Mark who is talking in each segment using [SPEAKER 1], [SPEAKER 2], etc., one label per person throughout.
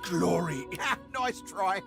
[SPEAKER 1] Glory.
[SPEAKER 2] Nice try.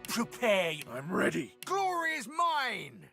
[SPEAKER 1] Prepare. I'm ready.
[SPEAKER 2] Glory is mine!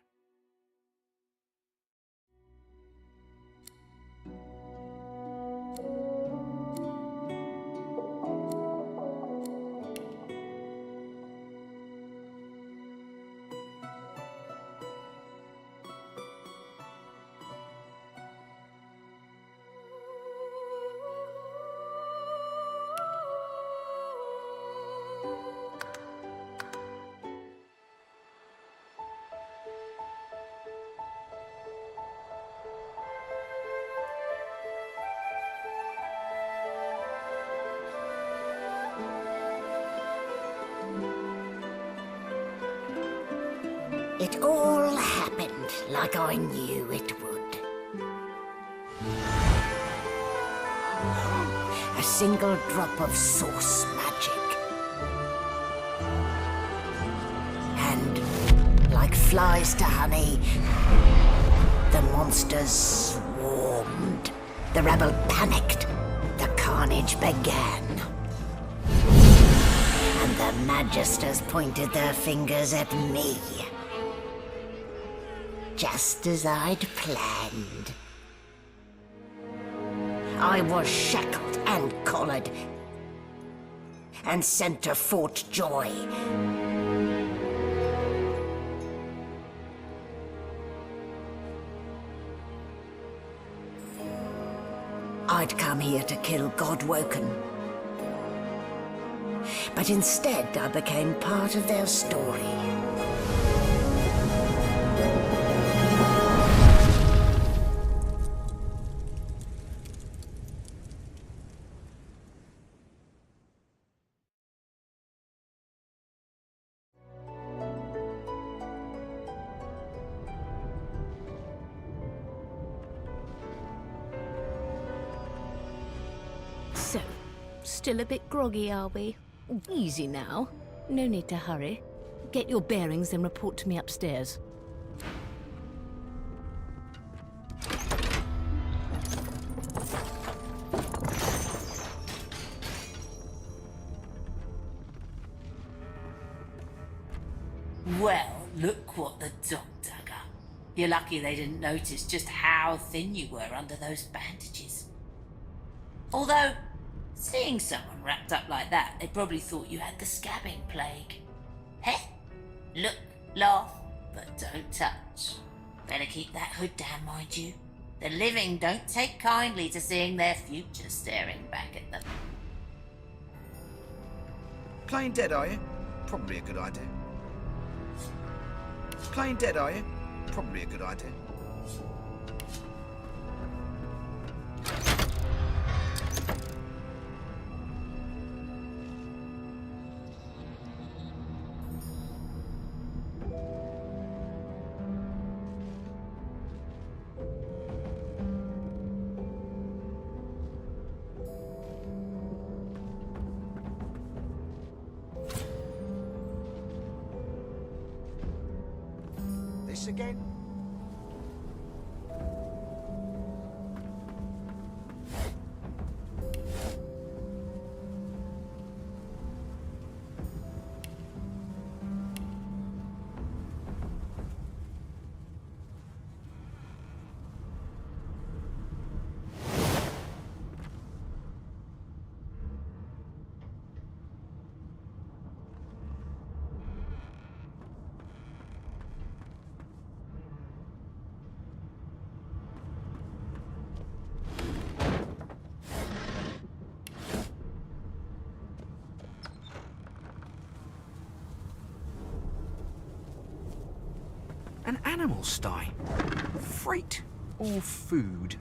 [SPEAKER 3] It all happened like I knew it would. A single drop of source magic. And, like flies to honey, the monsters swarmed. The rebel panicked. The carnage began. And the Magisters pointed their fingers at me. Just as I'd planned. I was shackled and collared and sent to Fort Joy. I'd come here to kill Godwoken. But instead I became part of their story.
[SPEAKER 4] So, still a bit groggy, are we? Easy now. No need to hurry. Get your bearings and report to me upstairs.
[SPEAKER 5] Well, look what the dog dug up. You're lucky they didn't notice just how thin you were under those bandages. Although, seeing someone wrapped up like that, they probably thought you had the scabbing plague. Heh? Look, laugh, but don't touch. Better keep that hood down, mind you. The living don't take kindly to seeing their future staring back at them.
[SPEAKER 2] Playing dead, are you? Probably a good idea. Playing dead, are you? Probably a good idea. This again? An animal sty. Freight or food?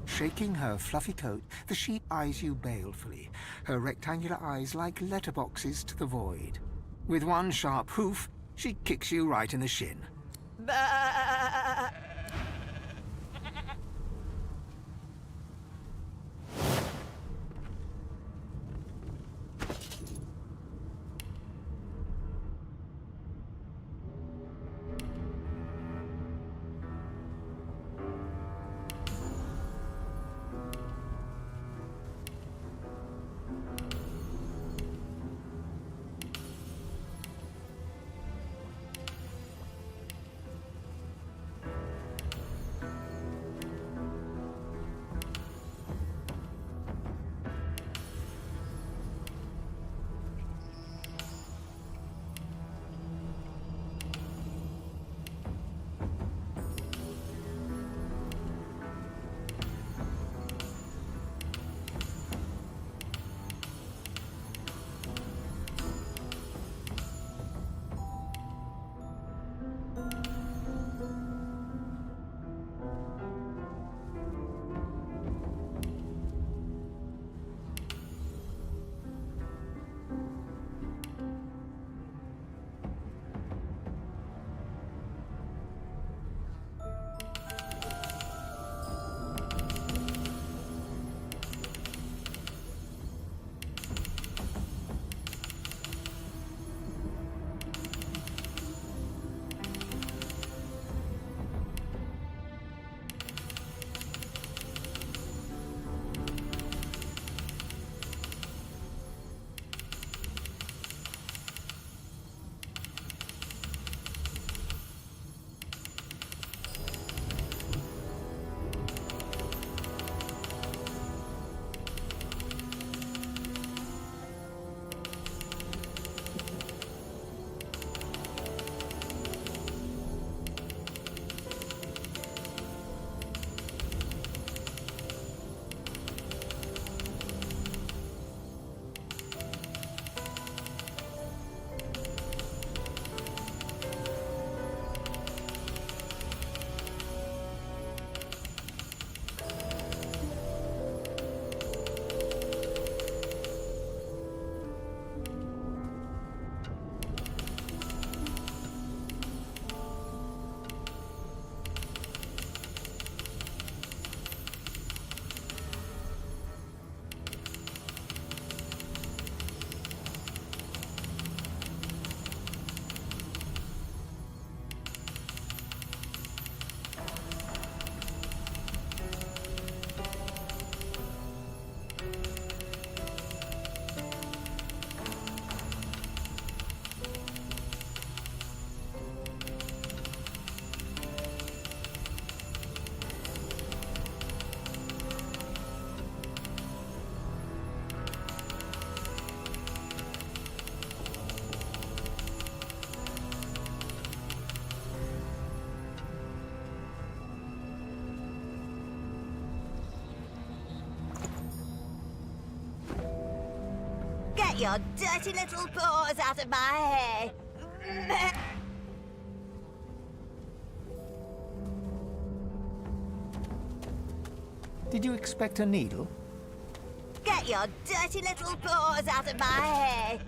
[SPEAKER 6] Shaking her fluffy coat, the sheep eyes you balefully, her rectangular eyes like letterboxes to the void. With one sharp hoof, she kicks you right in the shin.
[SPEAKER 3] your dirty little paws out of my hair.
[SPEAKER 6] Did you expect a needle?
[SPEAKER 3] Get your dirty little paws out of my hair.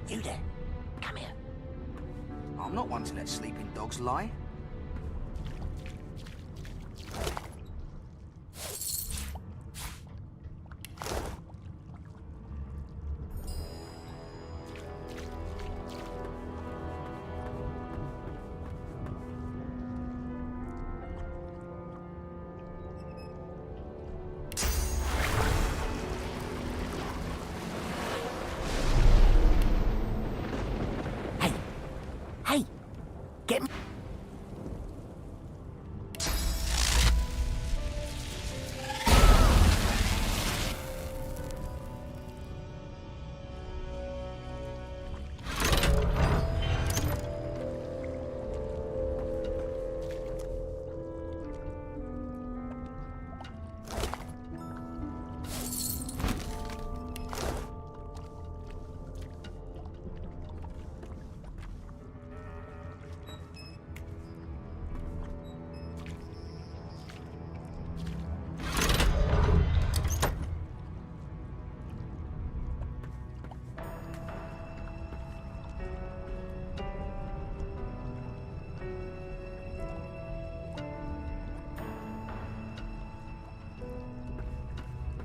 [SPEAKER 2] You there. Come here. I'm not one to let sleeping dogs lie.
[SPEAKER 3] Hey, get me.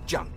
[SPEAKER 2] Junk.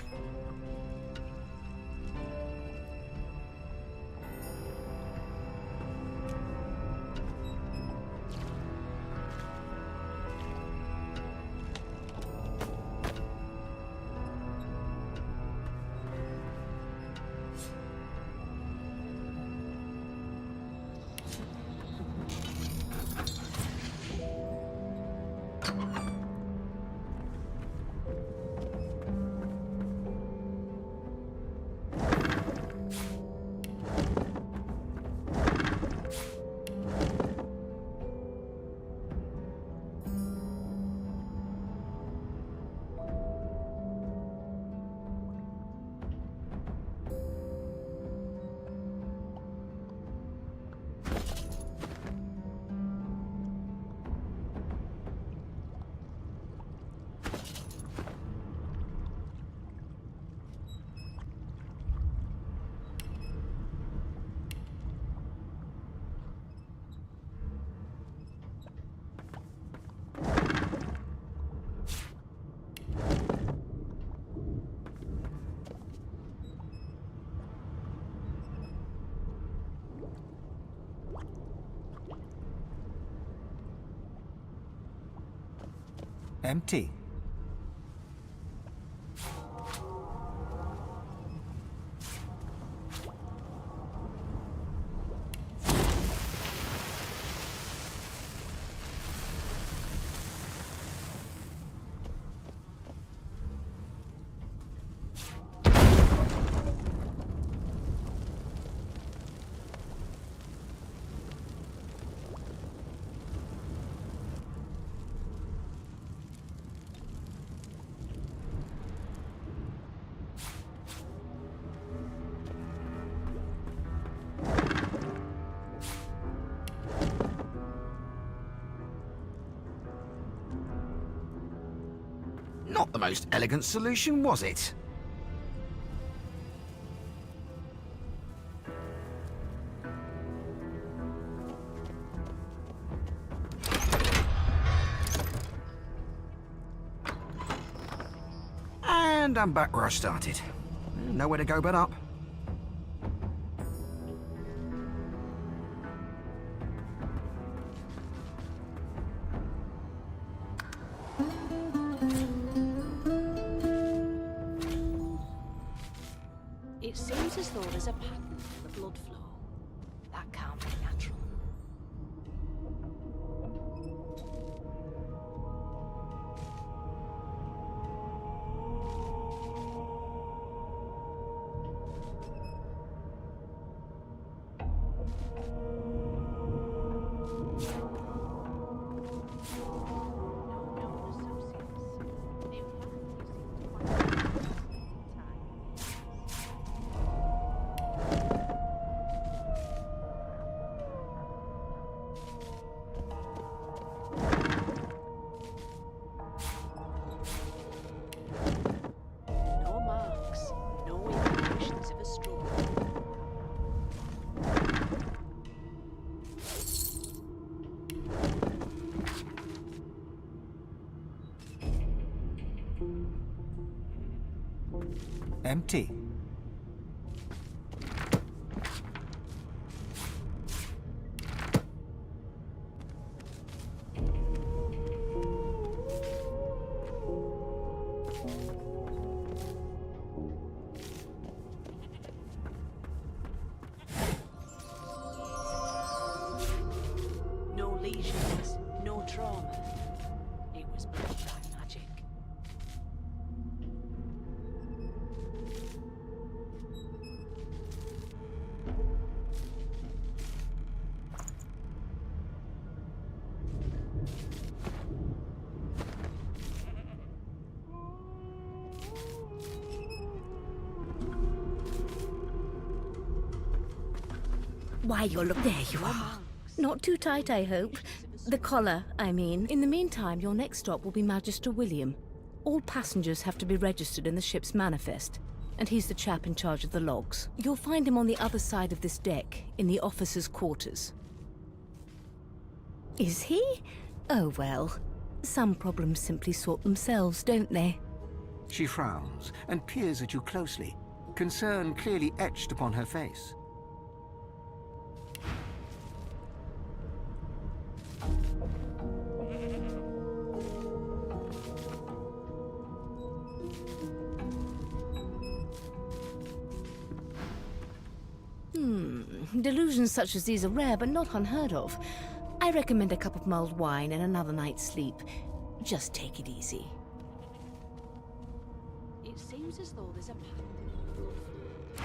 [SPEAKER 6] Empty.
[SPEAKER 2] Not the most elegant solution, was it? And I'm back where I started. Nowhere to go but up.
[SPEAKER 7] It seems as though there's a pattern to the blood flow. That can't be natural. No marks, no indications of a stroke.
[SPEAKER 6] Empty.
[SPEAKER 7] No lesions, no trauma. It was blood magic.
[SPEAKER 4] Why, there you are. Not too tight, I hope. The collar, I mean. In the meantime, your next stop will be Magister William. All passengers have to be registered in the ship's manifest, and he's the chap in charge of the logs. You'll find him on the other side of this deck, in the officers' quarters. Is he? Oh well. Some problems simply sort themselves, don't they?
[SPEAKER 6] She frowns and peers at you closely, concern clearly etched upon her face.
[SPEAKER 4] Delusions such as these are rare, but not unheard of. I recommend a cup of mulled wine and another night's sleep. Just take it easy.
[SPEAKER 7] It seems as though there's a pattern to the blood flow.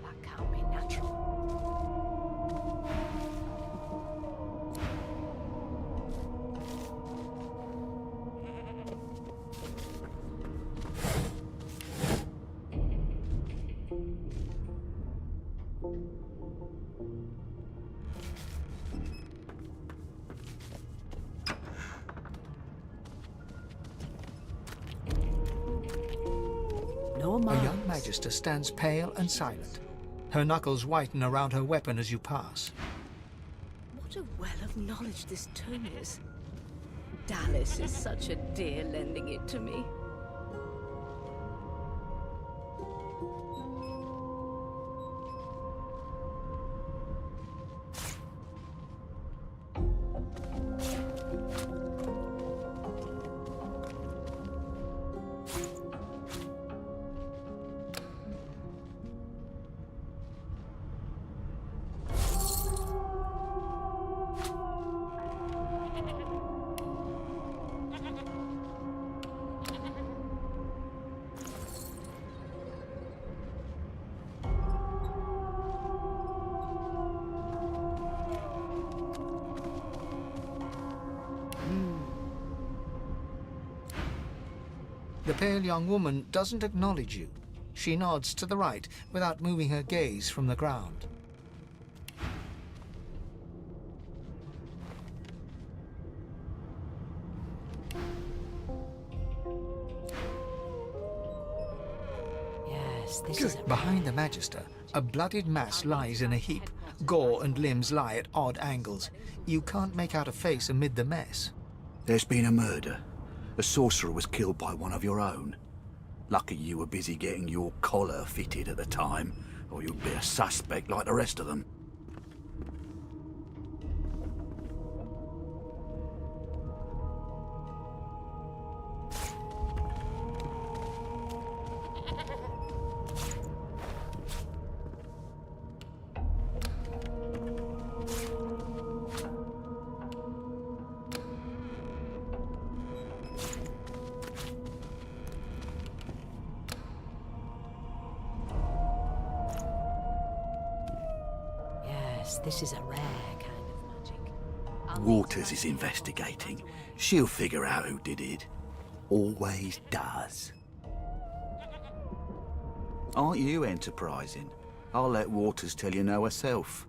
[SPEAKER 7] That can't be natural. No
[SPEAKER 6] A
[SPEAKER 7] marks.
[SPEAKER 6] young magister stands pale and silent. Her knuckles whiten around her weapon as you pass.
[SPEAKER 4] What a well of knowledge this tome is. Dallas is such a dear lending it to me.
[SPEAKER 6] The pale young woman doesn't acknowledge you. She nods to the right without moving her gaze from the ground.
[SPEAKER 5] Yes, this is a...
[SPEAKER 6] Behind the Magister, a bloodied mass lies in a heap. Gore and limbs lie at odd angles. You can't make out a face amid the mess.
[SPEAKER 2] There's been a murder. A sorcerer was killed by one of your own. Lucky you were busy getting your collar fitted at the time, or you'd be a suspect like the rest of them.
[SPEAKER 5] This is a rare kind of magic.
[SPEAKER 2] Waters is investigating. She'll figure out who did it. Always does. Aren't you enterprising? I'll let Waters tell you no herself.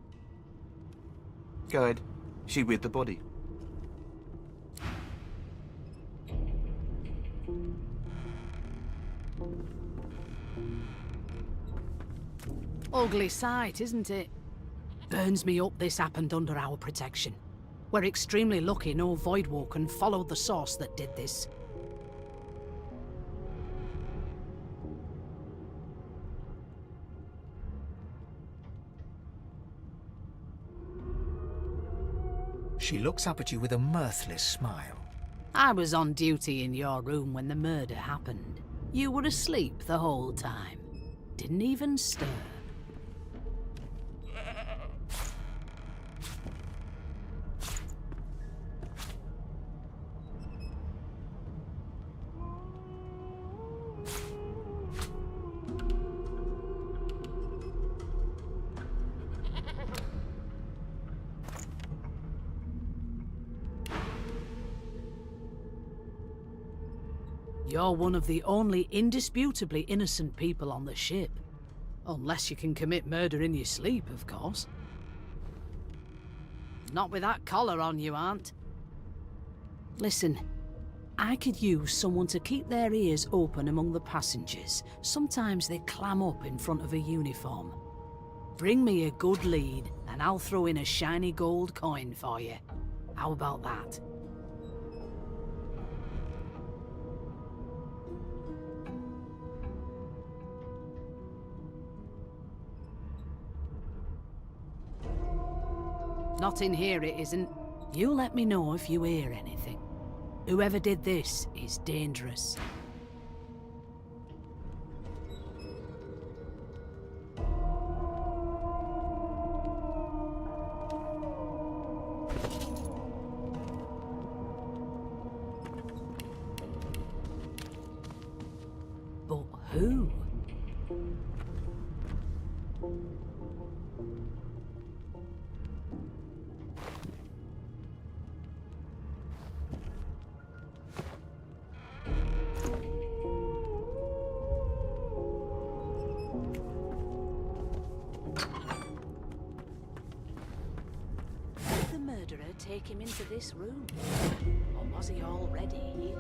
[SPEAKER 2] Go ahead. She with the body.
[SPEAKER 8] Ugly sight, isn't it? Burns me up this happened under our protection. We're extremely lucky no Voidwoken followed the source that did this.
[SPEAKER 6] She looks up at you with a mirthless smile.
[SPEAKER 8] I was on duty in your room when the murder happened. You were asleep the whole time. Didn't even stir. You're one of the only indisputably innocent people on the ship. Unless you can commit murder in your sleep, of course. Not with that collar on you, Aunt. Listen, I could use someone to keep their ears open among the passengers. Sometimes they clam up in front of a uniform. Bring me a good lead, and I'll throw in a shiny gold coin for you. How about that? Not in here, it isn't. You let me know if you hear anything. Whoever did this is dangerous. But who? Take him into this room? Or was he already here?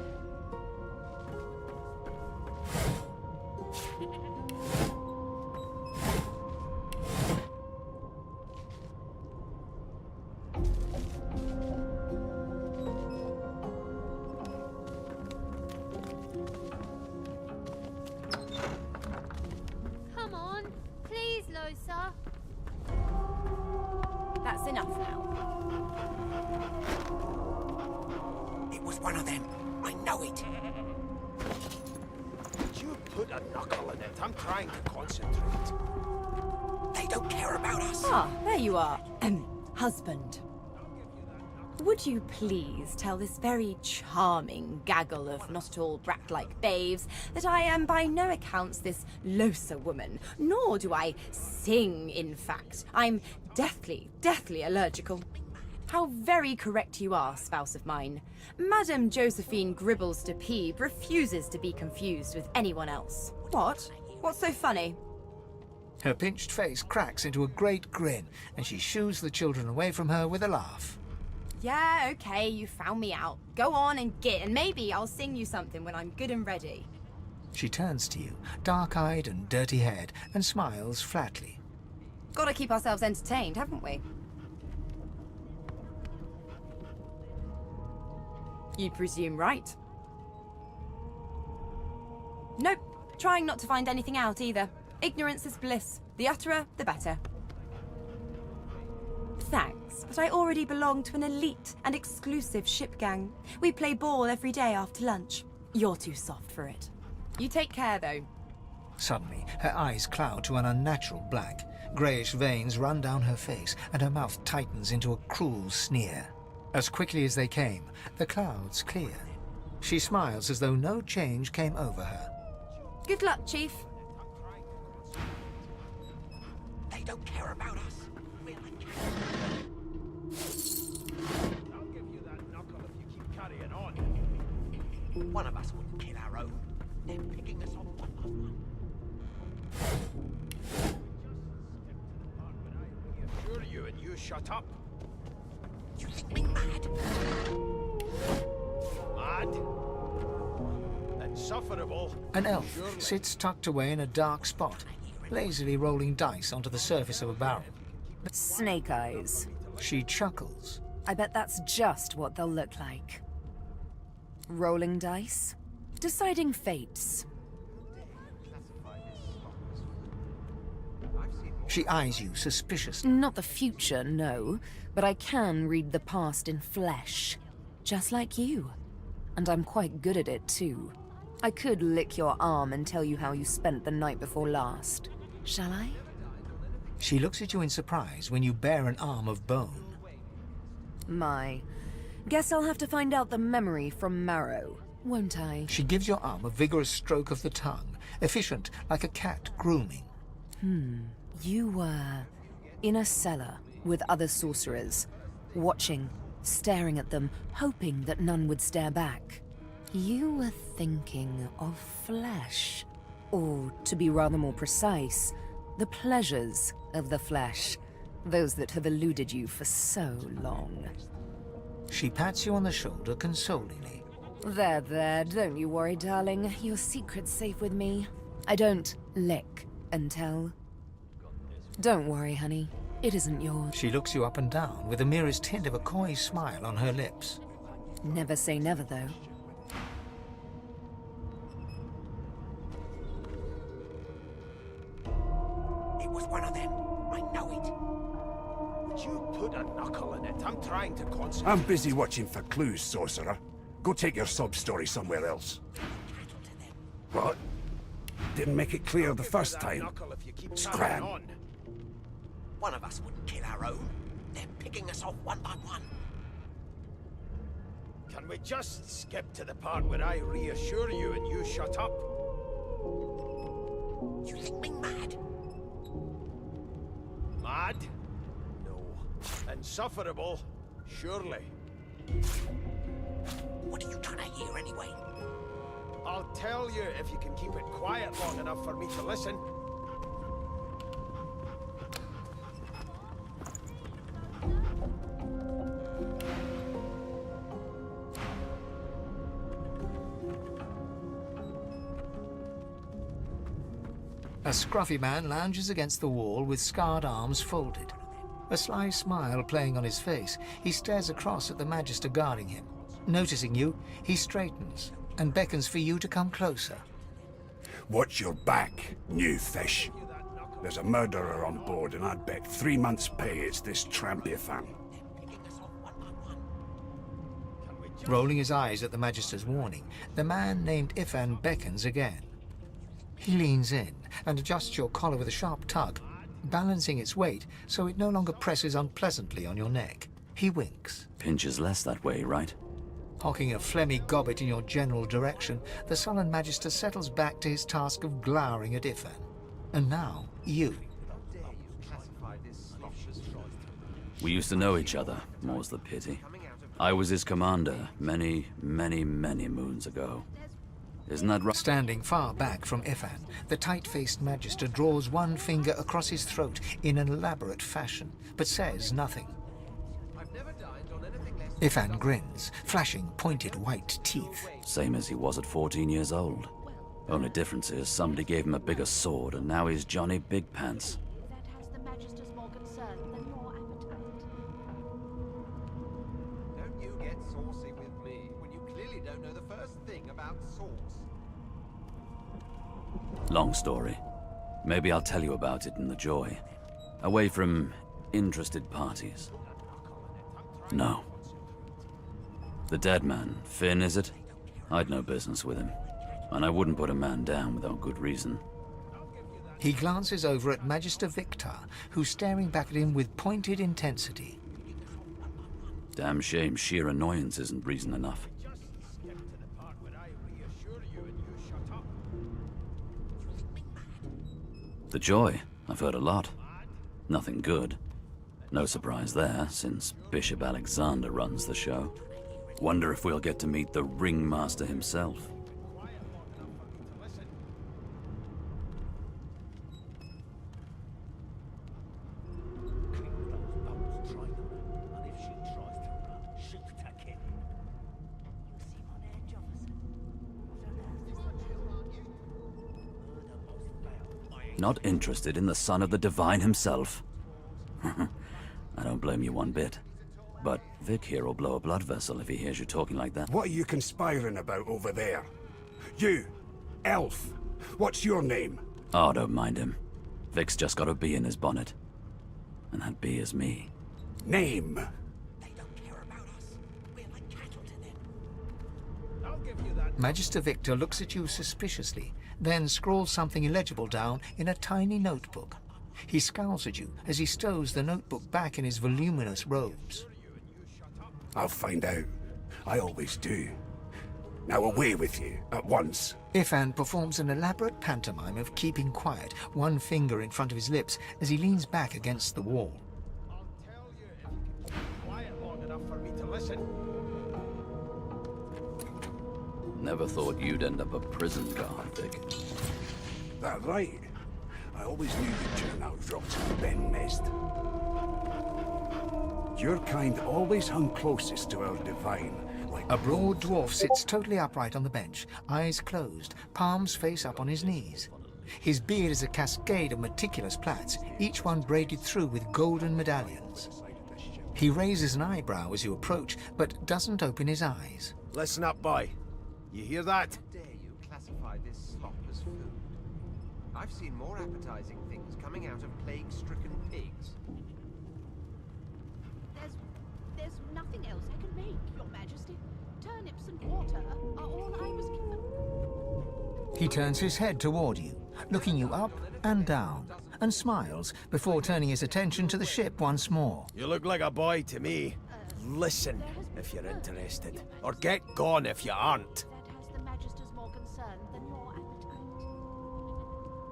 [SPEAKER 9] Come on, please, Losa.
[SPEAKER 10] That's enough now.
[SPEAKER 1] It was one of them. I know it.
[SPEAKER 11] Could you put a knuckle in it? I'm trying to concentrate.
[SPEAKER 1] They don't care about us.
[SPEAKER 10] Ah, there you are. Husband. Would you please tell this very charming gaggle of not-at-all brat-like babes that I am by no accounts this Losa woman, nor do I sing, in fact. I'm deathly allergical. How very correct you are, spouse of mine. Madame Josephine Gribbles de Peeb refuses to be confused with anyone else. What? What's so funny?
[SPEAKER 6] Her pinched face cracks into a great grin, and she shoos the children away from her with a laugh.
[SPEAKER 10] Yeah, okay, you found me out. Go on and git, and maybe I'll sing you something when I'm good and ready.
[SPEAKER 6] She turns to you, dark-eyed and dirty-haired, and smiles flatly.
[SPEAKER 10] Gotta keep ourselves entertained, haven't we? You'd presume right. Nope, trying not to find anything out either. Ignorance is bliss. The utterer, the better. Thanks, but I already belong to an elite and exclusive ship gang. We play ball every day after lunch. You're too soft for it. You take care, though.
[SPEAKER 6] Suddenly, her eyes cloud to an unnatural black. Greyish veins run down her face, and her mouth tightens into a cruel sneer. As quickly as they came, the clouds clear. She smiles as though no change came over her.
[SPEAKER 10] Good luck, Chief.
[SPEAKER 1] They don't care about us. We're the
[SPEAKER 11] I'll give you that knuckle if you keep carrying on.
[SPEAKER 1] One of us wouldn't kill our own. They're picking us off one by one.
[SPEAKER 11] Reassure you and you shut up.
[SPEAKER 1] You think me mad?
[SPEAKER 11] Mad? Insufferable?
[SPEAKER 6] An elf
[SPEAKER 11] Surely.
[SPEAKER 6] sits tucked away in a dark spot, lazily rolling dice onto the surface of a barrel.
[SPEAKER 12] Snake eyes.
[SPEAKER 6] She chuckles.
[SPEAKER 12] I bet that's just what they'll look like. Rolling dice. Deciding fates.
[SPEAKER 6] She eyes you suspiciously.
[SPEAKER 12] Not the future, no, but I can read the past in flesh. Just like you. And I'm quite good at it, too. I could lick your arm and tell you how you spent the night before last. Shall I?
[SPEAKER 6] She looks at you in surprise when you bare an arm of bone.
[SPEAKER 12] My. Guess I'll have to find out the memory from Marrow, won't I?
[SPEAKER 6] She gives your arm a vigorous stroke of the tongue, efficient like a cat grooming.
[SPEAKER 12] You were in a cellar with other sorcerers, watching, staring at them, hoping that none would stare back. You were thinking of flesh. Or, to be rather more precise, the pleasures of the flesh. Those that have eluded you for so long.
[SPEAKER 6] She pats you on the shoulder consolingly.
[SPEAKER 12] There, don't you worry, darling. Your secret's safe with me. I don't lick and tell. Don't worry, honey. It isn't yours.
[SPEAKER 6] She looks you up and down with the merest hint of a coy smile on her lips.
[SPEAKER 12] Never say never, though.
[SPEAKER 1] It was one of them. I know it.
[SPEAKER 11] Would you put a knuckle in it? I'm trying to concentrate.
[SPEAKER 2] I'm busy watching for clues, sorcerer. Go take your sub-story somewhere else. What? Didn't make it clear the first time.
[SPEAKER 11] Knuckle if you keep
[SPEAKER 2] Scram.
[SPEAKER 11] carrying on.
[SPEAKER 1] One of us wouldn't kill our own. They're picking us off one by one.
[SPEAKER 11] Can we just skip to the part where I reassure you and you shut up?
[SPEAKER 1] You think me mad?
[SPEAKER 11] Mad? No. Insufferable? Surely.
[SPEAKER 1] What are you trying to hear anyway?
[SPEAKER 11] I'll tell you if you can keep it quiet long enough for me to listen.
[SPEAKER 6] A scruffy man lounges against the wall with scarred arms folded. A sly smile playing on his face, he stares across at the Magister guarding him. Noticing you, he straightens and beckons for you to come closer.
[SPEAKER 2] Watch your back, new fish. There's a murderer on board, and I'd bet 3 months' pay it's this trampy fan.
[SPEAKER 6] Rolling his eyes at the Magister's warning, the man named Ifan beckons again. He leans in and adjusts your collar with a sharp tug, balancing its weight so it no longer presses unpleasantly on your neck. He winks.
[SPEAKER 13] Pinches less that way, right?
[SPEAKER 6] Hocking a phlegmy gobbet in your general direction, the sullen Magister settles back to his task of glowering at Ifan. And now, you.
[SPEAKER 2] We used to know each other, more's the pity. I was his commander many, many, many moons ago. Isn't that right?
[SPEAKER 6] Standing far back from Ifan, the tight-faced Magister draws one finger across his throat in an elaborate fashion, but says nothing. Ifan grins, flashing pointed white teeth.
[SPEAKER 2] Same as he was at 14 years old. Only difference is somebody gave him a bigger sword and now he's Johnny Big Pants.
[SPEAKER 7] That has the Magisters more concerned than your appetite.
[SPEAKER 1] Don't you get saucy with me when you clearly don't know the first thing about sauce.
[SPEAKER 2] Long story. Maybe I'll tell you about it in the Joy. Away from interested parties. No. The dead man, Finn, is it? I'd no business with him. And I wouldn't put a man down without good reason.
[SPEAKER 6] He glances over at Magister Victor, who's staring back at him with pointed intensity.
[SPEAKER 2] Damn shame sheer annoyance isn't reason enough. The Joy, I've heard a lot. Nothing good. No surprise there, since Bishop Alexander runs the show. Wonder if we'll get to meet the ringmaster himself. Not interested in the son of the Divine himself? I don't blame you one bit. But Vic here will blow a blood vessel if he hears you talking like that.
[SPEAKER 13] What are you conspiring about over there? You, elf, what's your name?
[SPEAKER 2] Oh, don't mind him. Vic's just got a bee in his bonnet. And that bee is me.
[SPEAKER 13] Name?
[SPEAKER 1] They don't care about us. We're like cattle to them.
[SPEAKER 11] I'll give you that.
[SPEAKER 6] Magister Victor looks at you suspiciously, then scrawls something illegible down in a tiny notebook. He scowls at you as he stows the notebook back in his voluminous robes.
[SPEAKER 13] I'll find out. I always do. Now away with you, at once.
[SPEAKER 6] Ifan performs an elaborate pantomime of keeping quiet, one finger in front of his lips as he leans back against the wall.
[SPEAKER 11] I'll tell you if you can keep quiet long enough for me to listen.
[SPEAKER 2] Never thought you'd end up a prison guard, Vic.
[SPEAKER 13] That right? I always knew you'd turn out rotten, Ben Mest. Your kind always hung closest to our Divine. Like
[SPEAKER 6] A broad dwarf sits totally upright on the bench, eyes closed, palms face up on his knees. His beard is a cascade of meticulous plaits, each one braided through with golden medallions. He raises an eyebrow as you approach, but doesn't open his eyes.
[SPEAKER 11] Listen up, boy. You hear that?
[SPEAKER 1] How dare you classify this slop as food? I've seen more appetizing things coming out of plague-stricken pigs.
[SPEAKER 7] There's nothing else I can make, Your Majesty. Turnips and water are all I was given.
[SPEAKER 6] He turns his head toward you, looking you up and down, and smiles before turning his attention to the ship once more.
[SPEAKER 11] You look like a boy to me. Listen if you're interested, or get gone if you aren't.
[SPEAKER 7] That has the Magisters more concerned than your appetite.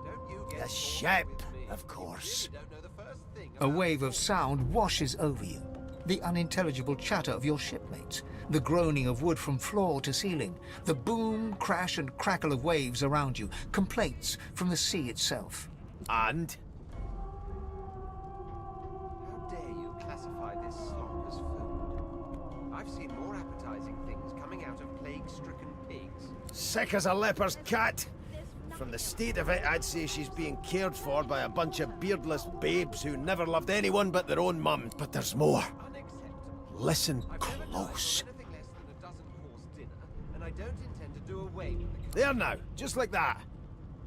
[SPEAKER 1] Don't you get
[SPEAKER 11] The ship, of course.
[SPEAKER 1] don't know the first thing
[SPEAKER 6] A wave of sound washes over you. The unintelligible chatter of your shipmates, the groaning of wood from floor to ceiling, the boom, crash and crackle of waves around you, complaints from the sea itself.
[SPEAKER 11] And?
[SPEAKER 1] How dare you classify this slop as food? I've seen more appetizing things coming out of plague-stricken pigs.
[SPEAKER 11] Sick as a leper's cat. From the state of it, I'd say she's being cared for by a bunch of beardless babes who never loved anyone but their own mum. But there's more. Listen close.
[SPEAKER 1] Anything less than a dozen course dinner, and I don't intend to do away with the
[SPEAKER 11] There now, just like that.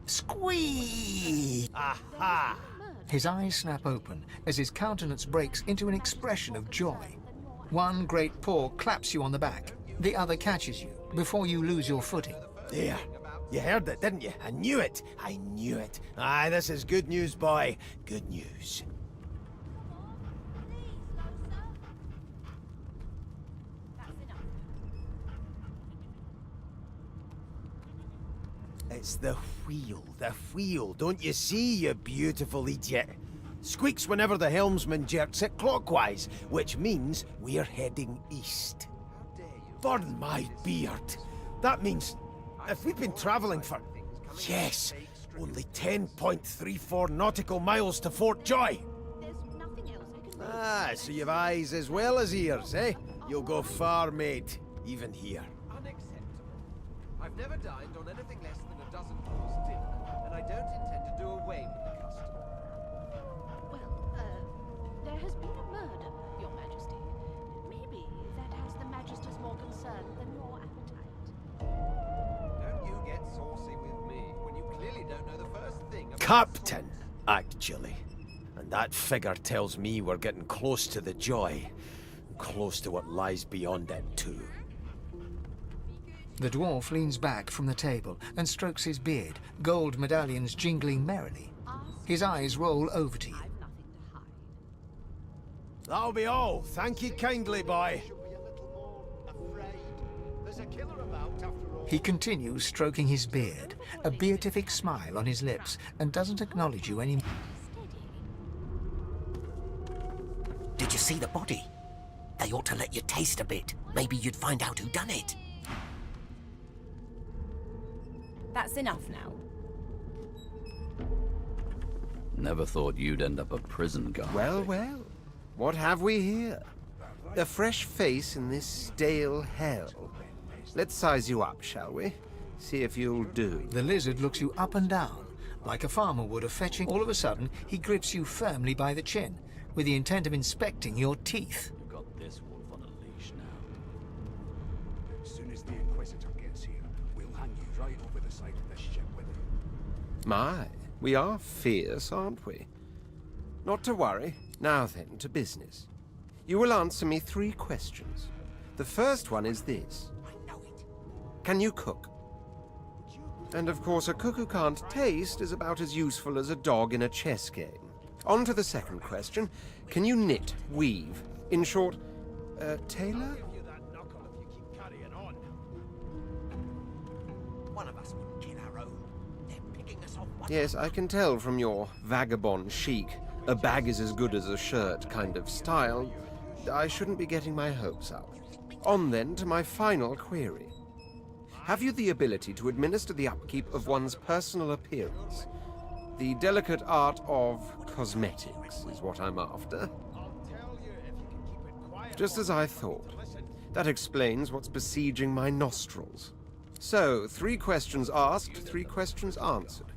[SPEAKER 6] Squeeze!
[SPEAKER 11] Aha!
[SPEAKER 6] His eyes snap open as his countenance breaks into an expression of joy. One great paw claps you on the back. The other catches you before you lose your footing.
[SPEAKER 11] There. You heard it, didn't you? I knew it. I knew it. Aye, this is good news, boy. Good news. It's the wheel, don't you see, you beautiful idiot? Squeaks whenever the helmsman jerks it clockwise, which means we're heading east. Burn my beard. That means if we've been travelling for, yes, only 10.34 nautical miles to Fort Joy. Ah, so you've eyes as well as ears, eh? You'll go far, mate, even here.
[SPEAKER 1] Unacceptable. I've never dined on anything less than a dozen course dinner, and I don't intend to do away with the custom.
[SPEAKER 7] Well, there has been a murder, Your Majesty. Maybe that has the Magisters more concerned than your appetite.
[SPEAKER 1] Don't you get saucy with me when you clearly don't know the first thing about
[SPEAKER 11] Captain, actually. And that figure tells me we're getting close to the Joy. Close to what lies beyond it, too.
[SPEAKER 6] The dwarf leans back from the table and strokes his beard, gold medallions jingling merrily. His eyes roll over to you.
[SPEAKER 11] That'll be all. Thank you kindly, boy.
[SPEAKER 6] He continues stroking his beard, a beatific smile on his lips, and doesn't acknowledge you anymore.
[SPEAKER 14] Did you see the body? They ought to let you taste a bit. Maybe you'd find out who done it.
[SPEAKER 10] That's enough now.
[SPEAKER 2] Never thought you'd end up a prison guard.
[SPEAKER 1] Well, well. What have we here? A fresh face in this stale hell. Let's size you up, shall we? See if you'll do.
[SPEAKER 6] The lizard looks you up and down, like a farmer would of fetching. All of a sudden, he grips you firmly by the chin, with the intent of inspecting your teeth.
[SPEAKER 2] You've got this wolf on a leash now.
[SPEAKER 13] As soon as the Inquisitor gets here, we'll hang you right over the side of this ship with him.
[SPEAKER 1] My, we are fierce, aren't we? Not to worry. Now then, to business. You will answer me 3 questions. The first one is this. Can you cook? And of course, a cook who can't taste is about as useful as a dog in a chess game. On to the second question. Can you knit, weave? In short, tailor?
[SPEAKER 14] One of us wouldn't kill our own. They're picking us off.
[SPEAKER 1] Yes, I can tell from your vagabond chic, a bag is as good as a shirt kind of style. I shouldn't be getting my hopes up. On then to my final query. Have you the ability to administer the upkeep of one's personal appearance? The delicate art of cosmetics is what I'm after. Just as I thought. That explains what's besieging my nostrils. So, 3 questions asked, 3 questions answered.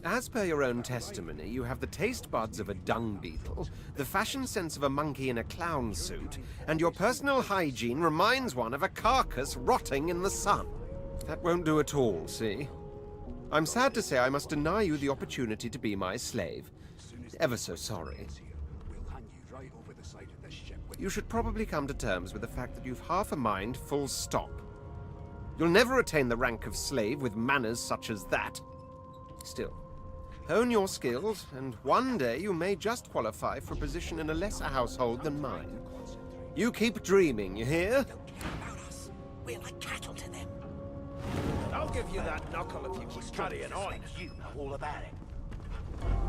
[SPEAKER 1] As per your own testimony, you have the taste buds of a dung beetle, the fashion sense of a monkey in a clown suit, and your personal hygiene reminds one of a carcass rotting in the sun. That won't do at all, see? I'm sad to say I must deny you the opportunity to be my slave. Ever so sorry. You should probably come to terms with the fact that you've half a mind, full stop. You'll never attain the rank of slave with manners such as that. Still, hone your skills, and one day you may just qualify for a position in a lesser household than mine. You keep dreaming, you hear?
[SPEAKER 14] We're like cattle to them.
[SPEAKER 11] I'll give you that knuckle if you keep carrying on.
[SPEAKER 14] You know all about it.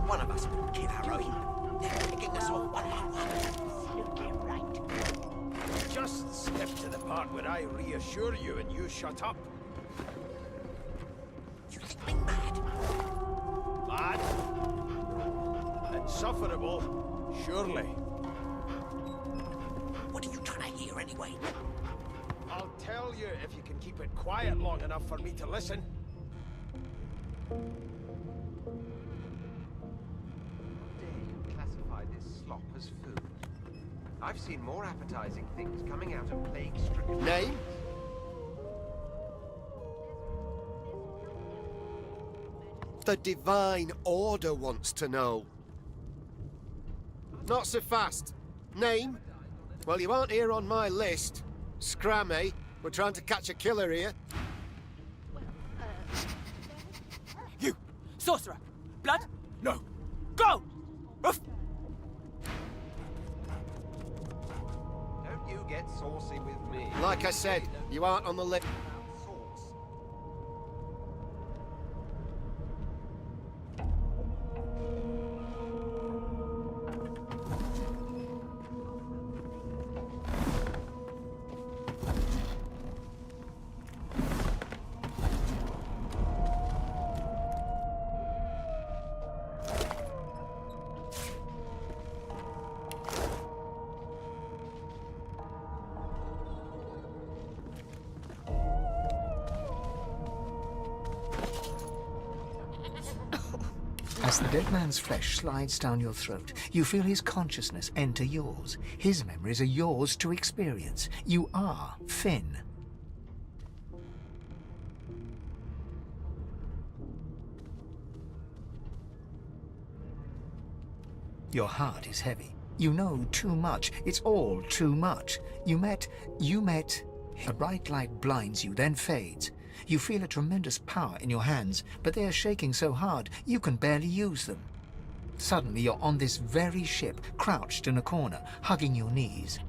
[SPEAKER 14] One of us wouldn't kill our own. They're picking us off one by one. You're right.
[SPEAKER 11] Just step to the part where I reassure you and you shut up.
[SPEAKER 14] You think me mad?
[SPEAKER 11] Mad? Insufferable, surely.
[SPEAKER 14] What are you trying to hear anyway?
[SPEAKER 11] I'll tell you if you can keep it quiet long enough for me to listen.
[SPEAKER 1] How dare you classify this slop as food? I've seen more appetizing things coming out of plague-stricken...
[SPEAKER 11] Name?
[SPEAKER 15] The Divine Order wants to know. Not so fast. Name? Well, you aren't here on my list. Scram, eh? We're trying to catch a killer here.
[SPEAKER 16] You! Sorcerer! Blood?
[SPEAKER 11] No!
[SPEAKER 16] Go! Ruff!
[SPEAKER 1] Don't you get saucy with me.
[SPEAKER 15] Like I said, you aren't on the list.
[SPEAKER 6] As the dead man's flesh slides down your throat, you feel his consciousness enter yours. His memories are yours to experience. You are Finn. Your heart is heavy. You know too much. It's all too much. You met... A bright light blinds you, then fades. You feel a tremendous power in your hands, but they are shaking so hard you can barely use them. Suddenly you're on this very ship, crouched in a corner, hugging your knees.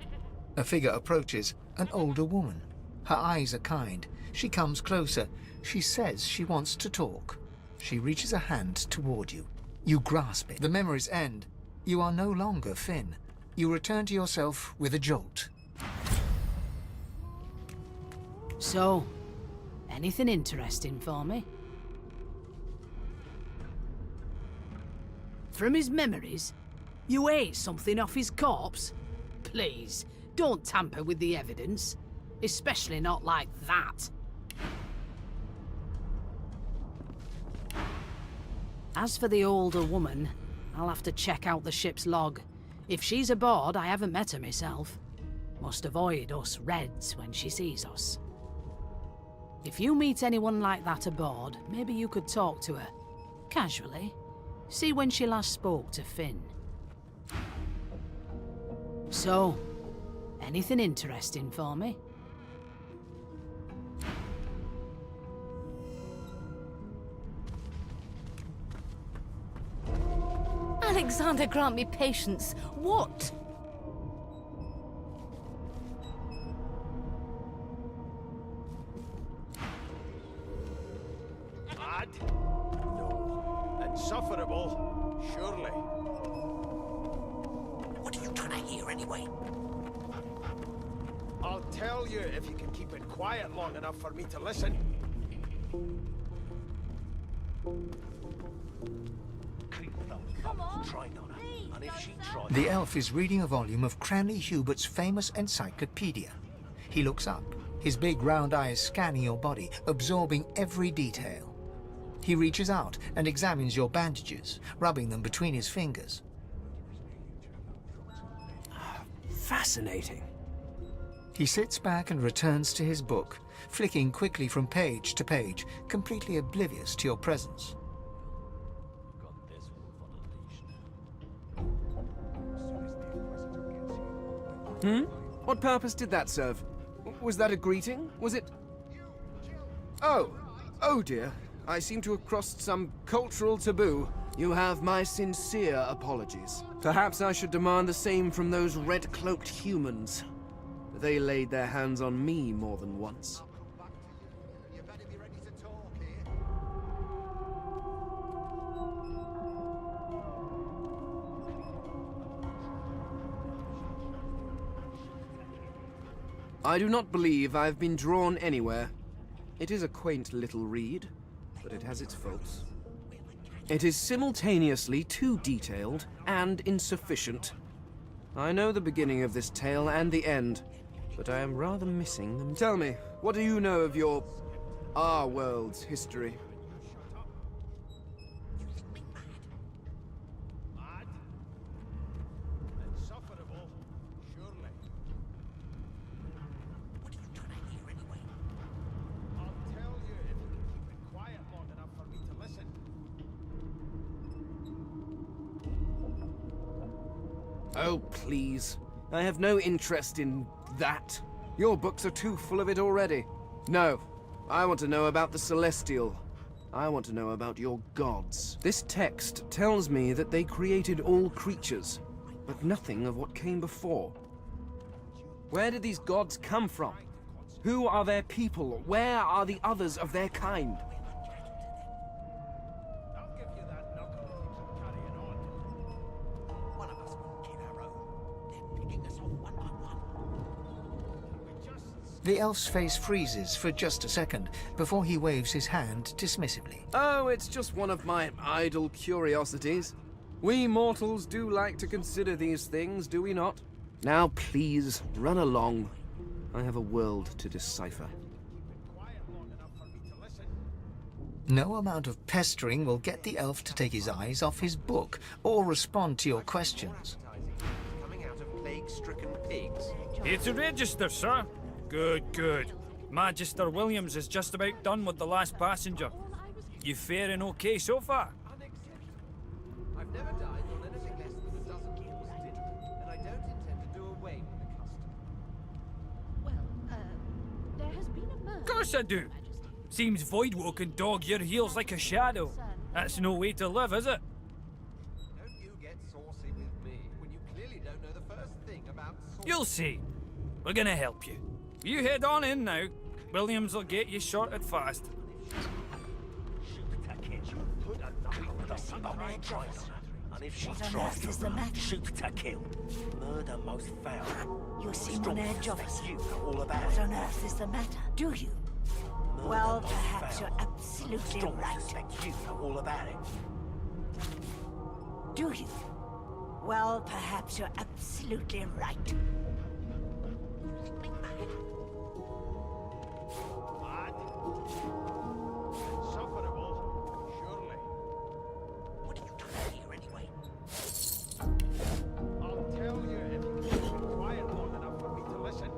[SPEAKER 6] A figure approaches, an older woman. Her eyes are kind. She comes closer. She says she wants to talk. She reaches a hand toward you. You grasp it. The memories end. You are no longer Finn. You return to yourself with a jolt.
[SPEAKER 8] So, anything interesting for me? From his memories? You ate something off his corpse? Please, don't tamper with the evidence. Especially not like that. As for the older woman, I'll have to check out the ship's log. If she's aboard, I haven't met her myself. Must avoid us Reds when she sees us. If you meet anyone like that aboard, maybe you could talk to her. Casually. See when she last spoke to Finn. So, anything interesting for me?
[SPEAKER 4] Alexander, grant me patience. What?
[SPEAKER 11] Mad? No. Insufferable? Surely.
[SPEAKER 14] What are you trying to hear anyway?
[SPEAKER 11] I'll tell you if you can keep it quiet long enough for me to listen.
[SPEAKER 14] Come on. Try not to. And if she tries...
[SPEAKER 6] The elf is reading a volume of Cranley Hubert's famous encyclopedia. He looks up, his big round eyes scanning your body, absorbing every detail. He reaches out and examines your bandages, rubbing them between his fingers.
[SPEAKER 17] Fascinating.
[SPEAKER 6] He sits back and returns to his book, flicking quickly from page to page, completely oblivious to your presence.
[SPEAKER 17] What purpose did that serve? Was that a greeting? Was it... Oh dear. I seem to have crossed some cultural taboo. You have my sincere apologies. Perhaps I should demand the same from those red-cloaked humans. They laid their hands on me more than once. I do not believe I've been drawn anywhere. It is a quaint little read, but it has its faults. It is simultaneously too detailed and insufficient. I know the beginning of this tale and the end, but I am rather missing them. Tell me, what do you know of our world's history? Oh, please. I have no interest in that. Your books are too full of it already. No. I want to know about the Celestial. I want to know about your gods. This text tells me that they created all creatures, but nothing of what came before. Where did these gods come from? Who are their people? Where are the others of their kind?
[SPEAKER 6] The elf's face freezes for just a second before he waves his hand dismissively.
[SPEAKER 17] Oh, it's just one of my idle curiosities. We mortals do like to consider these things, do we not? Now please, run along. I have a world to decipher.
[SPEAKER 6] No amount of pestering will get the elf to take his eyes off his book or respond to your questions.
[SPEAKER 1] Coming out of plague-stricken pigs.
[SPEAKER 18] Here to register, sir. Good, good. Magister Williams is just about done with the last passenger. You faring okay so far?
[SPEAKER 1] I've never died on anything less than a dozen people's dinner, and I don't intend to do away with the custom.
[SPEAKER 7] Well, there has been a murder.
[SPEAKER 18] Of course I do. Seems Voidwalk can dog your heels like a shadow. That's no way to live, is it?
[SPEAKER 1] Don't you get saucy with me when you clearly don't know the first thing about sauce.
[SPEAKER 18] You'll see. We're gonna help you. You head on in now. Williams will get you sorted fast.
[SPEAKER 14] And if she tries to shoot to kill, murder most foul.
[SPEAKER 3] You seem on edge of it.
[SPEAKER 14] You know all about
[SPEAKER 3] What
[SPEAKER 14] it.
[SPEAKER 3] on earth is the matter? Do you?
[SPEAKER 14] Murder
[SPEAKER 3] Well,
[SPEAKER 14] most
[SPEAKER 3] perhaps
[SPEAKER 14] foul.
[SPEAKER 3] you're absolutely
[SPEAKER 14] Strong
[SPEAKER 3] right.
[SPEAKER 14] suspect you know all about it.
[SPEAKER 3] Do you? Well, perhaps you're absolutely right.
[SPEAKER 11] Insufferable, surely.
[SPEAKER 14] What are you doing here anyway?
[SPEAKER 11] I'll tell you if you keep it quiet long enough for me to listen.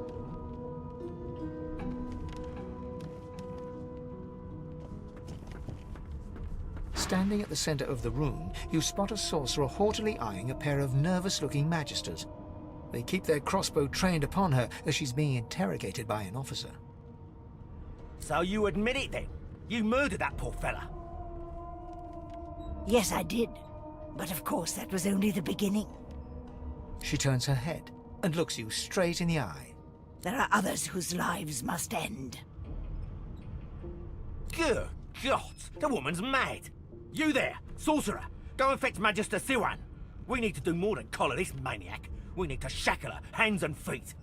[SPEAKER 6] Standing at the center of the room, you spot a sorcerer haughtily eyeing a pair of nervous-looking magisters. They keep their crossbow trained upon her as she's being interrogated by an officer.
[SPEAKER 14] So you admit it then? You murdered that poor fella?
[SPEAKER 3] Yes, I did. But of course, that was only the beginning.
[SPEAKER 6] She turns her head and looks you straight in the eye.
[SPEAKER 3] There are others whose lives must end.
[SPEAKER 14] Good God, the woman's mad. You there, sorcerer, go and fetch Magister Siwan. We need to do more than collar this maniac. We need to shackle her, hands and feet.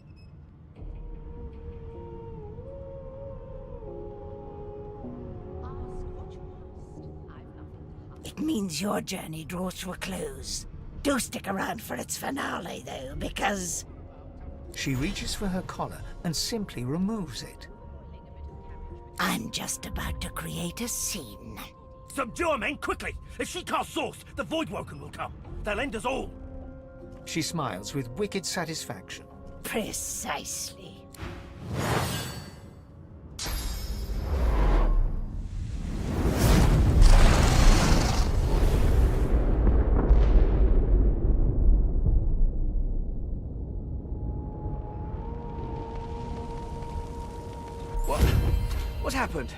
[SPEAKER 3] It means your journey draws to a close. Do stick around for its finale, though, because...
[SPEAKER 6] She reaches for her collar and simply removes it.
[SPEAKER 3] I'm just about to create a scene.
[SPEAKER 14] Subdue her, men, quickly! If she casts source, the Voidwoken will come. They'll end us all.
[SPEAKER 6] She smiles with wicked satisfaction.
[SPEAKER 3] Precisely.
[SPEAKER 17] What happened?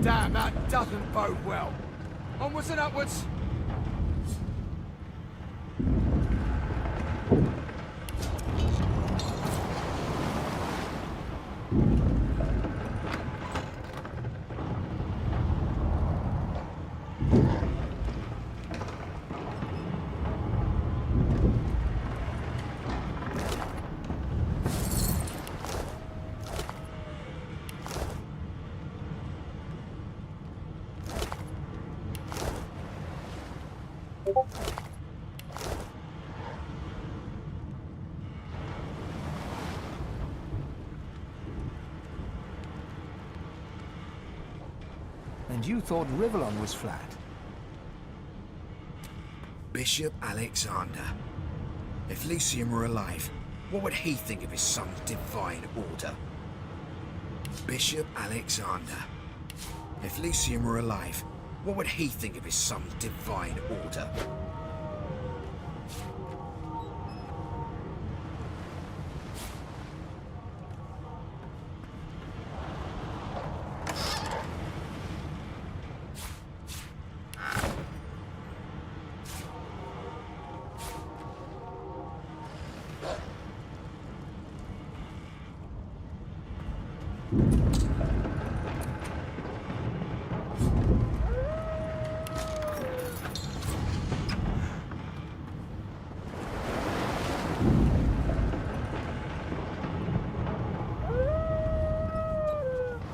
[SPEAKER 19] Damn, that doesn't bode well. Onwards and upwards.
[SPEAKER 6] And you thought Rivellon was flat?
[SPEAKER 20] Bishop Alexander. If Lucian were alive, what would he think of his son's divine order? Bishop Alexander. If Lucian were alive, what would he think of his son's divine order?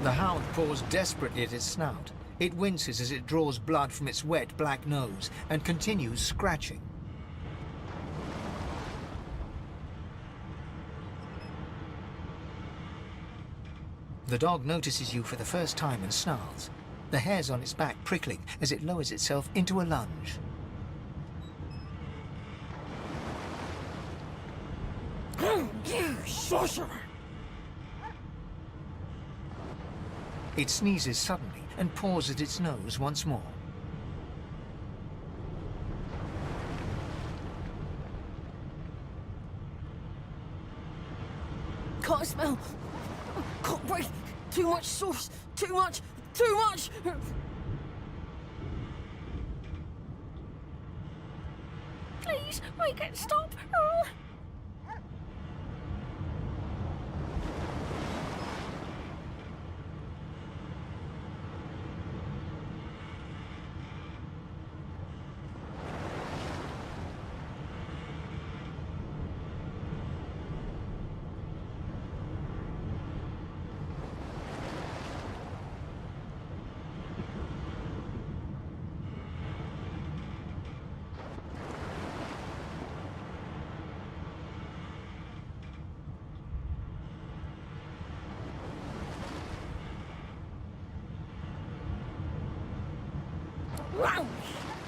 [SPEAKER 6] The hound paws desperately at its snout. It winces as it draws blood from its wet black nose and continues scratching. The dog notices you for the first time and snarls, the hairs on its back prickling as it lowers itself into a lunge.
[SPEAKER 16] Sorcerer!
[SPEAKER 6] It sneezes suddenly and paws at its nose once more.
[SPEAKER 16] Can't smell. Can't breathe. Too much sauce. Too much. Too much. Please, make it stop.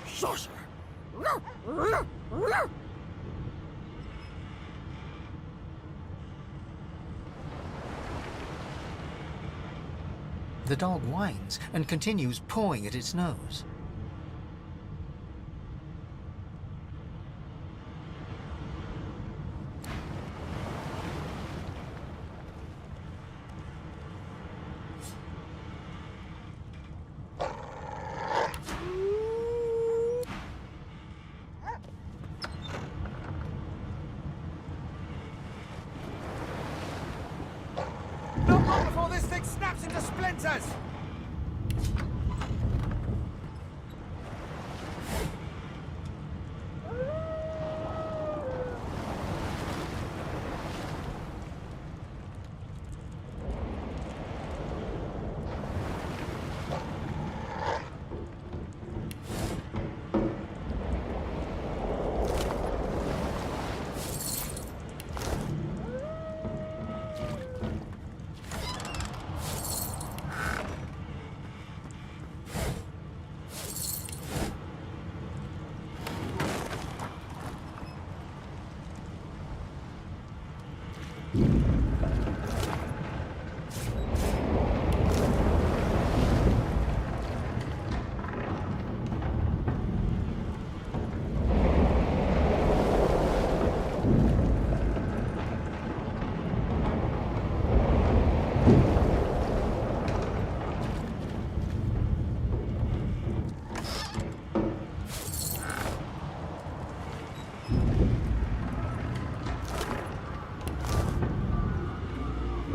[SPEAKER 16] Sorcerer!
[SPEAKER 6] The dog whines and continues pawing at its nose.
[SPEAKER 19] Not long before this thing snaps into splinters!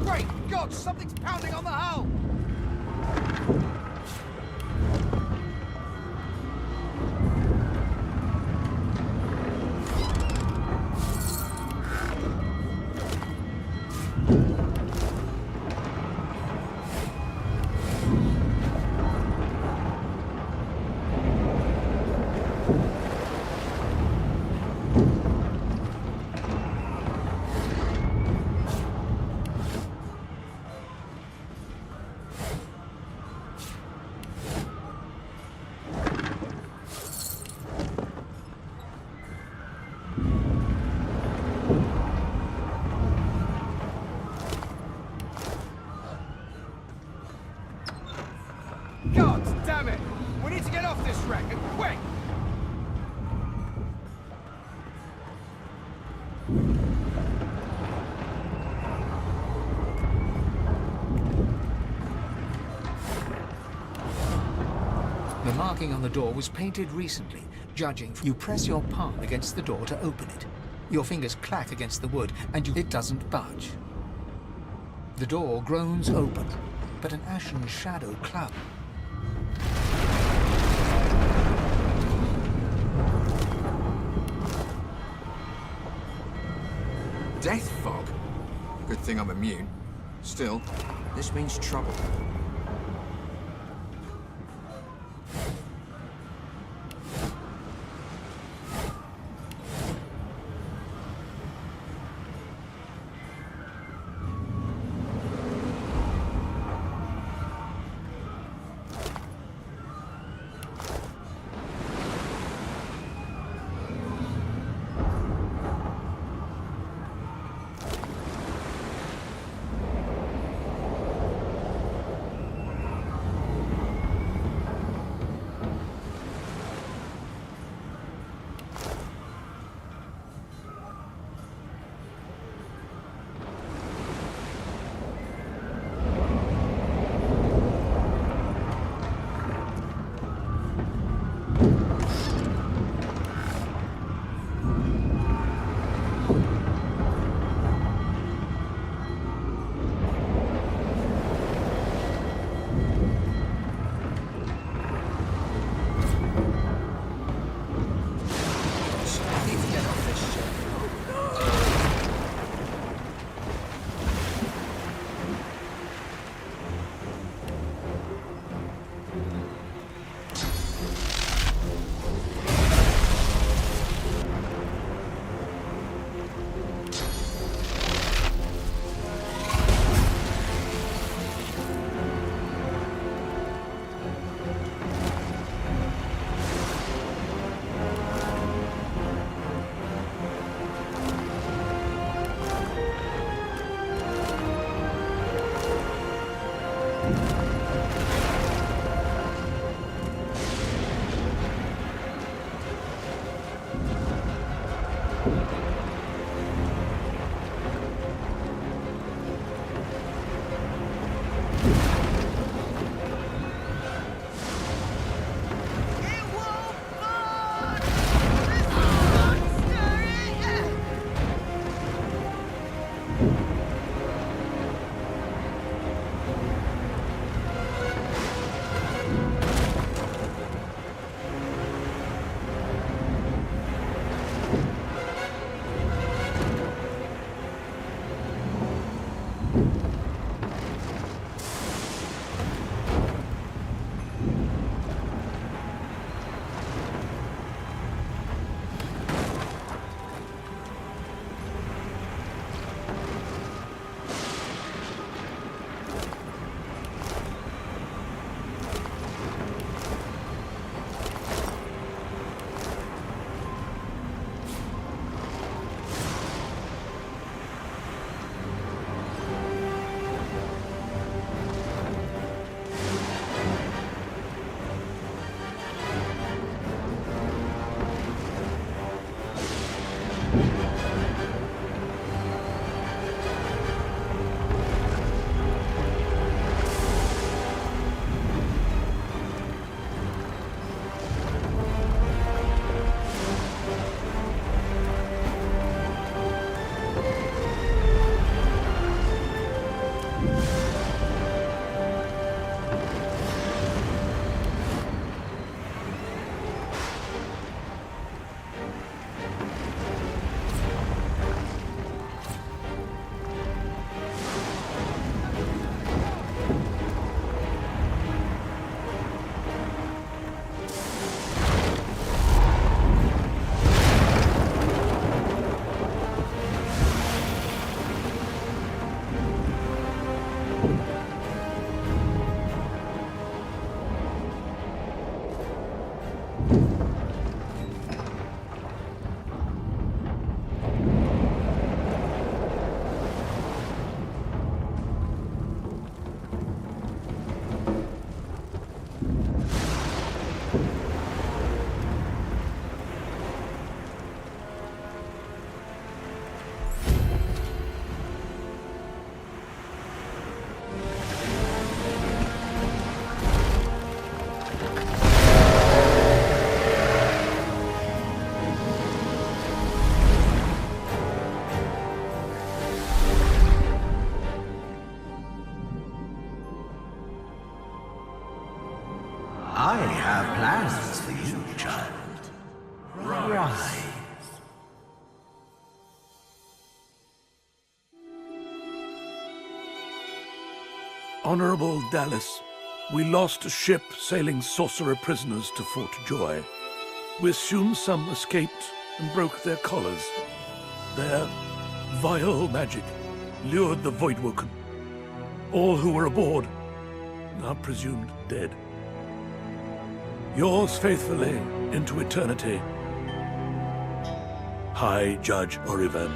[SPEAKER 19] Great God, something's pounding on the hull! God damn it! We need to get off this wreck, and quick!
[SPEAKER 6] The marking on the door was painted recently. Judging, you press your palm against the door to open it. Your fingers clack against the wood, and it doesn't budge. The door groans open, but an ashen shadow cloud.
[SPEAKER 20] Death fog? Good thing I'm immune. Still, this means trouble.
[SPEAKER 21] I have plans for you, child. Rise.
[SPEAKER 22] Honorable Dallas, we lost a ship sailing sorcerer prisoners to Fort Joy. We assume some escaped and broke their collars. Their vile magic lured the Voidwoken. All who were aboard are presumed dead. Yours faithfully into eternity, High Judge Oriven.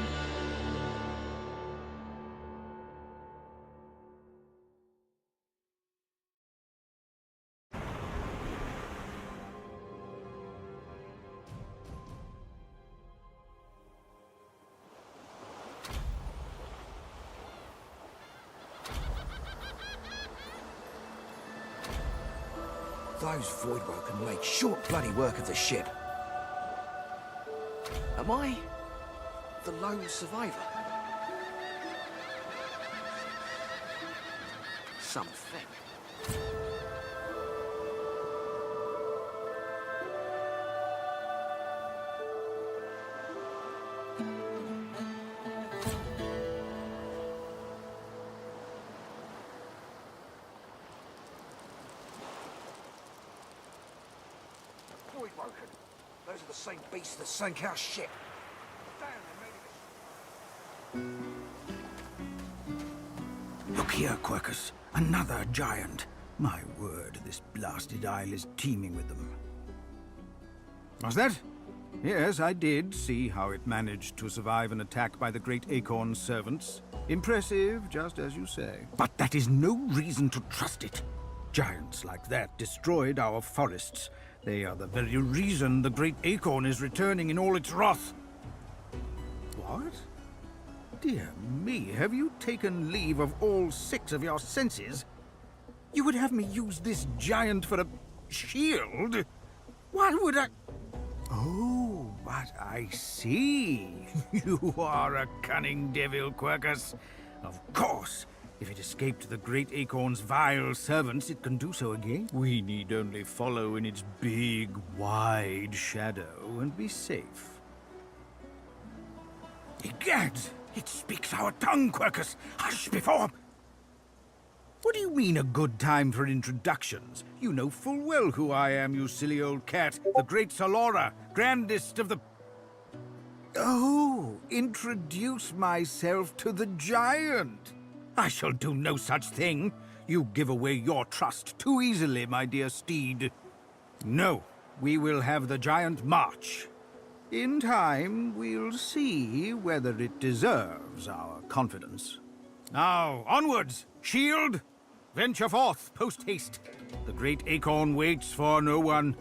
[SPEAKER 20] Those Voidwoken make short bloody work of the ship. Am I the lone survivor? Something. Voidwoken. Those are the same beasts that sank our ship.
[SPEAKER 21] Look here, Quercus. Another giant. My word, this blasted isle is teeming with them. Was that? Yes, I did see how it managed to survive an attack by the Great Acorn's servants. Impressive, just as you say. But that is no reason to trust it. Giants like that destroyed our forests. They are the very reason the Great Acorn is returning in all its wrath. What? Dear me, have you taken leave of all 6 of your senses? You would have me use this giant for a shield? Why would I... Oh, but I see. You are a cunning devil, Quercus. Of course. If it escaped the Great Acorn's vile servants, it can do so again. We need only follow in its big, wide shadow and be safe. Egad! It speaks our tongue, Quercus! Hush before... What do you mean, a good time for introductions? You know full well who I am, you silly old cat. The Great Solora, grandest of the... Oh, introduce myself to the giant. I shall do no such thing. You give away your trust too easily, my dear steed. No, we will have the giant march. In time, we'll see whether it deserves our confidence. Now, onwards! Shield! Venture forth, post-haste. The Great Acorn waits for no one.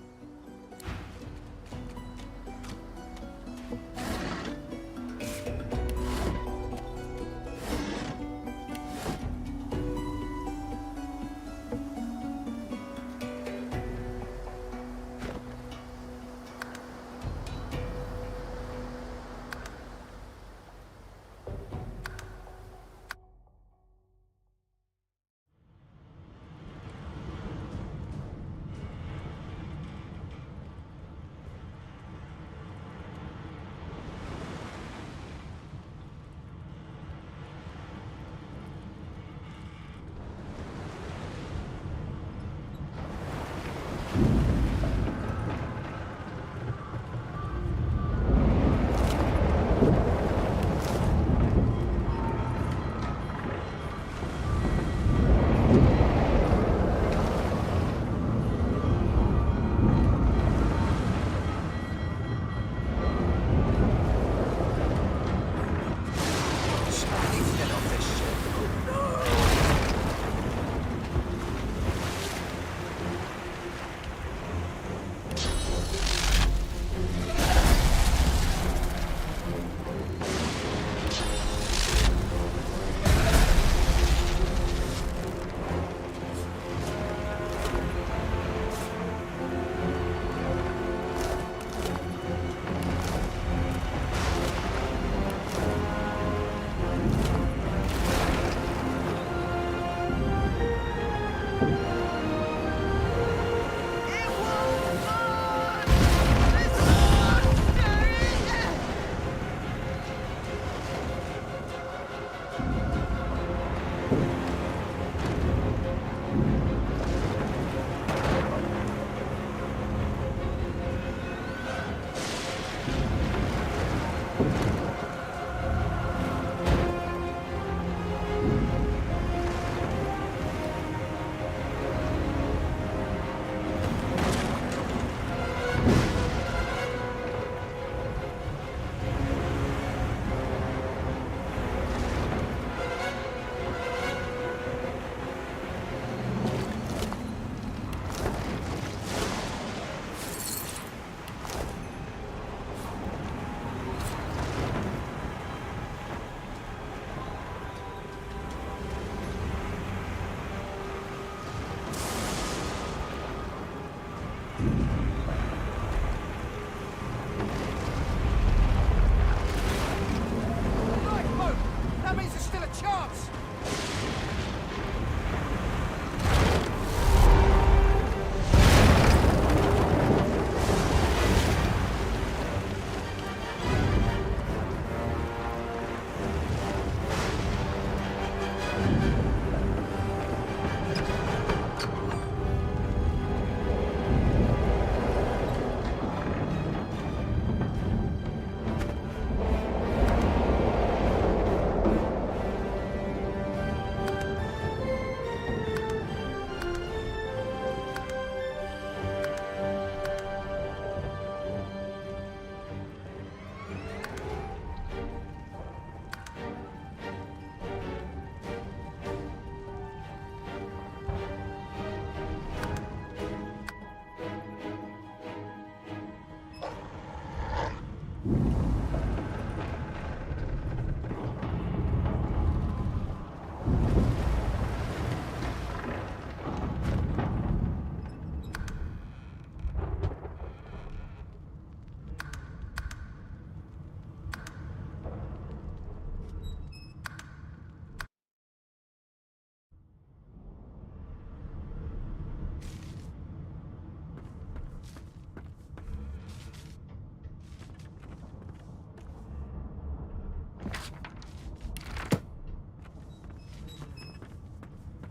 [SPEAKER 19] Lifeboat! That means there's still a chance!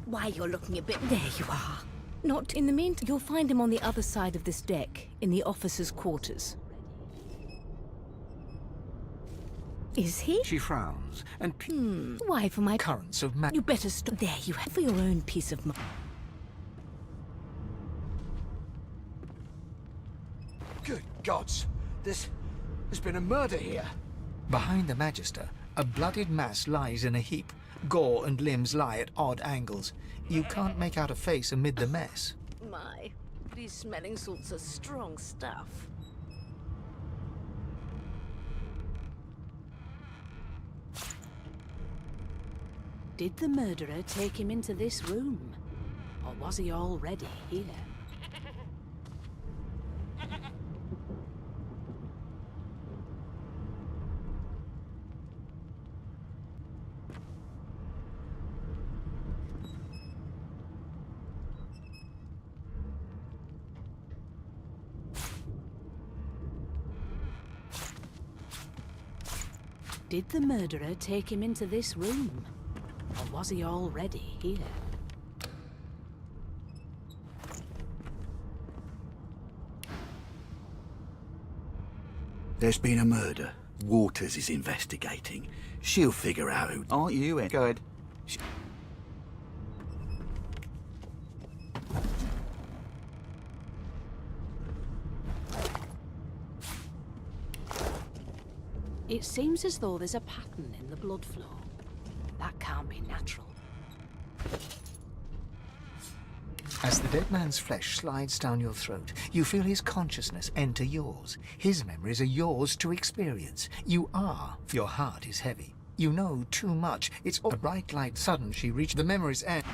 [SPEAKER 4] Why, you're looking a bit... There you are. Not in the meantime. You'll find him on the other side of this deck, in the officers' quarters. Is he?
[SPEAKER 6] She frowns and...
[SPEAKER 4] Why, for my...
[SPEAKER 6] Currents of
[SPEAKER 4] You better stop. There you have for your own peace of mind.
[SPEAKER 19] Good gods! There's been a murder here.
[SPEAKER 6] Behind the Magister, a bloodied mass lies in a heap. Gore and limbs lie at odd angles. You can't make out a face amid the mess.
[SPEAKER 4] My, these smelling salts are strong stuff.
[SPEAKER 8] Did the murderer take him into this room? Or was he already here? Did the murderer take him into this room? Or was he already here?
[SPEAKER 13] There's been a murder. Waters is investigating. She'll figure out who... Aren't you in? Go ahead.
[SPEAKER 8] It seems as though there's a pattern in the blood flow. That can't be natural.
[SPEAKER 6] As the dead man's flesh slides down your throat, you feel his consciousness enter yours. His memories are yours to experience. You are. Your heart is heavy. You know too much. It's a bright light. Sudden, she reached the memory's end.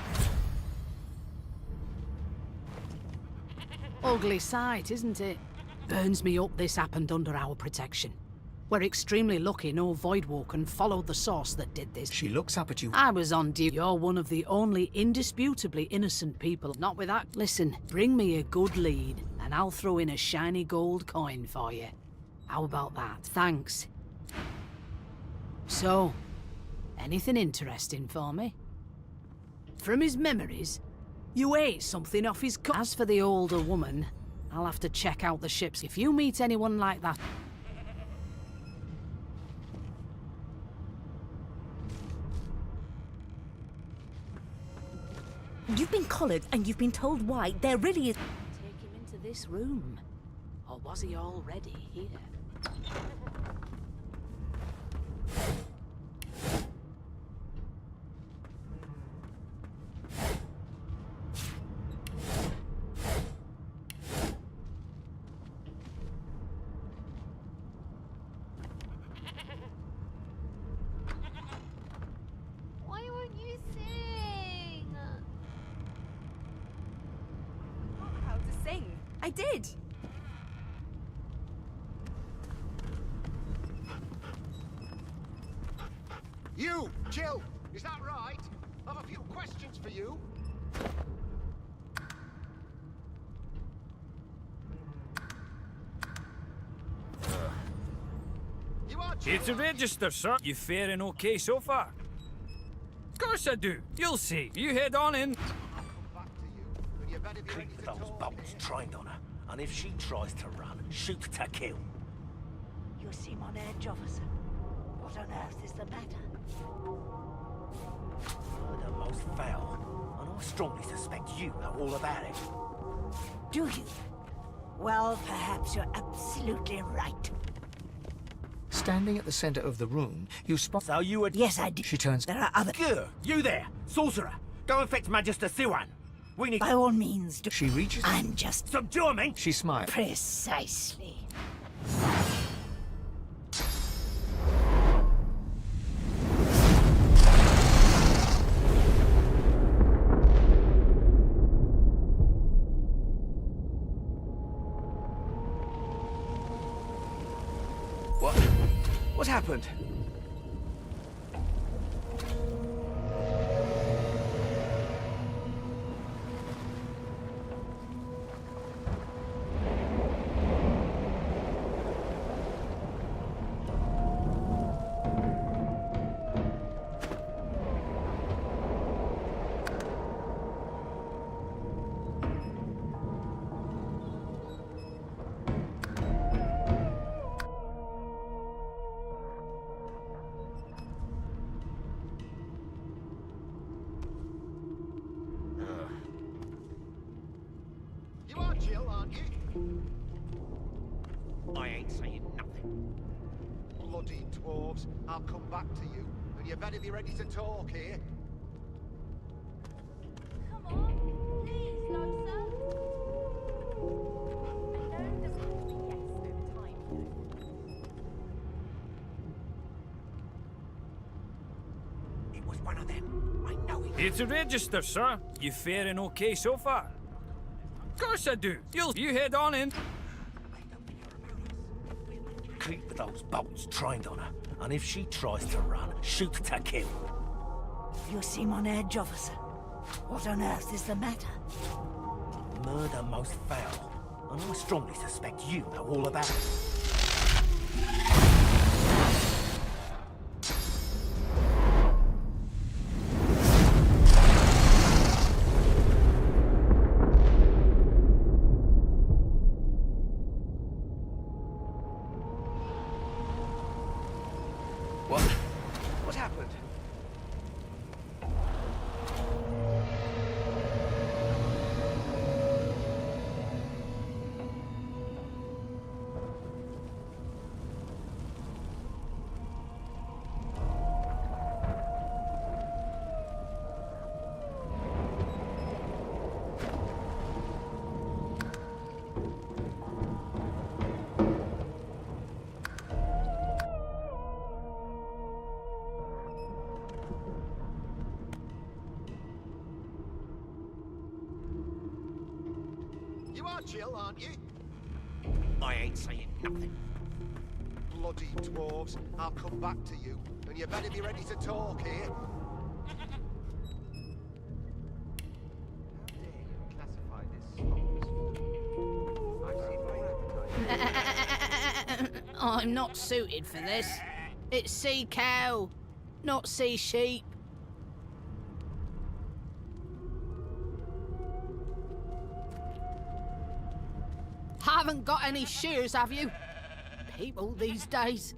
[SPEAKER 8] Ugly sight, isn't it? Burns me up this happened under our protection. We're extremely lucky no Voidwoken followed the source that did this.
[SPEAKER 6] She looks up at you.
[SPEAKER 8] I was on duty. You're one of the only indisputably innocent people. Not with that. Listen, bring me a good lead, and I'll throw in a shiny gold coin for you. How about that? Thanks. So, anything interesting for me? From his memories, you ate something off his cup. As for the older woman, I'll have to check out the ships. If you meet anyone like that...
[SPEAKER 4] You've been collared, and you've been told why. There really is...
[SPEAKER 8] Take him into this room. Or was he already here?
[SPEAKER 7] Why won't you sing?
[SPEAKER 10] How to sing? I did.
[SPEAKER 15] You, Jill, is that right? I've a few questions for you.
[SPEAKER 18] It's a register, sir. You faring okay so far? Of course I do. You'll see. You head on in.
[SPEAKER 14] Keep those bolts trained on her, and if she tries to run, shoot to kill.
[SPEAKER 3] You seem on edge, officer. What on earth is the matter?
[SPEAKER 14] Murder most foul, and I strongly suspect you know all about it.
[SPEAKER 3] Do you? Well, perhaps you're absolutely right.
[SPEAKER 6] Standing at the center of the room, you spot...
[SPEAKER 14] So you would...
[SPEAKER 3] Yes, I do.
[SPEAKER 6] She turns...
[SPEAKER 3] There are other...
[SPEAKER 14] Good. You there, sorcerer. Go and fetch Magister Siwan. We need...
[SPEAKER 3] By all means, do...
[SPEAKER 6] She reaches...
[SPEAKER 3] I'm just...
[SPEAKER 14] Subdue me!
[SPEAKER 6] She smiles.
[SPEAKER 3] Precisely.
[SPEAKER 17] What happened?
[SPEAKER 15] You are Jill, aren't you?
[SPEAKER 14] I ain't saying nothing.
[SPEAKER 15] Bloody dwarves. I'll come back to you. And you better be ready to talk here.
[SPEAKER 10] Come on, please, Losa. I know there's a yes over time.
[SPEAKER 14] It was one of them. I know it.
[SPEAKER 18] It's a register, sir. You faring okay so far? Of course I do. You head on in.
[SPEAKER 14] Keep those bolts trained on her, and if she tries to run, shoot to kill.
[SPEAKER 3] You seem on edge, officer. What on earth is the matter?
[SPEAKER 14] Murder most foul, and I strongly suspect you know all about it.
[SPEAKER 17] What happened?
[SPEAKER 15] You are Jill, aren't you?
[SPEAKER 14] I ain't saying nothing.
[SPEAKER 15] Bloody dwarves. I'll come back to you. And you better be ready to talk here.
[SPEAKER 8] I'm not suited for this. It's sea cow, not sea sheep. Haven't got any shears, have you? People these days.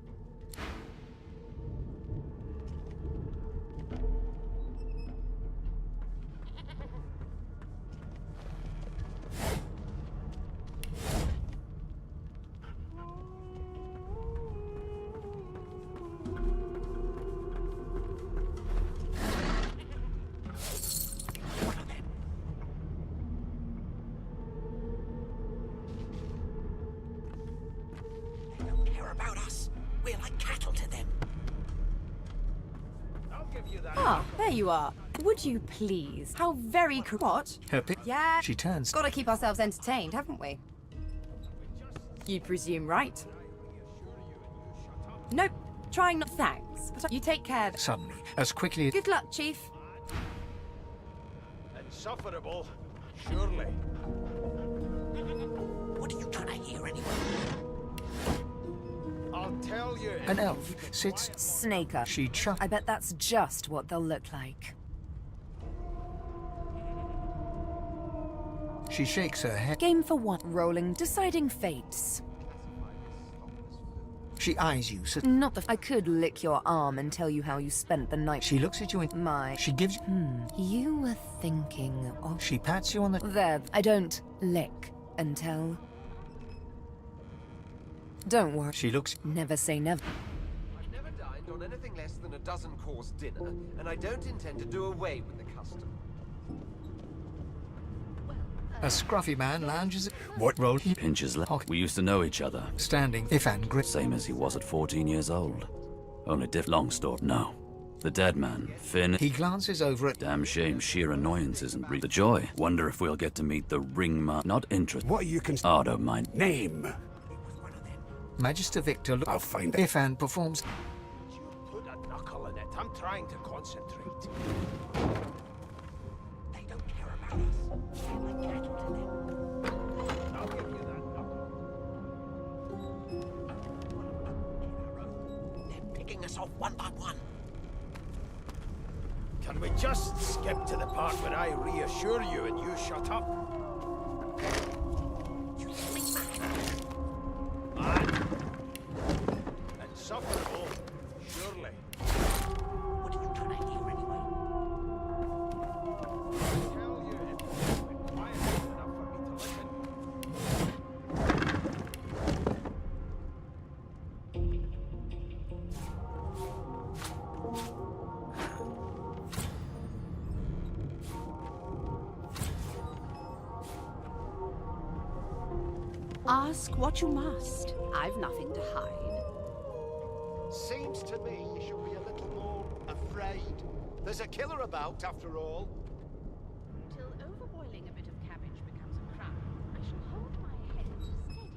[SPEAKER 3] About us. We're like cattle to them.
[SPEAKER 10] Ah, there you are. Would you please? How very what?
[SPEAKER 6] Her pic...
[SPEAKER 10] Yeah.
[SPEAKER 6] She turns...
[SPEAKER 10] Gotta keep ourselves entertained, haven't we? You presume right. Nope. Trying not thanks. But you take care.
[SPEAKER 6] Suddenly, as quickly...
[SPEAKER 10] Good luck, Chief.
[SPEAKER 11] Insufferable, surely.
[SPEAKER 3] What are you trying to hear anyway?
[SPEAKER 11] I'll tell you.
[SPEAKER 6] An elf sits...
[SPEAKER 12] Snaker.
[SPEAKER 6] She chuckles.
[SPEAKER 12] I bet that's just what they'll look like.
[SPEAKER 6] She shakes her head.
[SPEAKER 12] Game for one. Rolling, deciding fates.
[SPEAKER 6] She eyes you.
[SPEAKER 12] Not the... I could lick your arm and tell you how you spent the night.
[SPEAKER 6] She looks at you in...
[SPEAKER 12] My...
[SPEAKER 6] She gives...
[SPEAKER 12] You were thinking of...
[SPEAKER 6] She pats you on the...
[SPEAKER 12] There. I don't lick and tell. Don't worry.
[SPEAKER 6] She looks...
[SPEAKER 12] Never say never.
[SPEAKER 1] I've never dined on anything less than a dozen-course dinner, and I don't intend to do away with the custom.
[SPEAKER 6] A scruffy man lounges...
[SPEAKER 13] What?
[SPEAKER 6] Roll... He
[SPEAKER 2] Pinches left. We used to know each other.
[SPEAKER 6] Standing, Ifan grips...
[SPEAKER 2] Same as he was at 14 years old. Only long story. No. The dead man, Finn...
[SPEAKER 6] He glances over at...
[SPEAKER 2] Damn shame sheer annoyance isn't the joy. Wonder if we'll get to meet the ringmaster. Not interested.
[SPEAKER 13] What are you
[SPEAKER 2] Oh, don't mind.
[SPEAKER 13] Name.
[SPEAKER 6] Magister Victor...
[SPEAKER 13] I'll find it.
[SPEAKER 6] Ifan performs...
[SPEAKER 11] You put a knuckle in it. I'm trying to concentrate.
[SPEAKER 3] They don't care about us. We're like cattle to them.
[SPEAKER 11] I'll give you that knuckle.
[SPEAKER 3] They're picking us off one by one.
[SPEAKER 11] Can we just skip to the part where I reassure you and you shut up?
[SPEAKER 3] You silly man.
[SPEAKER 11] Man. Insufferable, surely.
[SPEAKER 3] What are you trying to hear anyway?
[SPEAKER 11] I'll tell you if you've been quiet enough for me to listen.
[SPEAKER 7] Ask what you must. I've nothing to hide.
[SPEAKER 15] Seems to me you should be a little more afraid. There's a killer about, after all.
[SPEAKER 7] Till overboiling a bit of cabbage becomes a crown, I shall hold my head steady.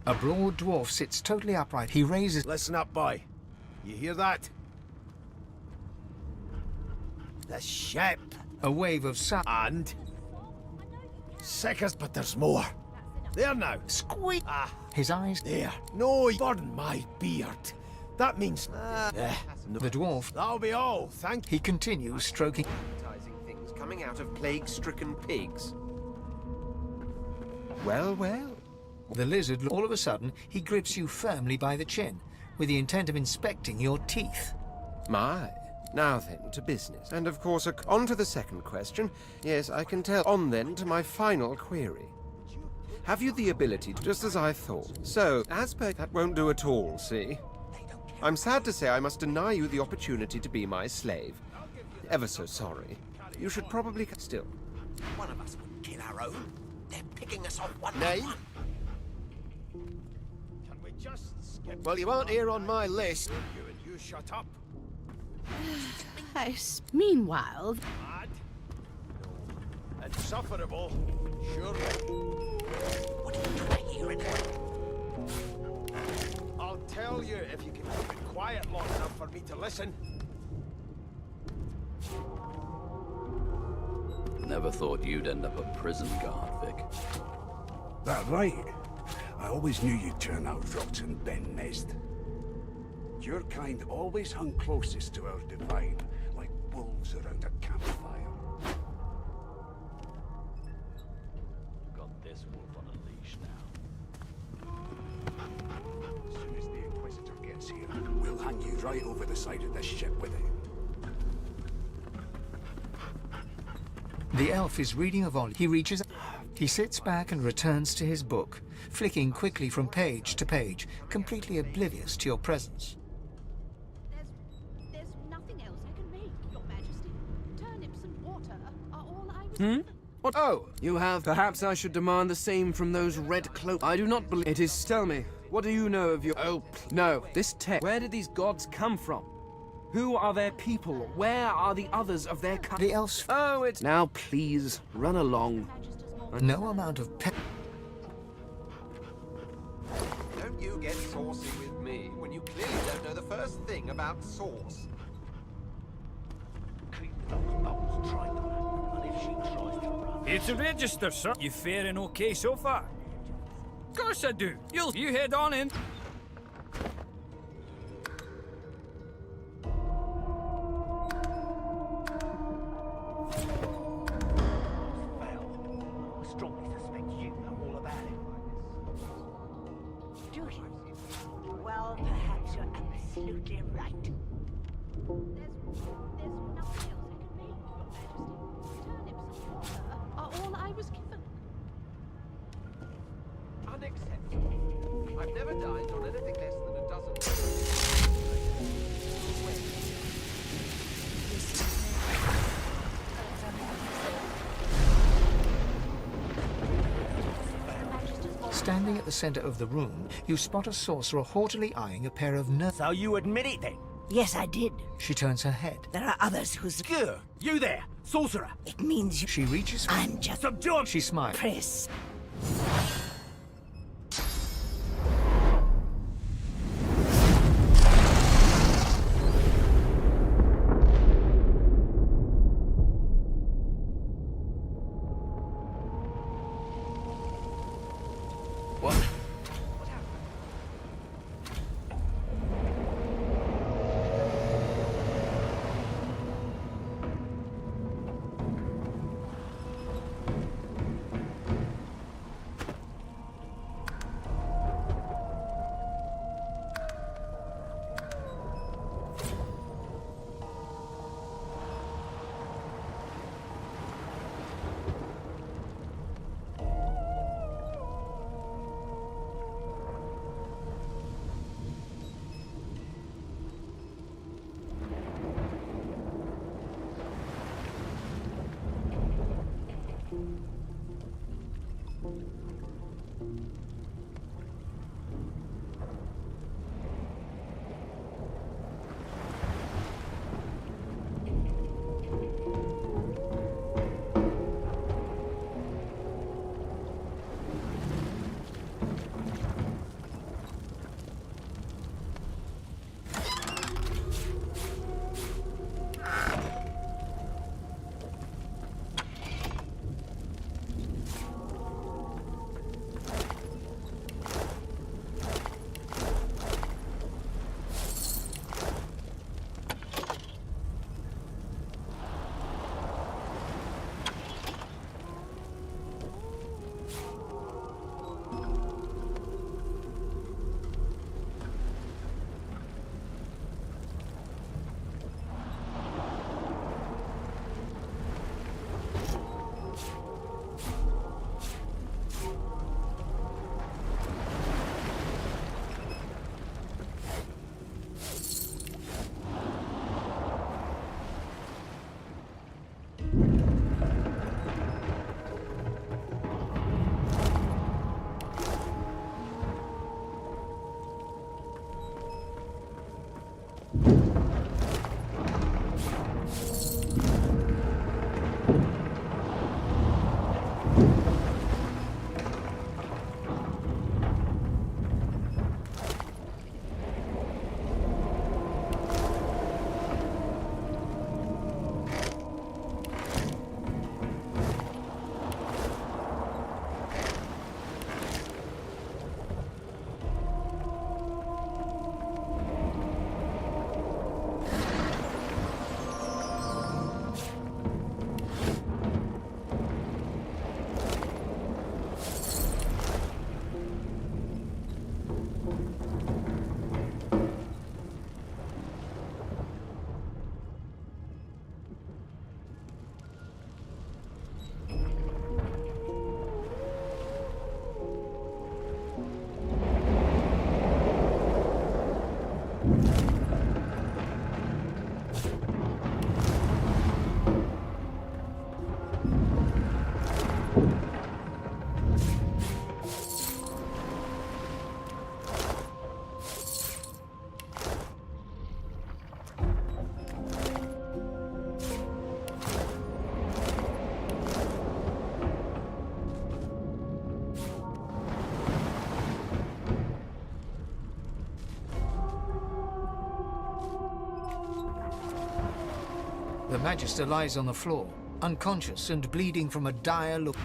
[SPEAKER 6] A broad dwarf sits totally upright. He raises...
[SPEAKER 11] Listen up, boy. You hear that? The ship.
[SPEAKER 6] A wave of sound.
[SPEAKER 11] And? Sickers, but there's more. There now.
[SPEAKER 6] Squeak!
[SPEAKER 11] Ah,
[SPEAKER 6] His eyes...
[SPEAKER 11] there. No, burn my beard. That means...
[SPEAKER 6] The dwarf...
[SPEAKER 11] That'll be all, thank you.
[SPEAKER 6] He continues stroking...
[SPEAKER 1] Advertising things coming out of plague-stricken pigs. Well, well.
[SPEAKER 6] The lizard, all of a sudden, he grips you firmly by the chin, with the intent of inspecting your teeth.
[SPEAKER 1] My. Now then, to business. And of course, on to the second question. Yes, I can tell. On then to my final query. Have you the ability to, just as I thought? So, as per... That won't do at all, see? I'm sad to say I must deny you the opportunity to be my slave. Ever so sorry. You should probably... Still.
[SPEAKER 3] One of us would kill our own. They're picking us off one
[SPEAKER 15] Name?
[SPEAKER 3] by one.
[SPEAKER 11] Can we just skip...
[SPEAKER 15] Well, you aren't here on my list.
[SPEAKER 11] You and you shut up.
[SPEAKER 7] Meanwhile...
[SPEAKER 11] Mad? No. Insufferable, surely.
[SPEAKER 3] What are you trying to hear anyway?
[SPEAKER 11] I'll tell you if you can keep it quiet long enough for me to listen.
[SPEAKER 2] Never thought you'd end up a prison guard, Vic.
[SPEAKER 13] That right. I always knew you'd turn out rotten, Ben Nest. Your kind always hung closest to our divine, like wolves around a campfire.
[SPEAKER 2] Got this wolf on a leash now.
[SPEAKER 13] As soon as the Inquisitor gets here, we'll hang you right over the side of this ship with it.
[SPEAKER 6] The elf is reading a volume. He reaches... He sits back and returns to his book, flicking quickly from page to page, completely oblivious to your presence.
[SPEAKER 7] There's nothing else I can make, Your Majesty. Turnips and water are all I was...
[SPEAKER 17] What? Oh, you have... Perhaps I should demand the same from those red cloaks. I do not believe... It is... Tell me, what do you know of your... Oh, no. This text... Where did these gods come from? Who are their people? Where are the others of their kind?
[SPEAKER 6] The elves...
[SPEAKER 17] Oh, it's... Now, please, run along.
[SPEAKER 6] No amount of
[SPEAKER 1] you get saucy with me when you clearly don't know the first thing about sauce?
[SPEAKER 18] It's a register, sir. You faring okay so far? Of course I do. You head on in.
[SPEAKER 3] Do you? Well, perhaps you're absolutely right.
[SPEAKER 7] There's nothing else I can make, Your Majesty. Turnips and water are all I was given.
[SPEAKER 1] Unacceptable. I've never dined on anything less than a dozen.
[SPEAKER 6] Standing at the center of the room, you spot a sorcerer haughtily eyeing a pair of nerves.
[SPEAKER 14] So you admit it then?
[SPEAKER 3] Yes, I did.
[SPEAKER 6] She turns her head.
[SPEAKER 3] There are others whose...
[SPEAKER 14] Good. You there, sorcerer.
[SPEAKER 3] It means you...
[SPEAKER 6] She reaches...
[SPEAKER 3] I'm just...
[SPEAKER 14] Subdue him.
[SPEAKER 6] She smiles.
[SPEAKER 3] Chris.
[SPEAKER 17] What?
[SPEAKER 6] The Magister lies on the floor, unconscious and bleeding from a dire look.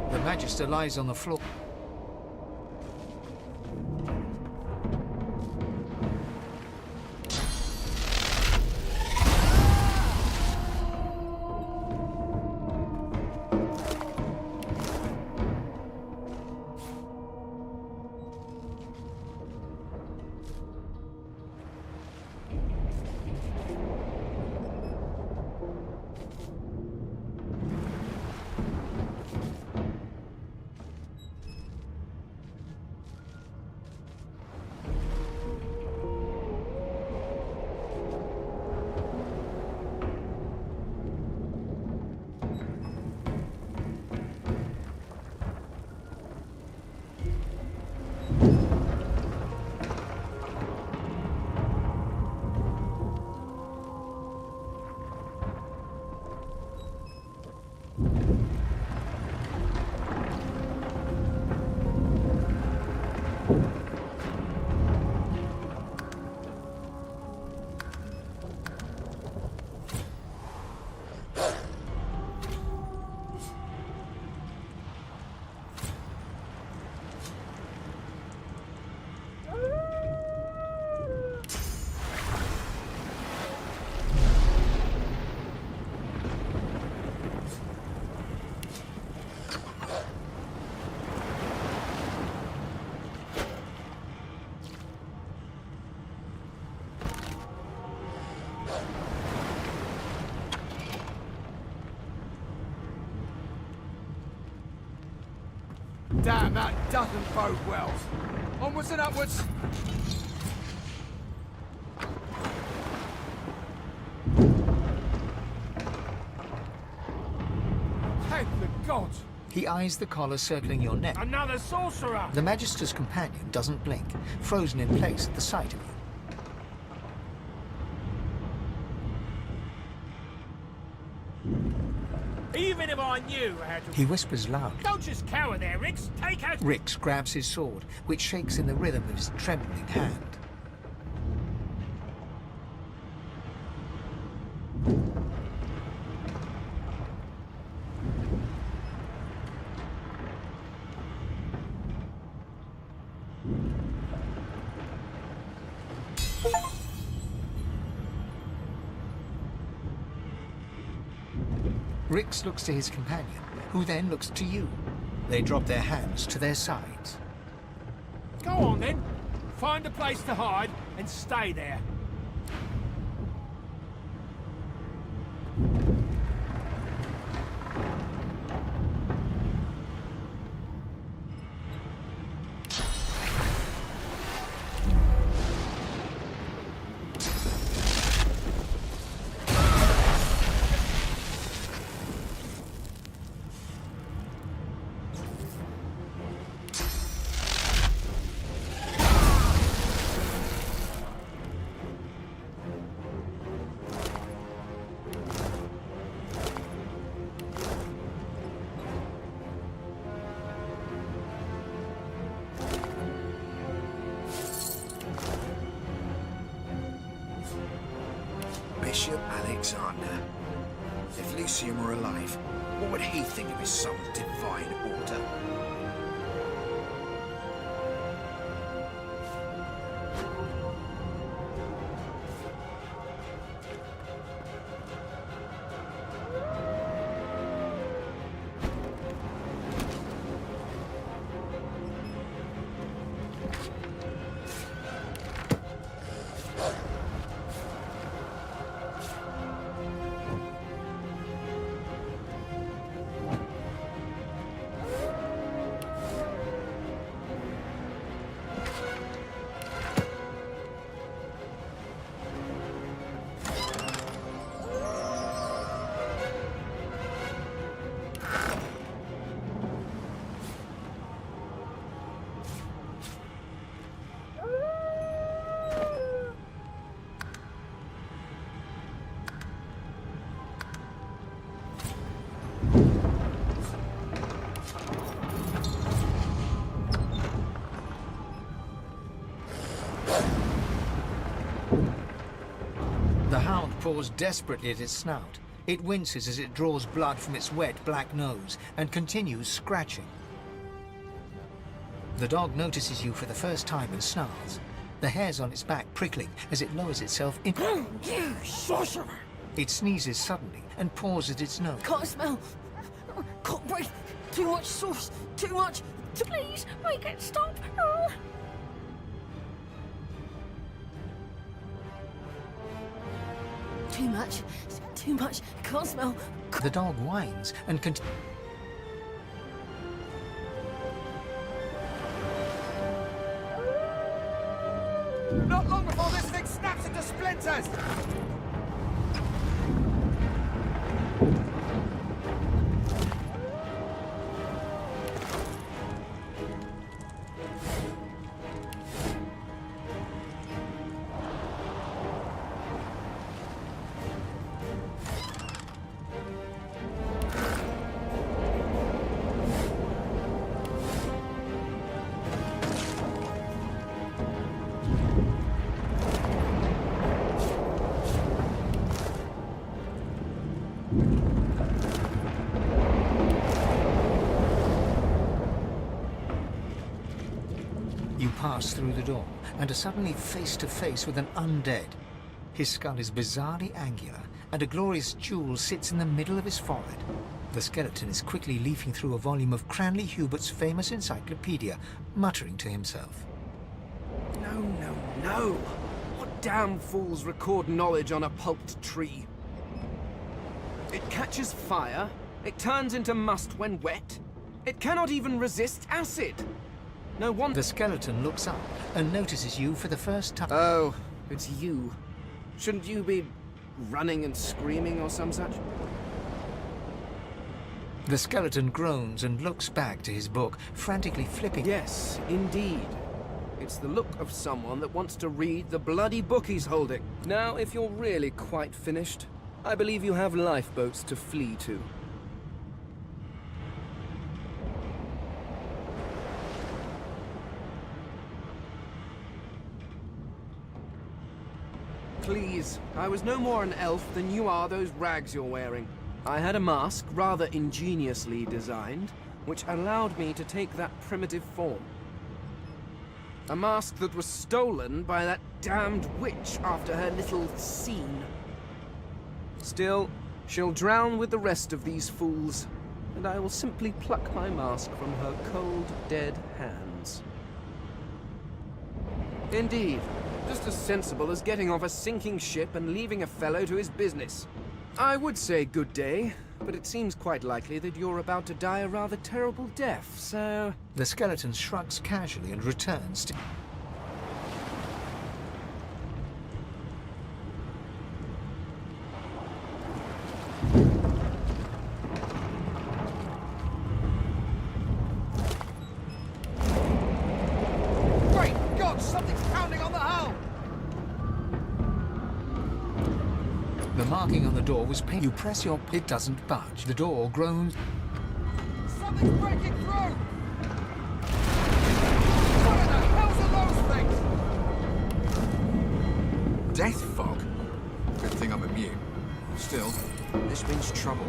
[SPEAKER 6] The Magister lies on the floor.
[SPEAKER 19] Damn, that doesn't bode well. Onwards and upwards. Thank the gods.
[SPEAKER 6] He eyes the collar circling your neck.
[SPEAKER 14] Another sorcerer!
[SPEAKER 6] The Magister's companion doesn't blink, frozen in place at the sight of you.
[SPEAKER 14] Even if I knew how to...
[SPEAKER 6] He whispers loudly.
[SPEAKER 14] Don't just cower there, Rix. Take out...
[SPEAKER 6] Rix grabs his sword, which shakes in the rhythm of his trembling hand. Rix looks to his companion, who then looks to you. They drop their hands to their sides.
[SPEAKER 14] Go on, then. Find a place to hide and stay there.
[SPEAKER 20] Bishop Alexander. If Lucian were alive, what would he think of his son's divine order?
[SPEAKER 6] The hound paws desperately at its snout. It winces as it draws blood from its wet black nose and continues scratching. The dog notices you for the first time and snarls, the hairs on its back prickling as it lowers itself in.
[SPEAKER 16] You sorcerer!
[SPEAKER 6] It sneezes suddenly and paws at its nose.
[SPEAKER 16] Can't smell. Can't breathe. Too much sauce. Too much.
[SPEAKER 4] Please, make it stop. Oh.
[SPEAKER 16] Too much. Too much. Can't smell.
[SPEAKER 6] The dog whines and
[SPEAKER 19] Not long before this thing snaps into splinters!
[SPEAKER 6] You pass through the door and are suddenly face to face with an undead. His skull is bizarrely angular, and a glorious jewel sits in the middle of his forehead. The skeleton is quickly leafing through a volume of Cranley Hubert's famous encyclopedia, muttering to himself.
[SPEAKER 17] No, no, no! What damn fools record knowledge on a pulped tree? It catches fire, it turns into must when wet, It cannot even resist acid. No wonder...
[SPEAKER 6] The skeleton looks up and notices you for the first time.
[SPEAKER 17] Oh, it's you. Shouldn't you be running and screaming or some such?
[SPEAKER 6] The skeleton groans and looks back to his book, frantically flipping.
[SPEAKER 17] Yes, indeed. It's the look of someone that wants to read the bloody book he's holding. Now, if you're really quite finished, I believe you have lifeboats to flee to. Please, I was no more an elf than you are those rags you're wearing. I had a mask, rather ingeniously designed, which allowed me to take that primitive form. A mask that was stolen by that damned witch after her little scene. Still, she'll drown with the rest of these fools, and I will simply pluck my mask from her cold, dead hands. Indeed, just as sensible as getting off a sinking ship and leaving a fellow to his business. I would say good day, but it seems quite likely that you're about to die a rather terrible death, so...
[SPEAKER 6] The skeleton shrugs casually and returns to...
[SPEAKER 19] Great God, something's pounding on the hull!
[SPEAKER 6] The marking on the door was painted. You press your... It doesn't budge. The door groans.
[SPEAKER 19] Something's breaking through! What in the hell's are those things?
[SPEAKER 20] Death fog? Good thing I'm immune. Still, this means trouble.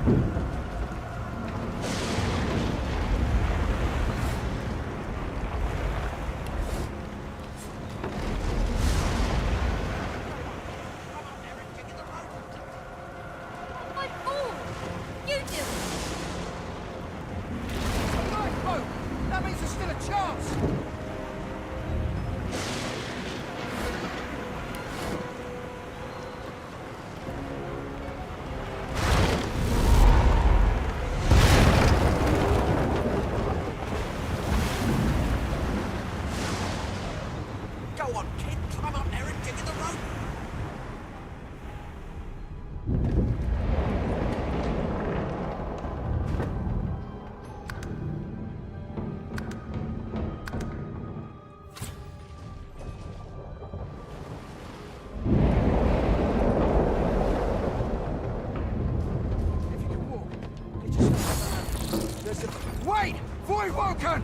[SPEAKER 16] My ball! You do it! A lifeboat! That means there's still a chance!
[SPEAKER 20] Go on, kid. Climb up there and dig in the rope.
[SPEAKER 19] If you can walk, get yourself around. There's a... Wait! Void Woken!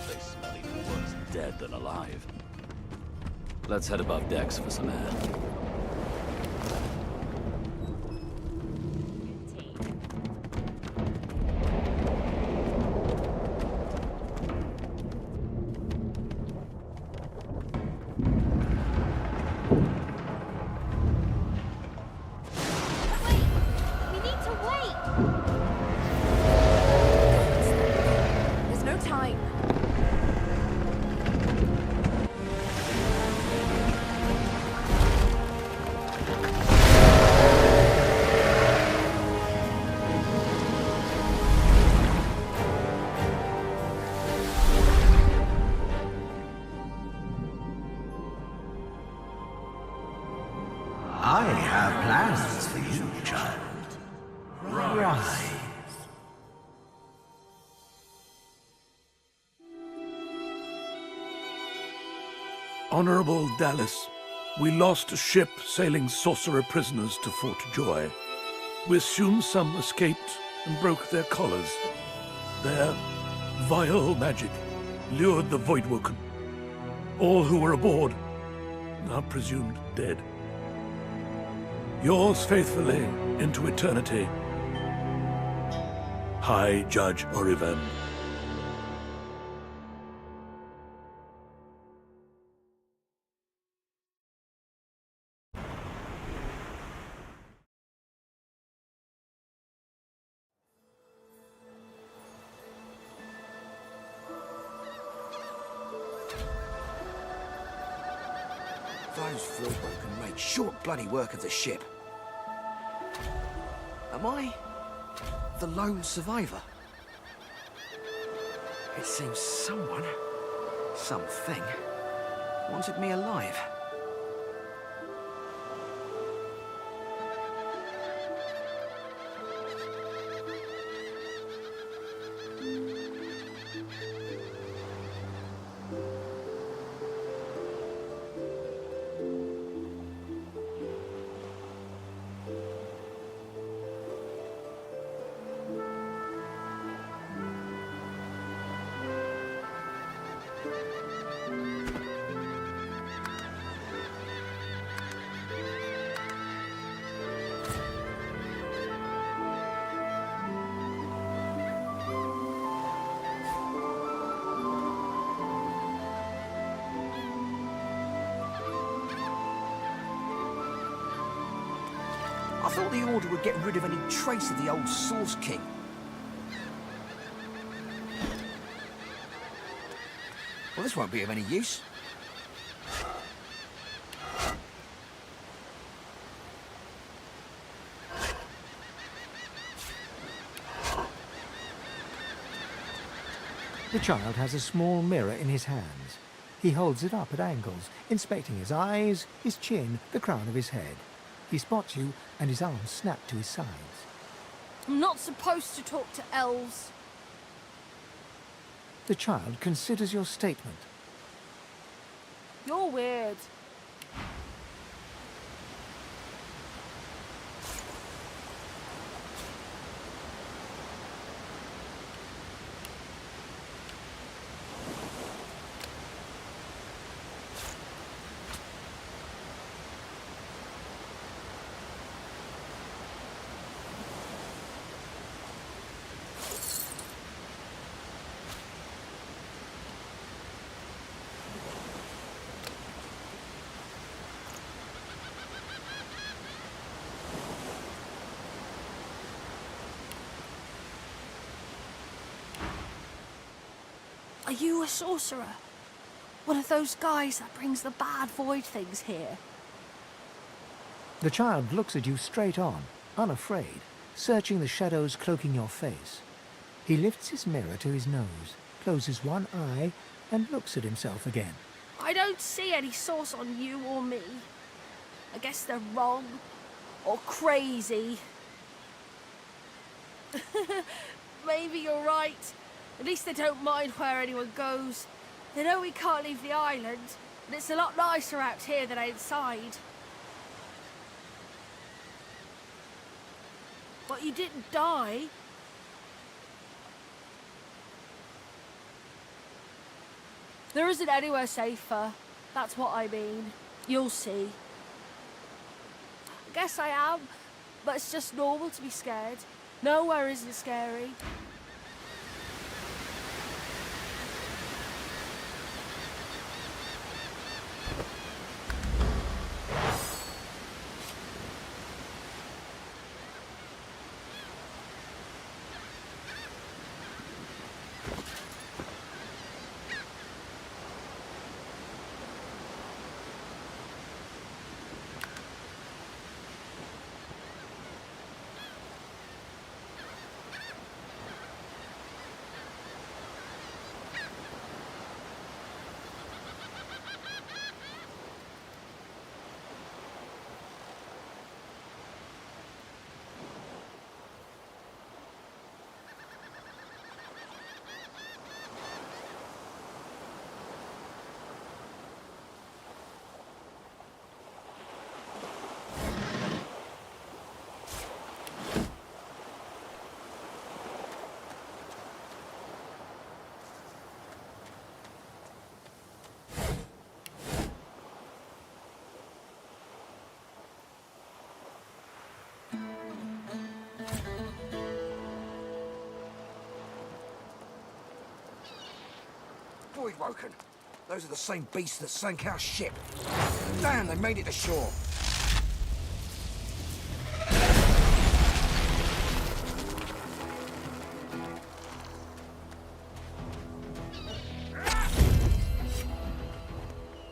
[SPEAKER 2] They smell even worse dead than alive. Let's head above decks for some air.
[SPEAKER 16] We need to wait!
[SPEAKER 10] There's no time.
[SPEAKER 21] I have plans for you, child. Rise.
[SPEAKER 22] Honorable Dallas, we lost a ship sailing sorcerer prisoners to Fort Joy. We assume some escaped and broke their collars. Their vile magic lured the Voidwoken. All who were aboard are presumed dead. Yours faithfully into eternity, High Judge Oriven.
[SPEAKER 20] Those Voidwoken make short bloody work of the ship. Am I the lone survivor? It seems someone, something, wanted me alive. I thought the Order would get rid of any trace of the old Source King. Well, this won't be of any use.
[SPEAKER 6] The child has a small mirror in his hands. He holds it up at angles, inspecting his eyes, his chin, the crown of his head. He spots you, and his arms snap to his sides.
[SPEAKER 16] I'm not supposed to talk to elves.
[SPEAKER 6] The child considers your statement.
[SPEAKER 16] You're weird. Are you a sorcerer? One of those guys that brings the bad void things here?
[SPEAKER 6] The child looks at you straight on, unafraid, searching the shadows cloaking your face. He lifts his mirror to his nose, closes one eye, and looks at himself again.
[SPEAKER 16] I don't see any source on you or me. I guess they're wrong. Or crazy. Maybe you're right. At least they don't mind where anyone goes. They know we can't leave the island, and it's a lot nicer out here than outside. But you didn't die. There isn't anywhere safer. That's what I mean. You'll see. I guess I am, but it's just normal to be scared. Nowhere isn't scary.
[SPEAKER 21] Voidwoken. Those are the same beasts that sank our ship. Damn, they made it to shore.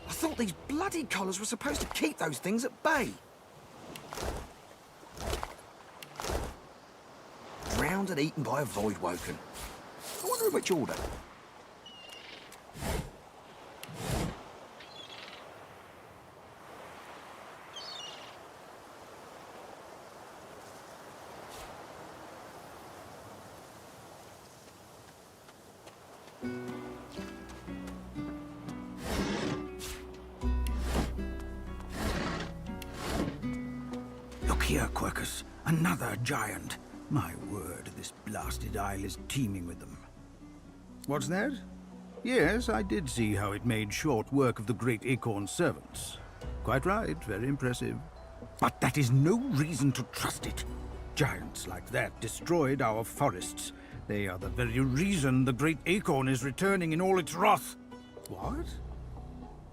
[SPEAKER 21] I thought these bloody collars were supposed to keep those things at bay. Drowned and eaten by a Voidwoken. I wonder in which order. Here, Quercus. Another giant. My word, this blasted isle is teeming with them. What's that? Yes, I did see how it made short work of the great Acorn's servants. Quite right, very impressive. But that is no reason to trust it. Giants like that destroyed our forests. They are the very reason the great Acorn is returning in all its wrath. What?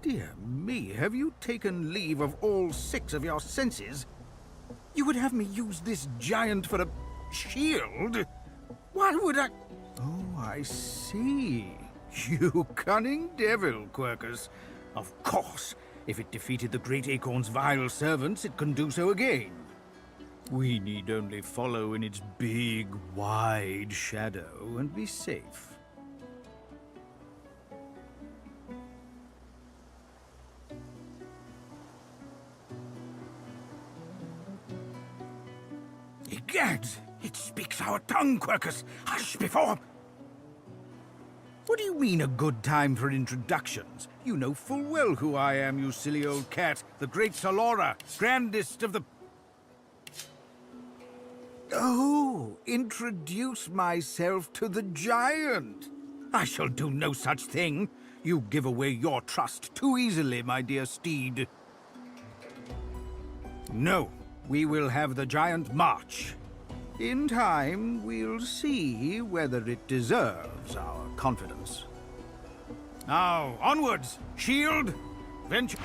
[SPEAKER 21] Dear me, have you taken leave of all 6 of your senses? You would have me use this giant for a shield? Why would I... Oh, I see. You cunning devil, Quercus. Of course, if it defeated the great Acorn's vile servants, it can do so again. We need only follow in its big, wide shadow and be safe. Gads! It speaks our tongue, Quercus! Hush before... What do you mean, a good time for introductions? You know full well who I am, you silly old cat. The great Salora, grandest of the... Oh, introduce myself to the giant. I shall do no such thing. You give away your trust too easily, my dear steed. No, we will have the giant march. In time, we'll see whether it deserves our confidence. Now, onwards! Shield! Venture...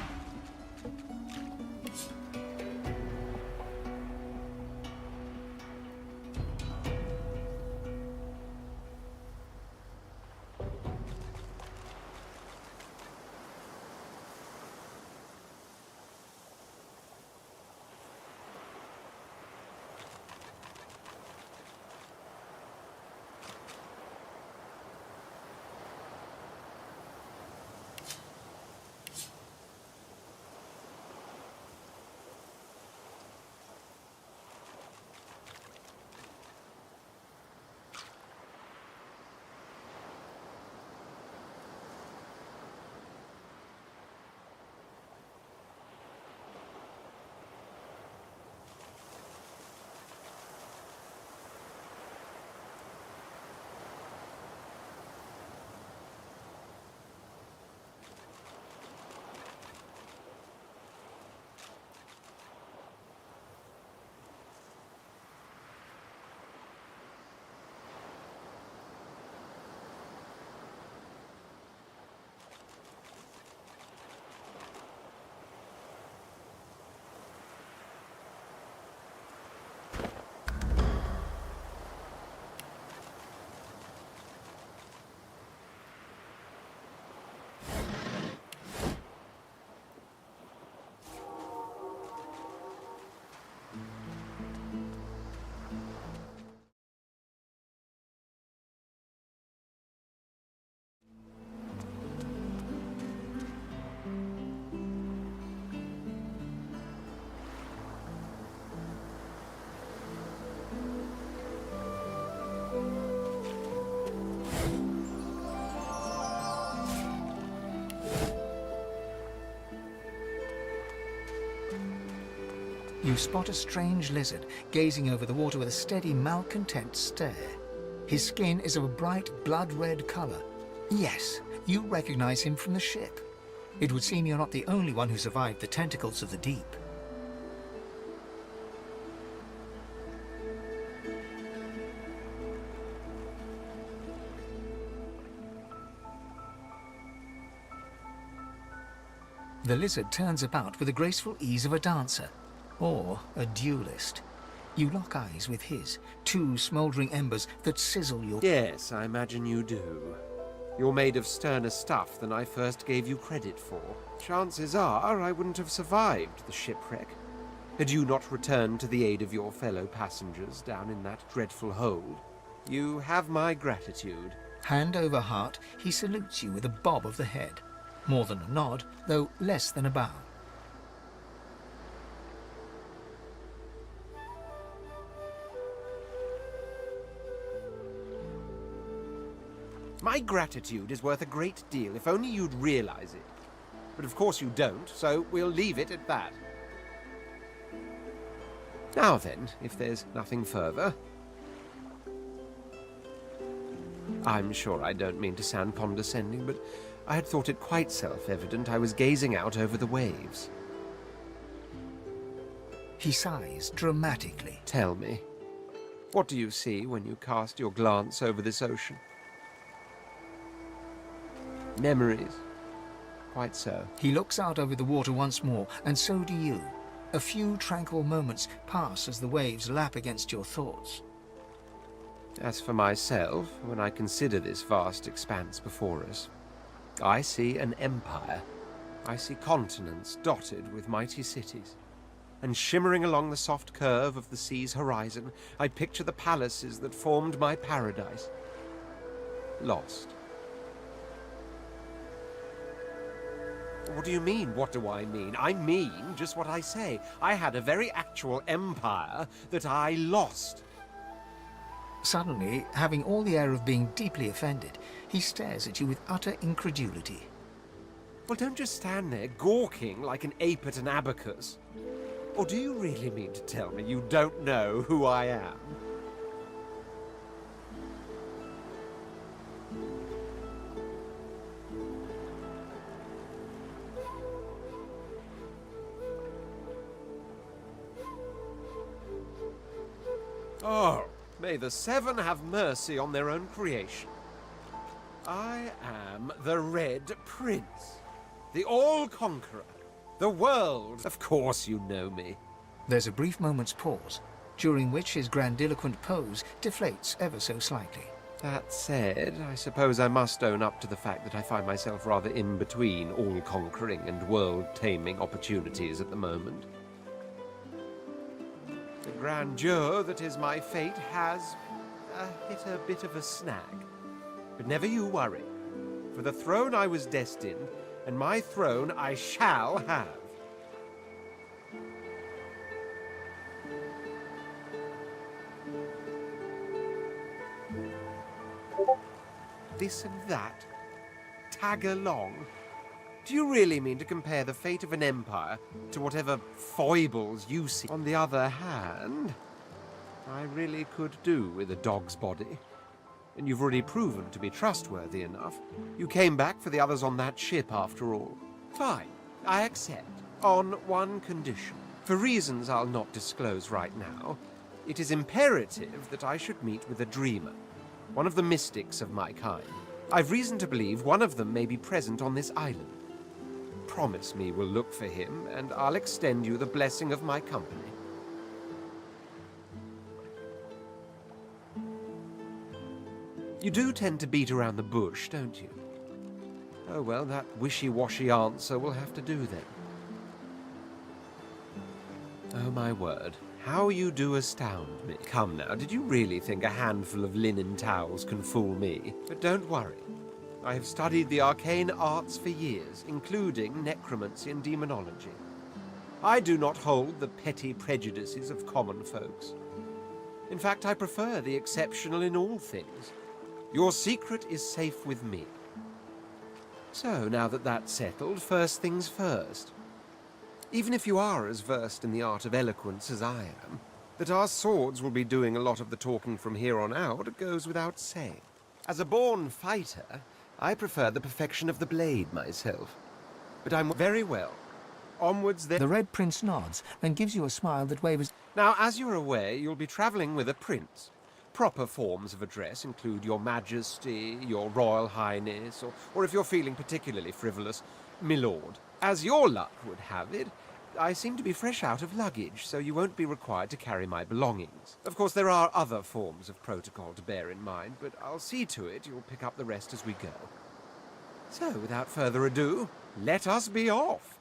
[SPEAKER 6] You spot a strange lizard gazing over the water with a steady, malcontent stare. His skin is of a bright, blood-red color. Yes, you recognize him from the ship. It would seem you're not the only one who survived the tentacles of the deep. The lizard turns about with the graceful ease of a dancer, or a duelist. You lock eyes with his, two smouldering embers that sizzle your...
[SPEAKER 1] Yes, I imagine you do. You're made of sterner stuff than I first gave you credit for. Chances are I wouldn't have survived the shipwreck had you not returned to the aid of your fellow passengers down in that dreadful hold. You have my gratitude.
[SPEAKER 6] Hand over heart, he salutes you with a bob of the head. More than a nod, though less than a bow.
[SPEAKER 1] My gratitude is worth a great deal if only you'd realize it. But of course you don't, so we'll leave it at that. Now then, if there's nothing further... I'm sure I don't mean to sound condescending, but I had thought it quite self-evident I was gazing out over the waves.
[SPEAKER 6] He sighs dramatically.
[SPEAKER 1] Tell me, what do you see when you cast your glance over this ocean? Memories. Quite so.
[SPEAKER 6] He looks out over the water once more, and so do you. A few tranquil moments pass as the waves lap against your thoughts.
[SPEAKER 1] As for myself, when I consider this vast expanse before us, I see an empire. I see continents dotted with mighty cities. And shimmering along the soft curve of the sea's horizon, I picture the palaces that formed my paradise. Lost. What do you mean, what do I mean? I mean just what I say. I had a very actual empire that I lost.
[SPEAKER 6] Suddenly, having all the air of being deeply offended, he stares at you with utter incredulity.
[SPEAKER 1] Well, don't just stand there gawking like an ape at an abacus. Or do you really mean to tell me you don't know who I am? Oh, may the Seven have mercy on their own creation. I am the Red Prince, the All-Conqueror, the world. Of course you know me.
[SPEAKER 6] There's a brief moment's pause, during which his grandiloquent pose deflates ever so slightly.
[SPEAKER 1] That said, I suppose I must own up to the fact that I find myself rather in between all-conquering and world-taming opportunities at the moment. The grandeur that is my fate has hit a bit of a snag. But never you worry. For the throne I was destined, and my throne I shall have. This and that. Tag along. Do you really mean to compare the fate of an empire to whatever foibles you see? On the other hand, I really could do with a dog's body. And you've already proven to be trustworthy enough. You came back for the others on that ship, after all. Fine, I accept. On one condition. For reasons I'll not disclose right now, it is imperative that I should meet with a dreamer. One of the mystics of my kind. I've reason to believe one of them may be present on this island. Promise me we'll look for him, and I'll extend you the blessing of my company. You do tend to beat around the bush, don't you? Oh well, that wishy-washy answer will have to do then. Oh my word. How you do astound me. Come now, did you really think a handful of linen towels can fool me? But don't worry. I have studied the arcane arts for years, including necromancy and demonology. I do not hold the petty prejudices of common folks. In fact, I prefer the exceptional in all things. Your secret is safe with me. So, now that that's settled, first things first. Even if you are as versed in the art of eloquence as I am, that our swords will be doing a lot of the talking from here on out goes without saying. As a born fighter, I prefer the perfection of the blade myself. But I'm very well. Onwards then.
[SPEAKER 6] The Red Prince nods and gives you a smile that wavers.
[SPEAKER 1] Now, as you're aware, you'll be traveling with a prince. Proper forms of address include Your Majesty, Your Royal Highness, or if you're feeling particularly frivolous, Milord. As your luck would have it, I seem to be fresh out of luggage, so you won't be required to carry my belongings. Of course, there are other forms of protocol to bear in mind, but I'll see to it you'll pick up the rest as we go. So, without further ado, let us be off.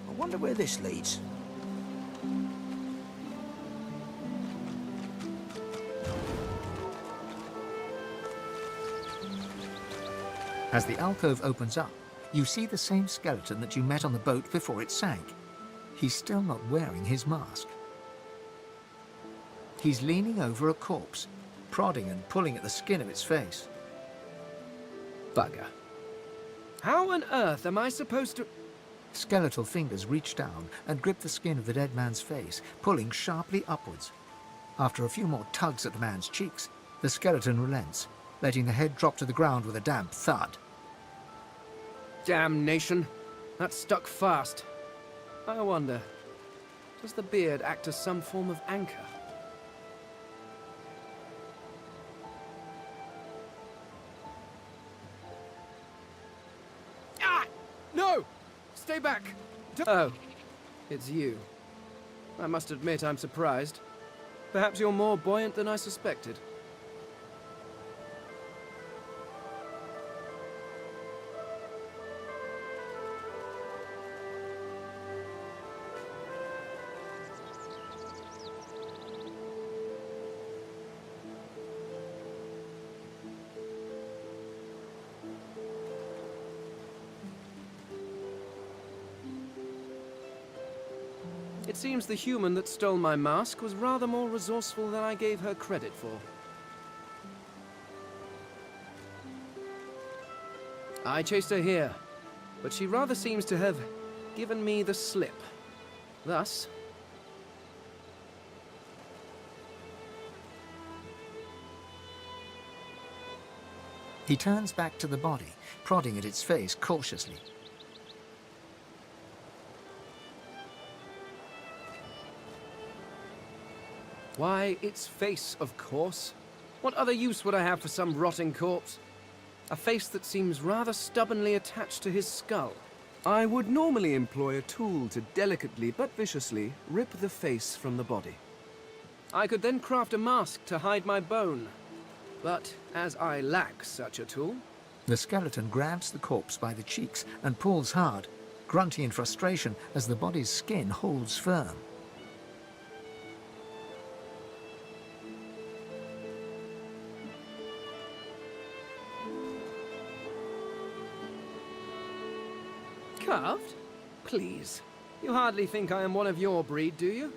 [SPEAKER 21] I wonder where this leads.
[SPEAKER 6] As the alcove opens up, you see the same skeleton that you met on the boat before it sank. He's still not wearing his mask. He's leaning over a corpse, prodding and pulling at the skin of its face.
[SPEAKER 17] Bugger. How on earth am I supposed to...
[SPEAKER 6] Skeletal fingers reach down and grip the skin of the dead man's face, pulling sharply upwards. After a few more tugs at the man's cheeks, the skeleton relents, letting the head drop to the ground with a damp thud.
[SPEAKER 17] Damnation. That stuck fast. I wonder, does the beard act as some form of anchor? Ah! No! Stay back! Oh, it's you. I must admit I'm surprised. Perhaps you're more buoyant than I suspected. It seems the human that stole my mask was rather more resourceful than I gave her credit for. I chased her here, but she rather seems to have given me the slip. Thus...
[SPEAKER 6] He turns back to the body, prodding at its face cautiously.
[SPEAKER 17] Why, its face, of course. What other use would I have for some rotting corpse? A face that seems rather stubbornly attached to his skull. I would normally employ a tool to delicately but viciously rip the face from the body. I could then craft a mask to hide my bone. But as I lack such a tool...
[SPEAKER 6] The skeleton grabs the corpse by the cheeks and pulls hard, grunting in frustration as the body's skin holds firm.
[SPEAKER 17] Carved? Please. You hardly think I am one of your breed, do you?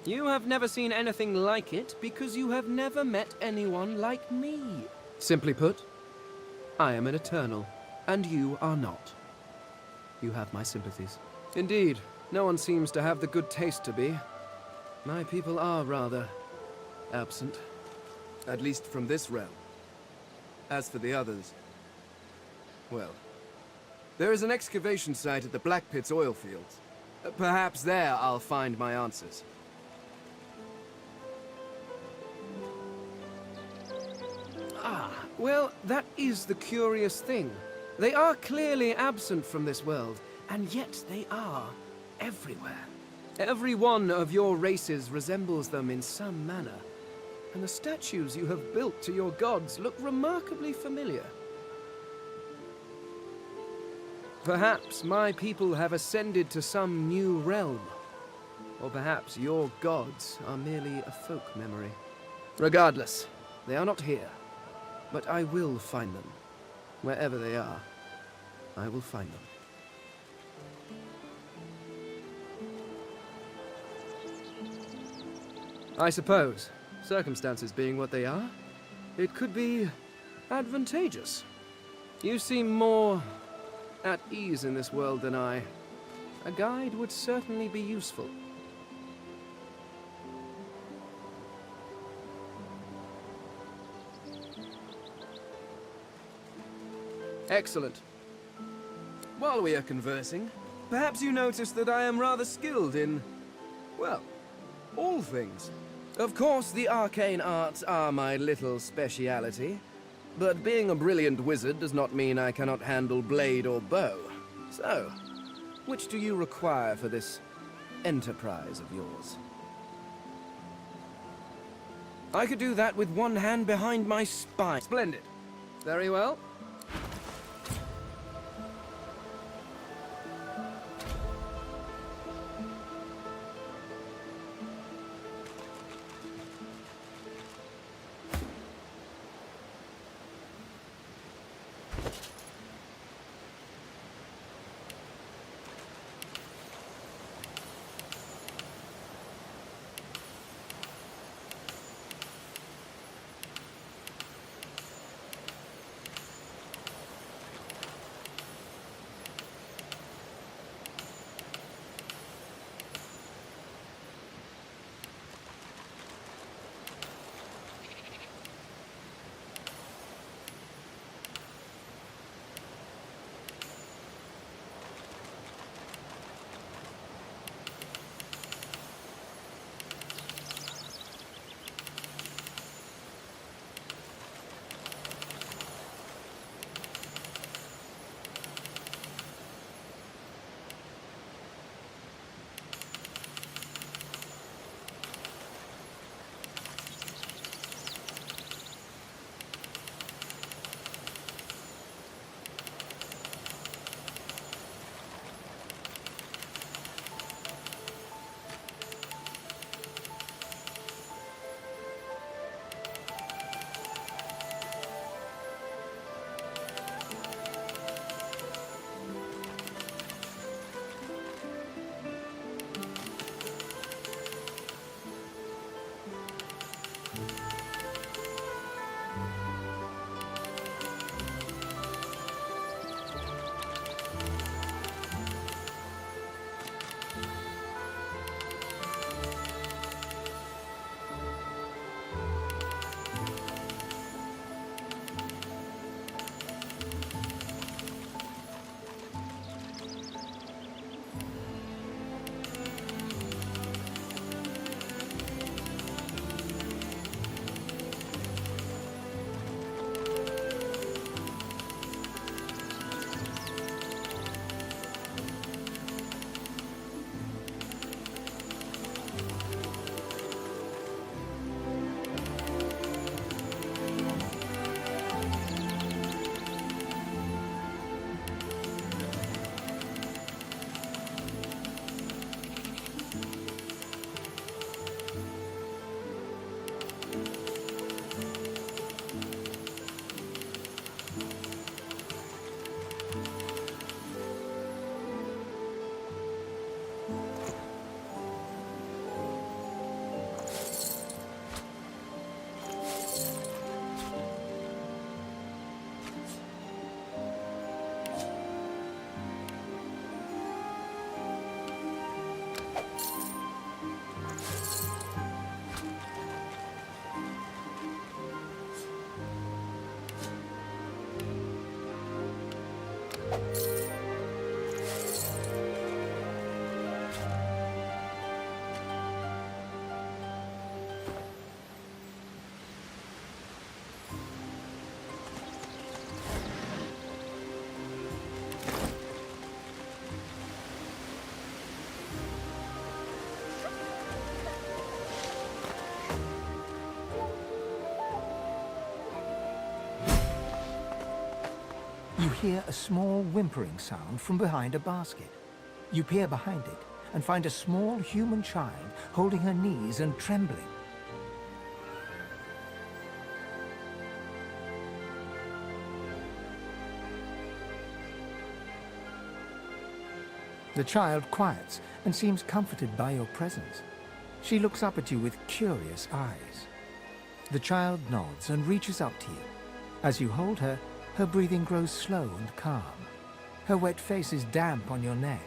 [SPEAKER 17] You have never seen anything like it because you have never met anyone like me. Simply put, I am an Eternal, and you are not. You have my sympathies. Indeed, no one seems to have the good taste to be. My people are rather absent. At least from this realm. As for the others... well, there is an excavation site at the Black Pit's oil fields. Perhaps there I'll find my answers. Ah, well, that is the curious thing. They are clearly absent from this world, and yet they are everywhere. Every one of your races resembles them in some manner, and the statues you have built to your gods look remarkably familiar. Perhaps my people have ascended to some new realm, or perhaps your gods are merely a folk memory. Regardless, they are not here, but I will find them. Wherever they are, I will find them. I suppose, circumstances being what they are, it could be advantageous. You seem more at ease in this world than I. A guide would certainly be useful. Excellent. While we are conversing, perhaps you notice that I am rather skilled in, well, all things. Of course, the arcane arts are my little speciality, but being a brilliant wizard does not mean I cannot handle blade or bow. So, which do you require for this enterprise of yours? I could do that with one hand behind my spine. Splendid. Very well.
[SPEAKER 6] hear a small whimpering sound from behind a basket. You peer behind it and find a small human child holding her knees and trembling. The child quiets and seems comforted by your presence. She looks up at you with curious eyes. The child nods and reaches up to you. As you hold her, her breathing grows slow and calm. Her wet face is damp on your neck.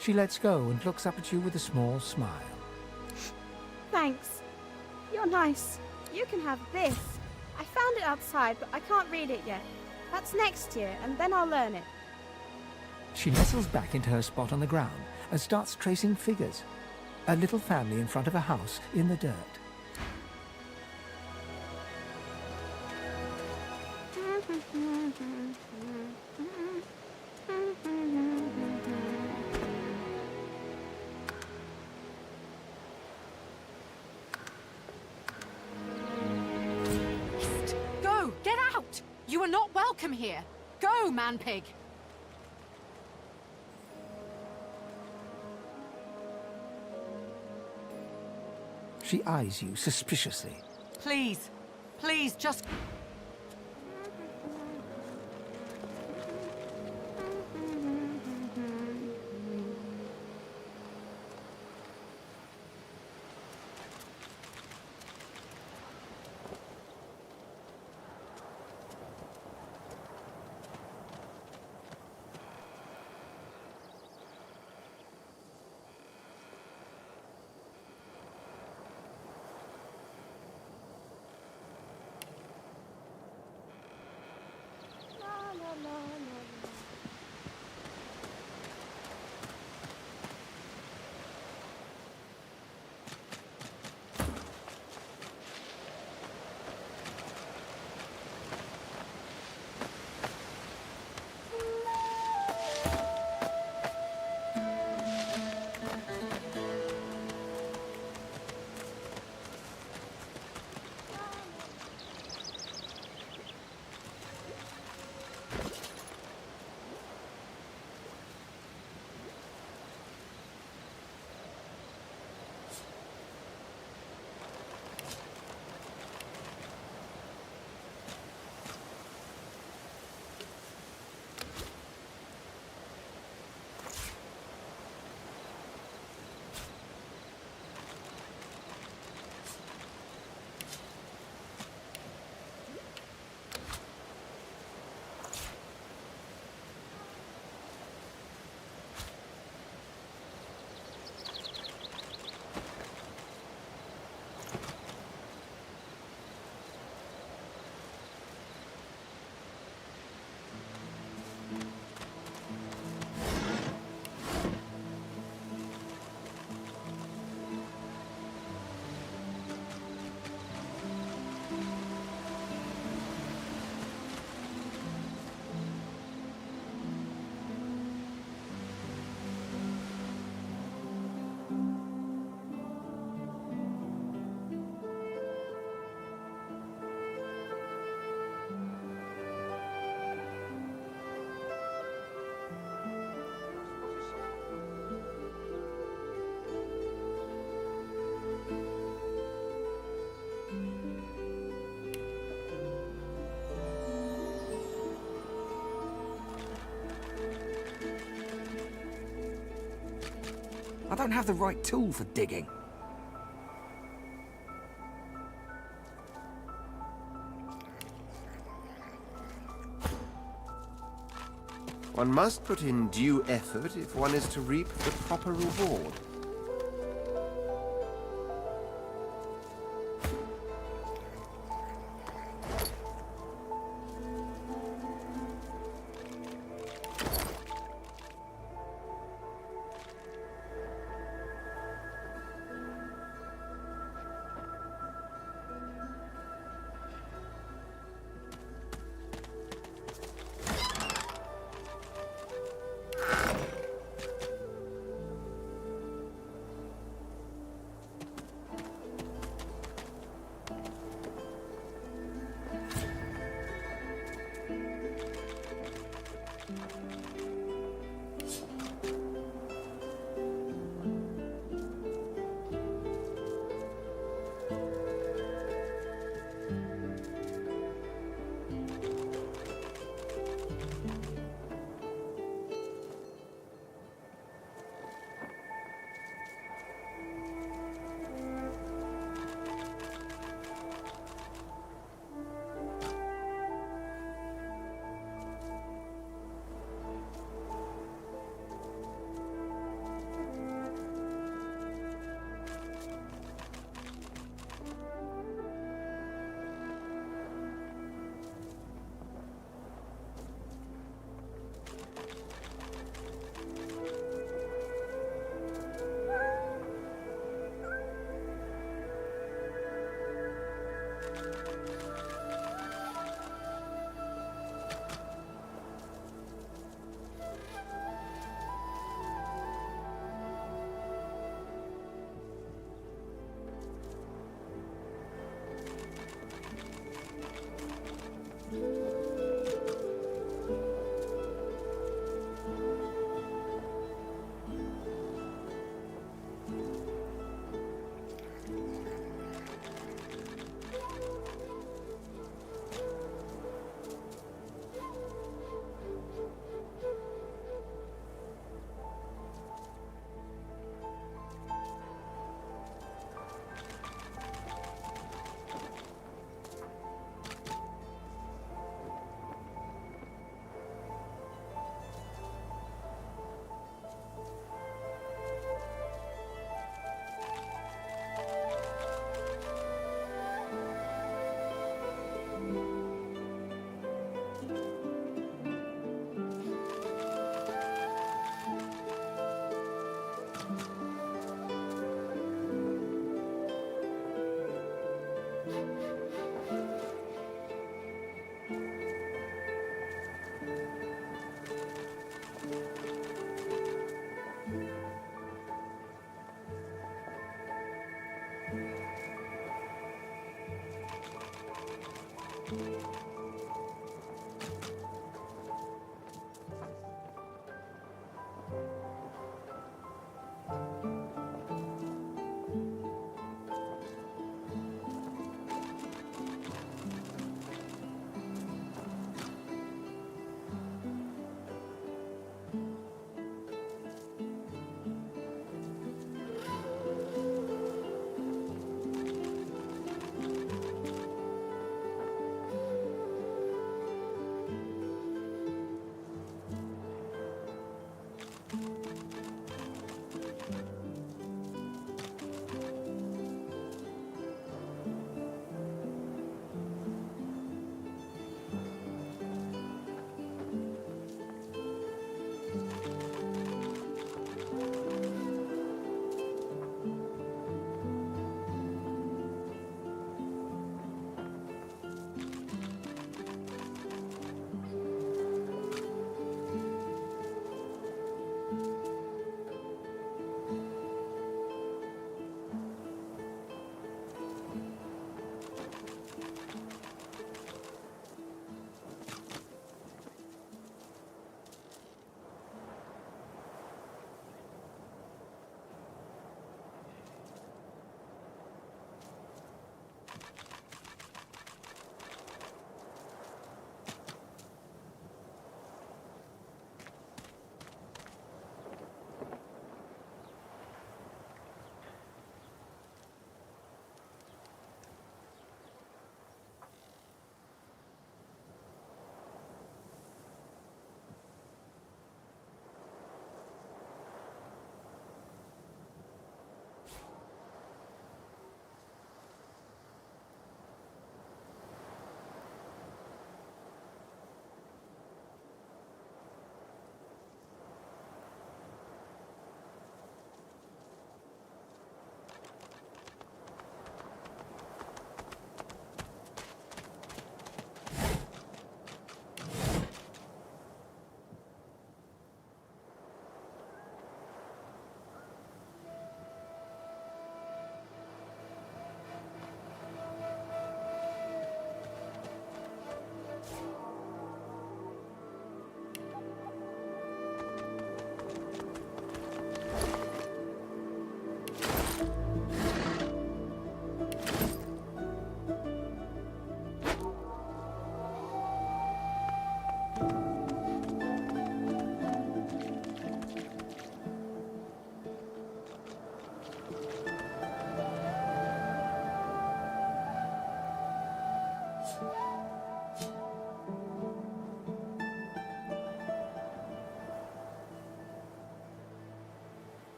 [SPEAKER 6] She lets go and looks up at you with a small smile.
[SPEAKER 5] Thanks. You're nice. You can have this. I found it outside, but I can't read it yet. That's next year, and then I'll learn it.
[SPEAKER 6] She nestles back into her spot on the ground and starts tracing figures. A little family in front of a house in the dirt.
[SPEAKER 8] Go! Get out! You are not welcome here! Go, man-pig!
[SPEAKER 6] She eyes you suspiciously.
[SPEAKER 8] Please, please, just...
[SPEAKER 21] I don't have the right tool for digging.
[SPEAKER 1] One must put in due effort if one is to reap the proper reward.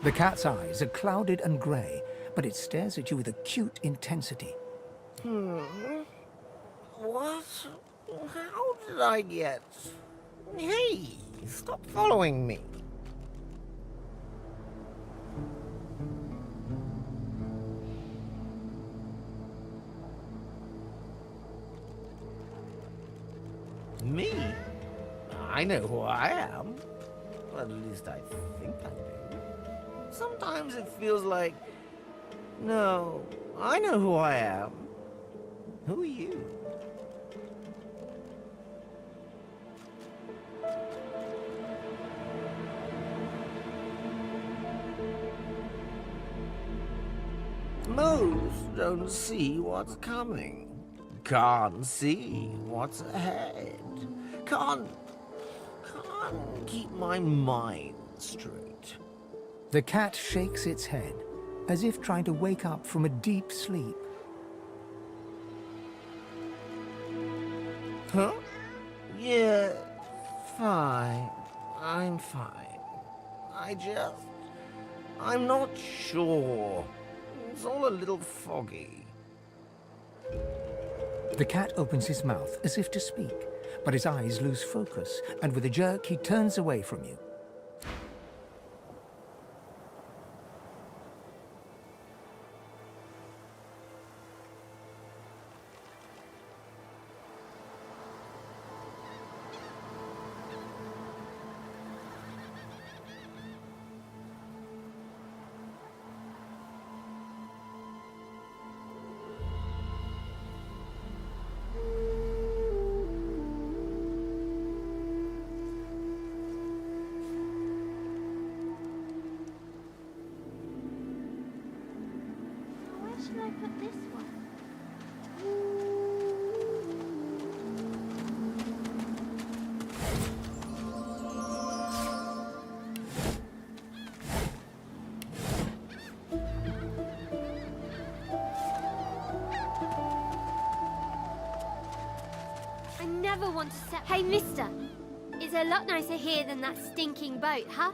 [SPEAKER 6] The cat's eyes are clouded and grey, but it stares at you with acute intensity.
[SPEAKER 9] What? How did I get... Hey, stop following me. Me? I know who I am. Well, at least I think I do. Sometimes it feels like... No, I know who I am. Who are you? Most don't see what's coming. Can't see what's ahead. Can't keep my mind straight.
[SPEAKER 6] The cat shakes its head, as if trying to wake up from a deep sleep.
[SPEAKER 9] Huh? Yeah, fine. I'm fine. I'm not sure. It's all a little foggy.
[SPEAKER 6] The cat opens his mouth as if to speak, but his eyes lose focus, and with a jerk he turns away from you.
[SPEAKER 5] Where should I put this one?
[SPEAKER 12] I never want to set... Hey, mister! It's a lot nicer here than that stinking boat, huh?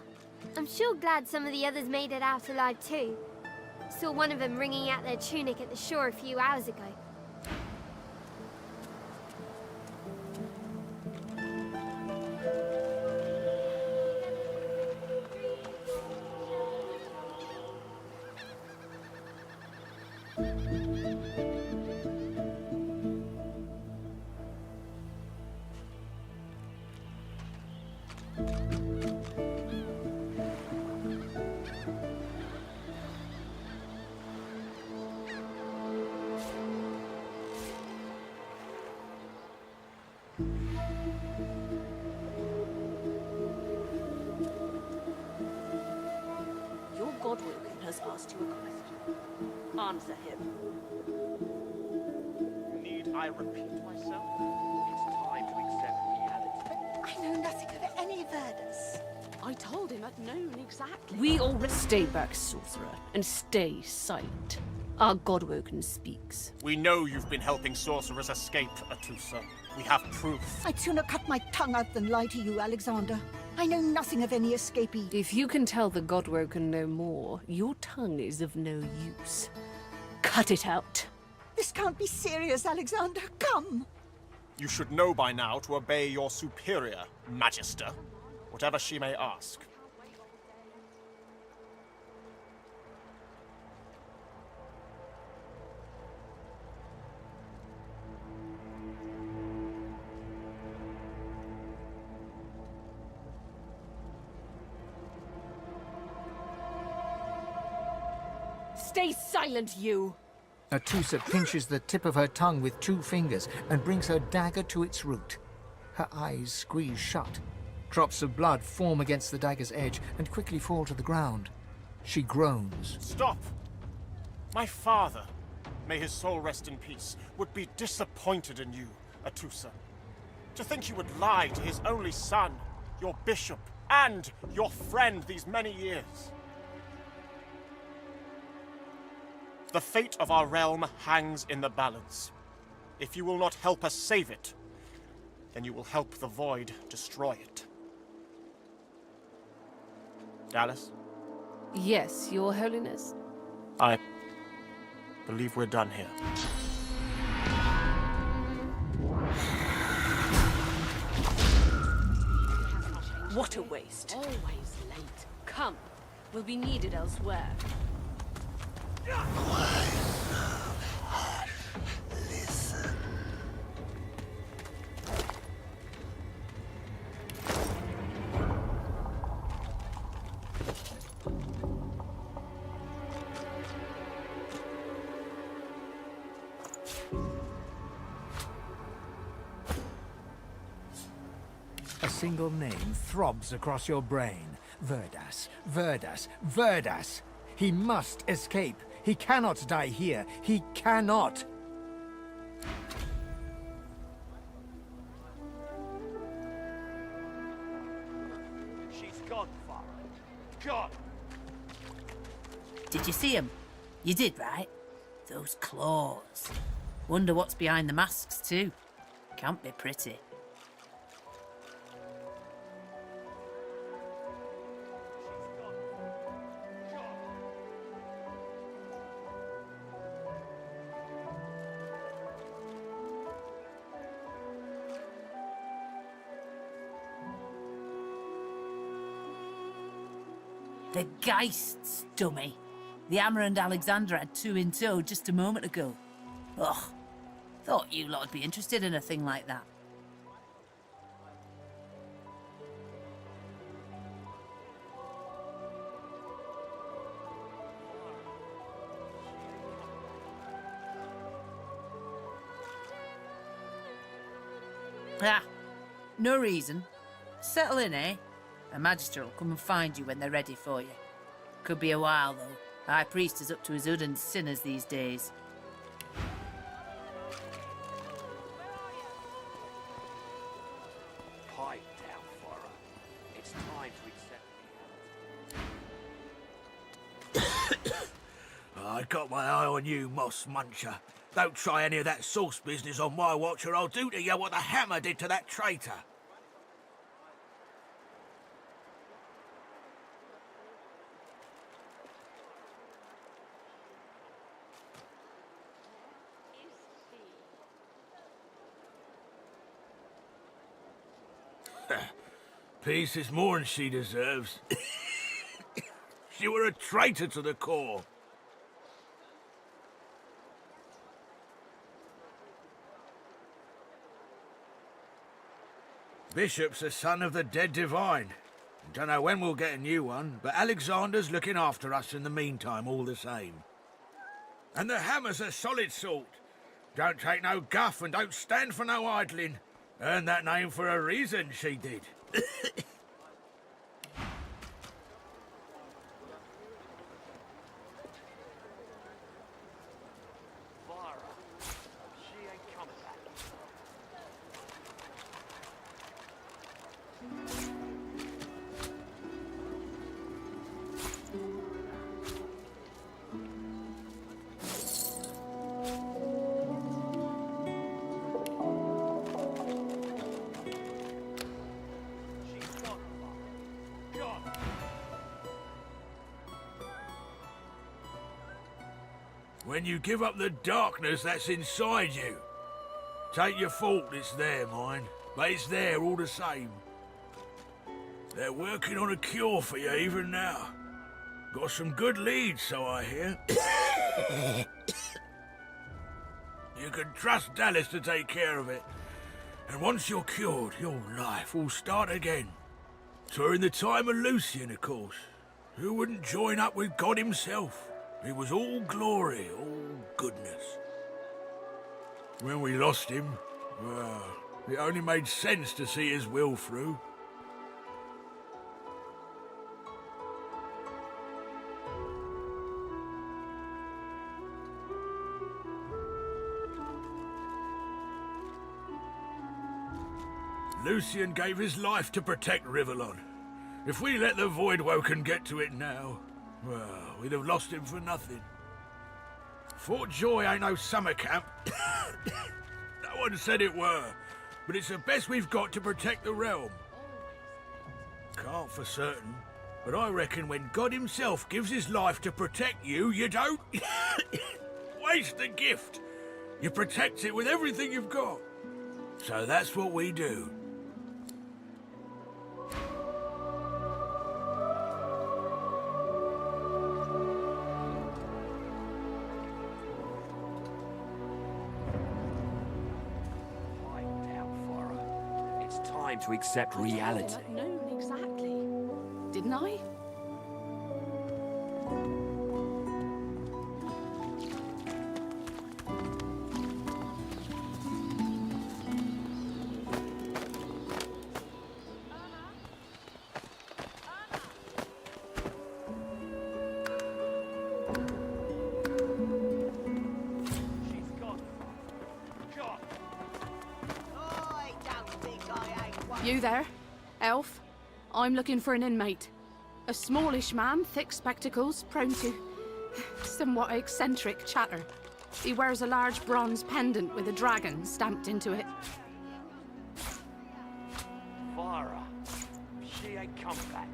[SPEAKER 12] I'm sure glad some of the others made it out alive too. Saw one of them wringing out their tunic at the shore a few hours ago.
[SPEAKER 7] Your Godwoken has asked you a question. Answer him.
[SPEAKER 15] Need I repeat myself? It's time to accept reality.
[SPEAKER 7] I know nothing of any Verdus. I told him at noon exactly.
[SPEAKER 8] We all stay back, sorcerer, and stay silent. Our Godwoken speaks.
[SPEAKER 15] We know you've been helping sorcerers escape, Atusa. We have proof.
[SPEAKER 23] I'd sooner cut my tongue out than lie to you, Alexander. I know nothing of any escapee.
[SPEAKER 8] If you can tell the Godwoken no more, your tongue is of no use. Cut it out.
[SPEAKER 23] This can't be serious, Alexander. Come!
[SPEAKER 15] You should know by now to obey your superior, Magister, whatever she may ask.
[SPEAKER 8] Stay silent, you!
[SPEAKER 6] Atusa pinches the tip of her tongue with 2 fingers and brings her dagger to its root. Her eyes squeeze shut. Drops of blood form against the dagger's edge and quickly fall to the ground. She groans.
[SPEAKER 15] Stop! My father, may his soul rest in peace, would be disappointed in you, Atusa. To think you would lie to his only son, your bishop, and your friend these many years. The fate of our realm hangs in the balance. If you will not help us save it, then you will help the Void destroy it. Dallas?
[SPEAKER 8] Yes, Your Holiness.
[SPEAKER 15] I believe we're done here.
[SPEAKER 8] What a waste. Always late. Come. We'll be needed elsewhere.
[SPEAKER 6] A single name throbs across your brain. Verdas, Verdas, Verdas! He must escape. He cannot die here. He cannot!
[SPEAKER 14] She's gone, Father. Gone.
[SPEAKER 24] Did you see him? You did, right? Those claws. Wonder what's behind the masks, too.
[SPEAKER 11] Can't be pretty. The Geists, dummy. The Hammer and Alexander had 2 in tow just a moment ago. Ugh. Thought you lot would be interested in a thing like that. Ah, no reason. Settle in, eh? A magister will come and find you when they're ready for you. Could be a while, though. High priest is up to his hood in sinners these days.
[SPEAKER 13] Pipe down, Farah. It's time to accept
[SPEAKER 14] I got my eye on you, Moss Muncher. Don't try any of that sauce business on my watch or I'll do to you what the Hammer did to that traitor. Peace is more than she deserves. She were a traitor to the core. Bishop's a son of the dead divine. Don't know when we'll get a new one, but Alexander's looking after us in the meantime all the same. And the Hammer's a solid sort. Don't take no guff and don't stand for no idling. Earned that name for a reason, she did. When you give up the darkness that's inside you. Take your fault, it's there, mind. But it's there all the same. They're working on a cure for you even now. Got some good leads, so I hear. You can trust Dallas to take care of it. And once you're cured, your life will start again. During the time of Lucian, of course. Who wouldn't join up with God himself? He was all glory, all goodness. When we lost him, well, it only made sense to see his will through. Lucian gave his life to protect Rivellon. If we let the Voidwoken get to it now, well, we'd have lost him for nothing. Fort Joy ain't no summer camp. No one said it were, but it's the best we've got to protect the realm. Can't for certain, but I reckon when God himself gives his life to protect you, you don't waste the gift. You protect it with everything you've got. So that's what we do.
[SPEAKER 13] To accept reality.
[SPEAKER 8] At noon, exactly. Didn't I? You there, elf? I'm looking for an inmate. A smallish man, thick spectacles, prone to somewhat eccentric chatter. He wears a large bronze pendant with a dragon stamped into it.
[SPEAKER 13] come back.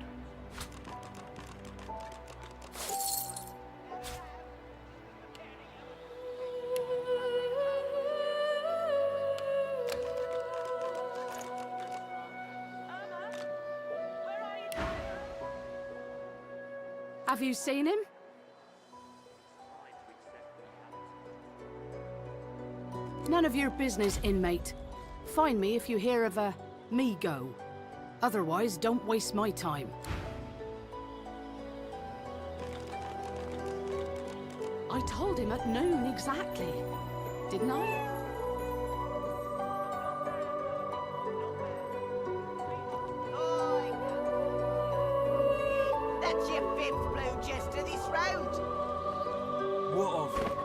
[SPEAKER 8] Have you seen him? None of your business, inmate. Find me if you hear of a me go. Otherwise, don't waste my time. I told him at noon exactly, didn't I?
[SPEAKER 9] That's your fifth blue jester this round.
[SPEAKER 19] What of it?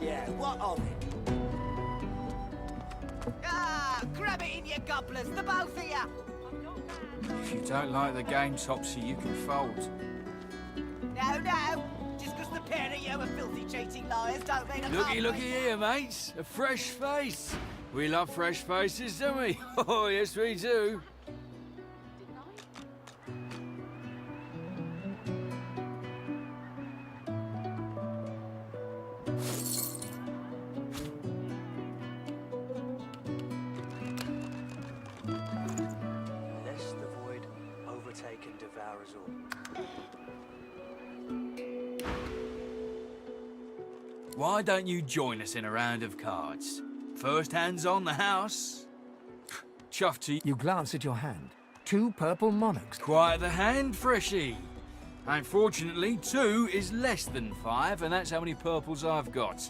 [SPEAKER 9] Yeah, what of it? Ah, grab it in your gobblers, the both of you!
[SPEAKER 19] If you don't like the game, Topsy, you can fold.
[SPEAKER 9] No, just because the pair of you are filthy cheating liars don't mean I can't
[SPEAKER 19] Looky here, mates. A fresh face. We love fresh faces, don't we? Oh, yes, we do.
[SPEAKER 13] Lest the void overtake and devour us all.
[SPEAKER 19] Why don't you join us in a round of cards? First hands on the house. Chuff to
[SPEAKER 6] You glance at your hand. 2 purple monarchs.
[SPEAKER 19] Quite the hand, Freshy. Unfortunately, 2 is less than 5, and that's how many purples I've got.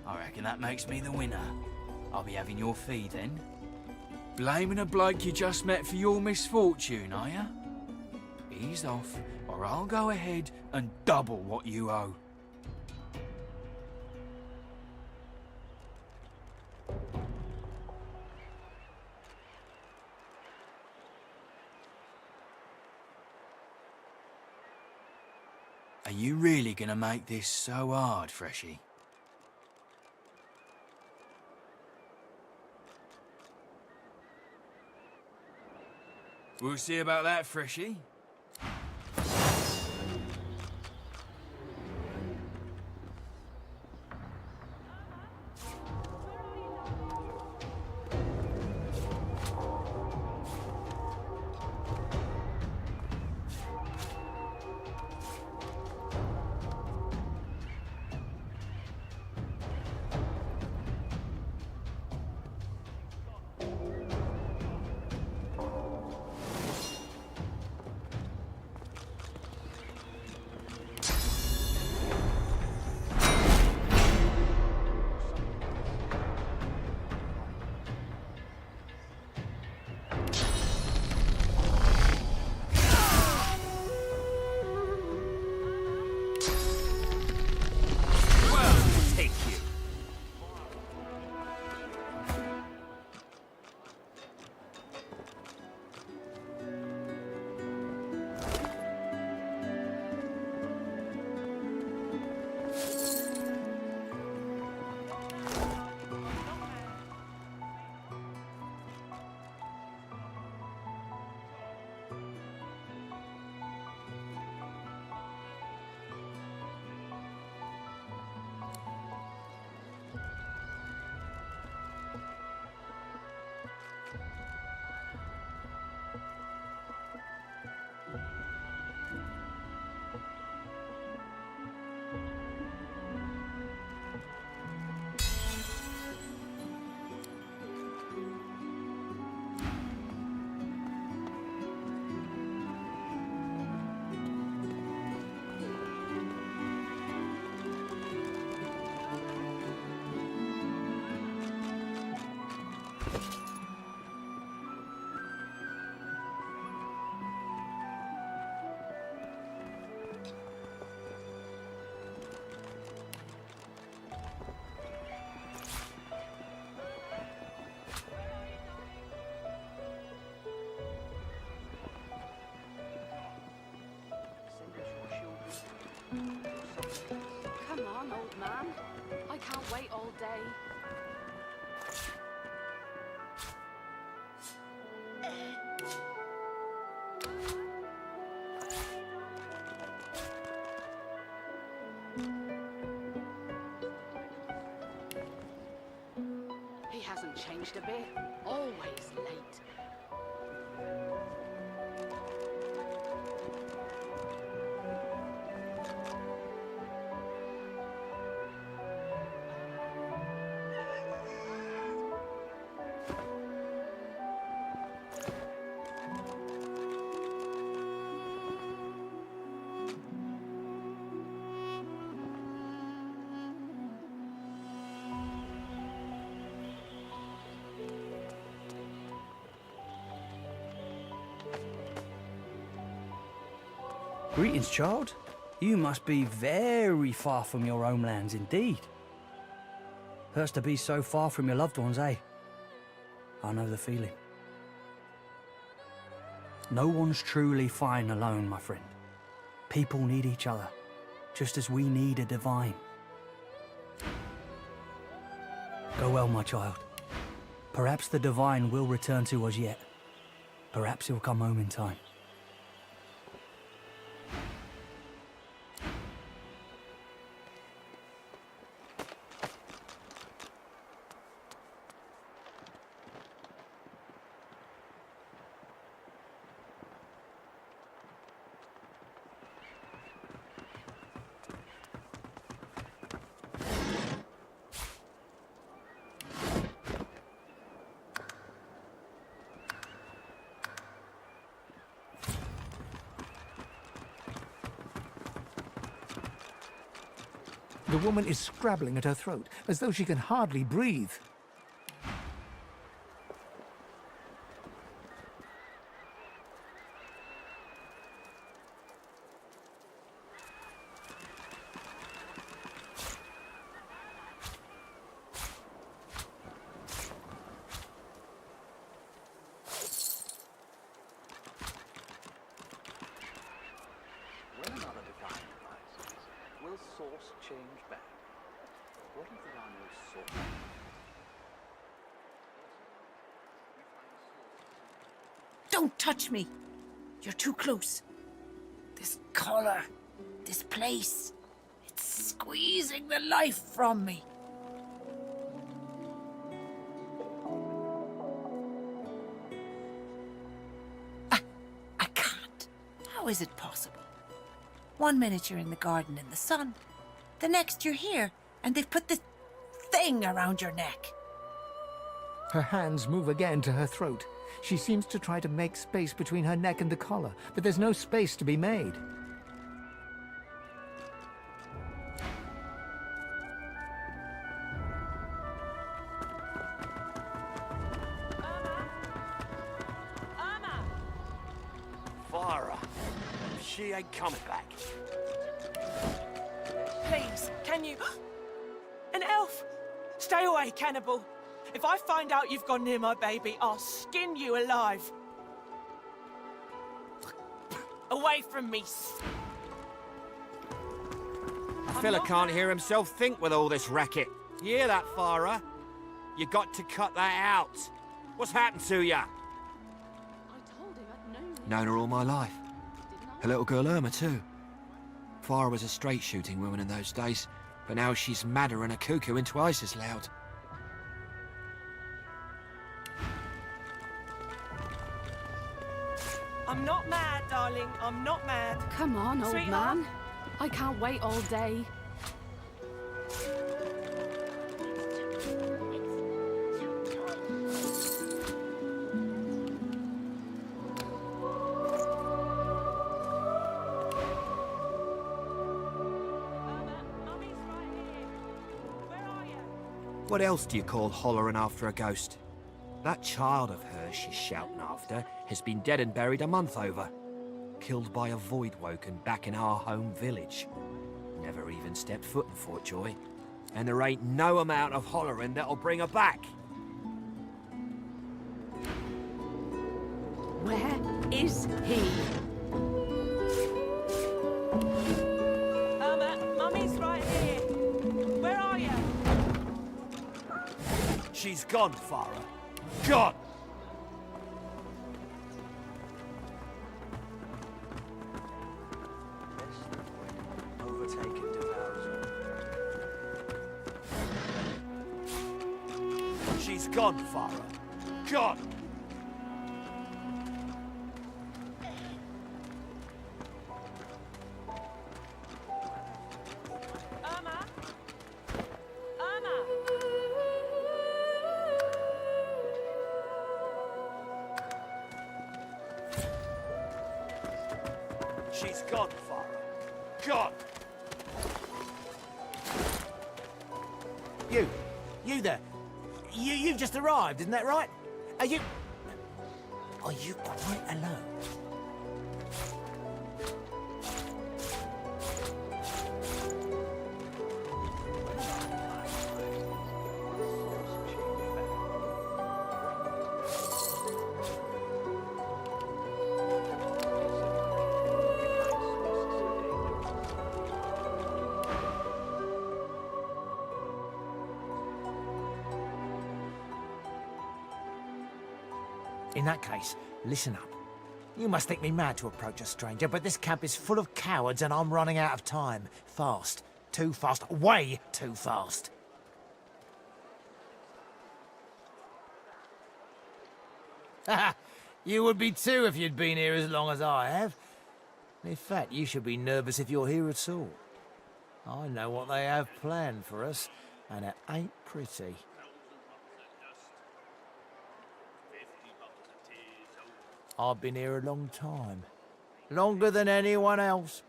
[SPEAKER 19] I reckon that makes me the winner. I'll be having your fee then. Blaming a bloke you just met for your misfortune, are ya? Ease off, or I'll go ahead and double what you owe. Are you really gonna make this so hard, Freshy? We'll see about that, Freshy.
[SPEAKER 16] can't wait all day. He hasn't changed a bit. Always late.
[SPEAKER 3] Greetings, child. You must be very far from your homelands indeed. Hurts to be so far from your loved ones, eh? I know the feeling. No one's truly fine alone, my friend. People need each other, just as we need a divine. Go well, my child. Perhaps the divine will return to us yet. Perhaps he'll come home in time.
[SPEAKER 6] The woman is scrabbling at her throat, as though she can hardly breathe.
[SPEAKER 13] When another divine arises, will source change back? What if there are no source?
[SPEAKER 11] Don't touch me! You're too close. This collar, this place, it's squeezing the life from me. I can't. How is it possible? 1 minute you're in the garden in the sun, the next you're here, and they've put this thing around your neck.
[SPEAKER 6] Her hands move again to her throat. She seems to try to make space between her neck and the collar, but there's no space to be made.
[SPEAKER 4] Farah, she ain't coming back.
[SPEAKER 18] Please, can you... An elf! Stay away, cannibal. If I find out you've gone near my baby, I'll skin you alive. Away from me.
[SPEAKER 9] A fella can't hear himself think with all this racket. You hear that, Farah? You got to cut that out. What's happened to ya?
[SPEAKER 24] Known her all my life. Her little girl Irma, too. Farah was a straight-shooting woman in those days, but now she's madder than a cuckoo and twice as loud.
[SPEAKER 18] I'm not mad, darling. I'm not mad.
[SPEAKER 16] Come on, old
[SPEAKER 18] Sweetheart.
[SPEAKER 16] man. I can't wait all day.
[SPEAKER 9] What else do you call hollering after a ghost? That child of hers she's shouting after has been dead and buried a month over. Killed by a void woken back in our home village. Never even stepped foot in Fort Joy. And there ain't no amount of hollering that'll bring her back.
[SPEAKER 16] Where is he?
[SPEAKER 18] Mummy's right here. Where are you?
[SPEAKER 4] She's gone, Farah. Gone!
[SPEAKER 13] Overtaken devours all.
[SPEAKER 4] She's gone, Farah. Gone! She's gone, Farah. Gone!
[SPEAKER 9] You there. You've just arrived, isn't that right? Are you quite alone? In that case, listen up. You must think me mad to approach a stranger, but this camp is full of cowards and I'm running out of time. Fast. Too fast. Way too fast. Haha, you would be too if you'd been here as long as I have. In fact, you should be nervous if you're here at all. I know what they have planned for us, and it ain't pretty. I've been here a long time. Longer than anyone else.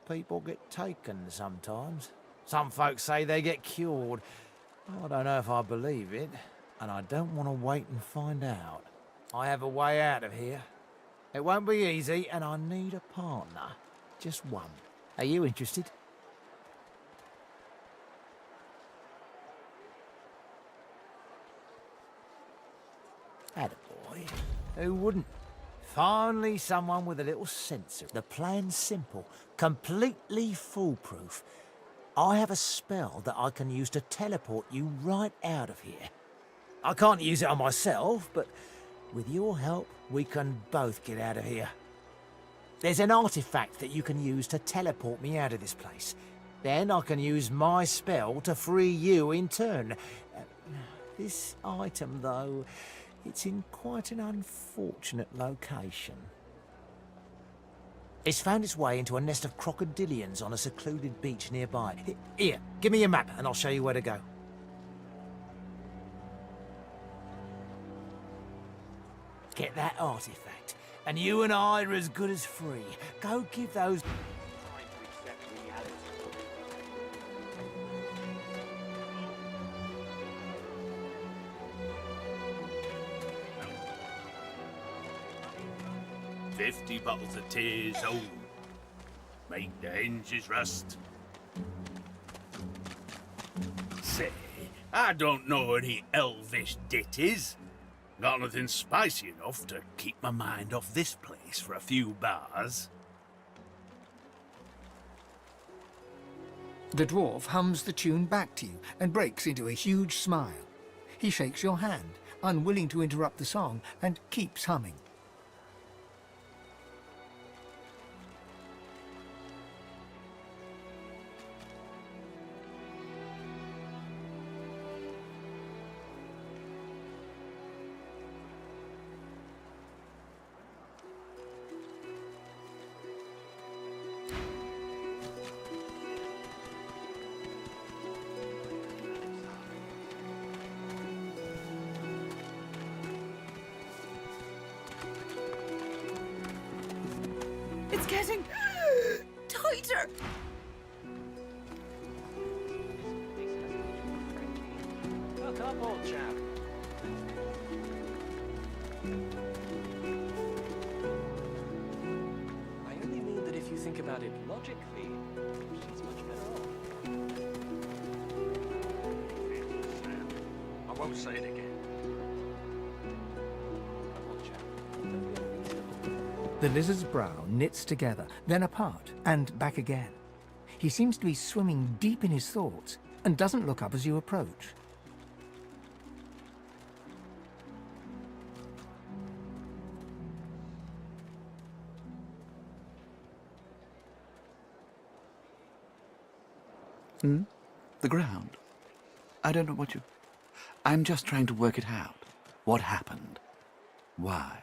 [SPEAKER 9] People get taken sometimes. Some folks say they get cured. I don't know if I believe it, and I don't want to wait and find out. I have a way out of here. It won't be easy, and I need a partner. Just one. Are you interested? Attaboy. Who wouldn't? Finally, someone with a little sense. The plan's simple, completely foolproof. I have a spell that I can use to teleport you right out of here. I can't use it on myself, but with your help, we can both get out of here. There's an artifact that you can use to teleport me out of this place. Then I can use my spell to free you in turn. This item, though, it's in quite an unfortunate location. It's found its way into a nest of crocodilians on a secluded beach nearby. Here, give me your map and I'll show you where to go. Get that artifact, and you and I are as good as free. Go give those...
[SPEAKER 14] $50 bottles of tears, oh, make the hinges rust. Say, I don't know any elvish ditties. Got nothing spicy enough to keep my mind off this place for a few bars.
[SPEAKER 6] The dwarf hums the tune back to you and breaks into a huge smile. He shakes your hand, unwilling to interrupt the song, and keeps humming.
[SPEAKER 18] It's getting tighter.
[SPEAKER 13] Look up, old chap. I only mean that if you think about it logically, she's much better off.
[SPEAKER 14] I won't say it again.
[SPEAKER 6] The lizard's brow knits together, then apart, and back again. He seems to be swimming deep in his thoughts, and doesn't look up as you approach.
[SPEAKER 13] Hmm? The ground? I don't know what you... I'm just trying to work it out. What happened? Why?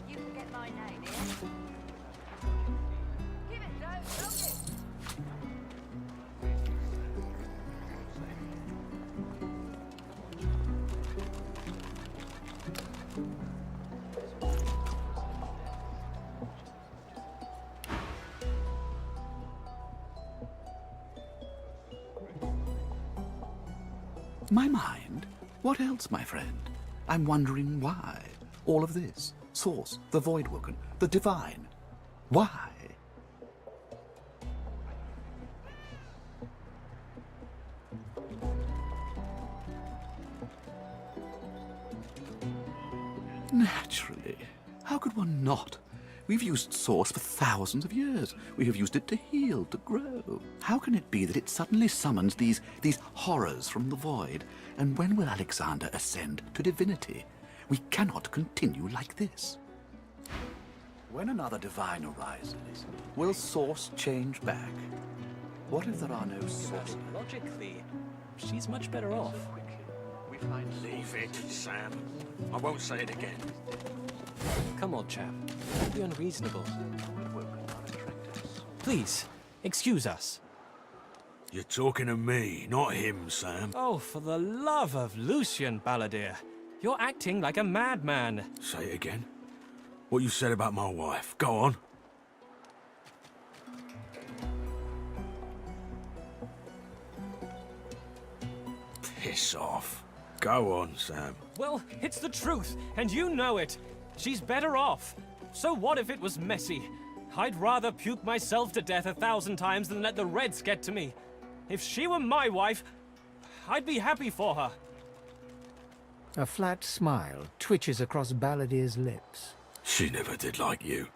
[SPEAKER 2] You can get my name here. Give it, don't it?
[SPEAKER 13] My mind? What else, my friend? I'm wondering why. All of this. Source, the Voidwoken, the Divine. Why? Naturally. How could one not? We've used Source for thousands of years. We have used it to heal, to grow. How can it be that it suddenly summons these horrors from the void? And when will Alexander ascend to divinity? We cannot continue like this. When another divine arises, will Source change back? What if there are no sources?
[SPEAKER 10] Logically, she's much better off.
[SPEAKER 14] Leave it, Sam. I won't say it again.
[SPEAKER 10] Come on, chap. Don't be unreasonable. Please, excuse us.
[SPEAKER 14] You're talking to me, not him, Sam.
[SPEAKER 10] Oh, for the love of Lucian, Balladeer. You're acting like a madman.
[SPEAKER 14] Say it again. What you said about my wife. Go on. Piss off. Go on, Sam.
[SPEAKER 10] Well, it's the truth, and you know it. She's better off. So what if it was messy? I'd rather puke myself to death 1,000 times than let the Reds get to me. If she were my wife, I'd be happy for her.
[SPEAKER 6] A flat smile twitches across Balladeer's lips.
[SPEAKER 14] She never did like you.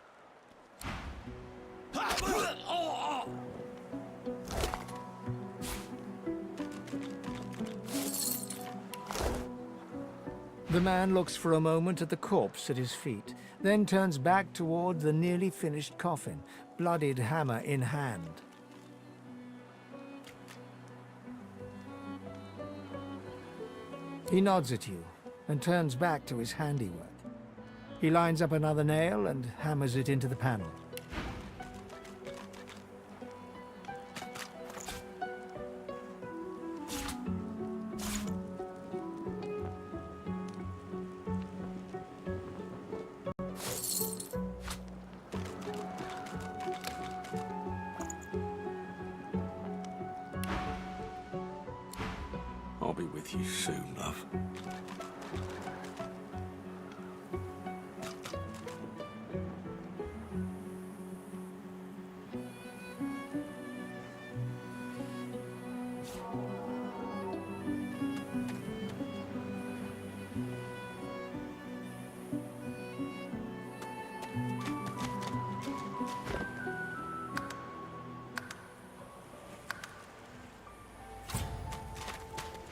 [SPEAKER 6] The man looks for a moment at the corpse at his feet, then turns back toward the nearly finished coffin, bloodied hammer in hand. He nods at you and turns back to his handiwork. He lines up another nail and hammers it into the panel.
[SPEAKER 14] I'll be with you soon, love.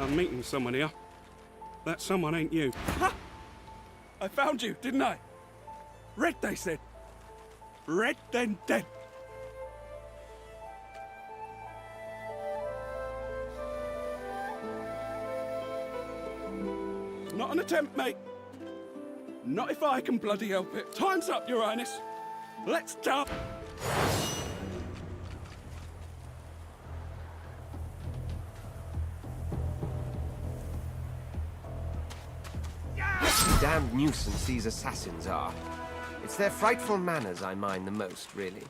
[SPEAKER 20] I'm meeting someone here. That someone ain't you. Ha! I found you, didn't I? Red, they said. Red, then dead. Not an attempt, mate. Not if I can bloody help it. Time's up, Your Highness. Let's go.
[SPEAKER 1] Damned nuisance these assassins are. It's their frightful manners I mind the most, really.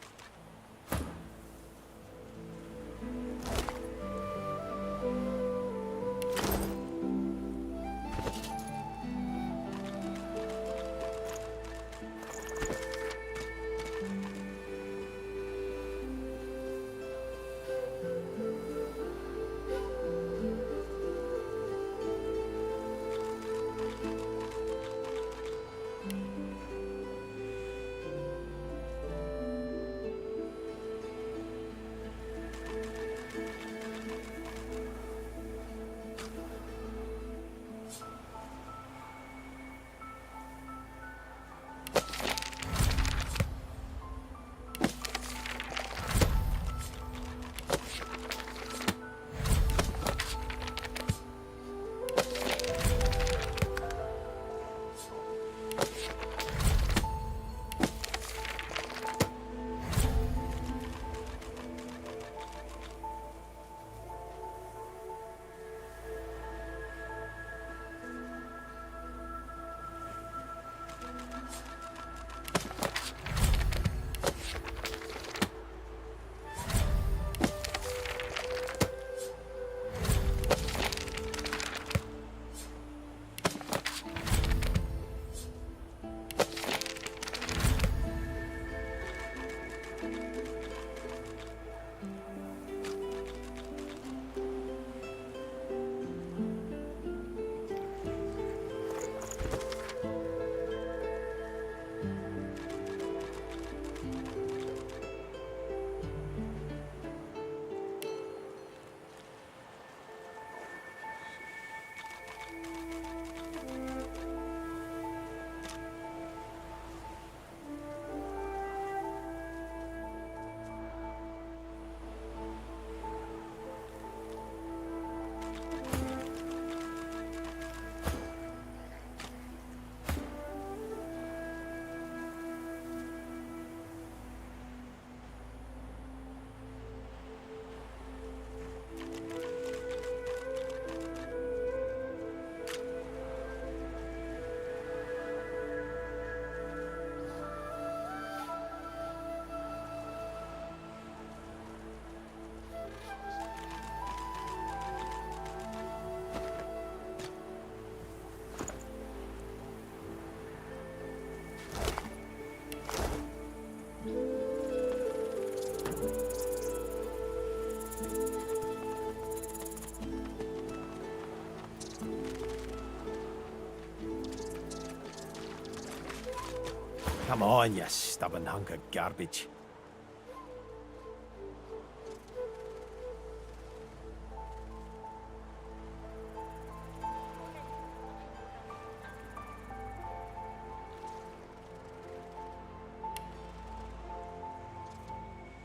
[SPEAKER 4] Come on, you stubborn hunk of garbage.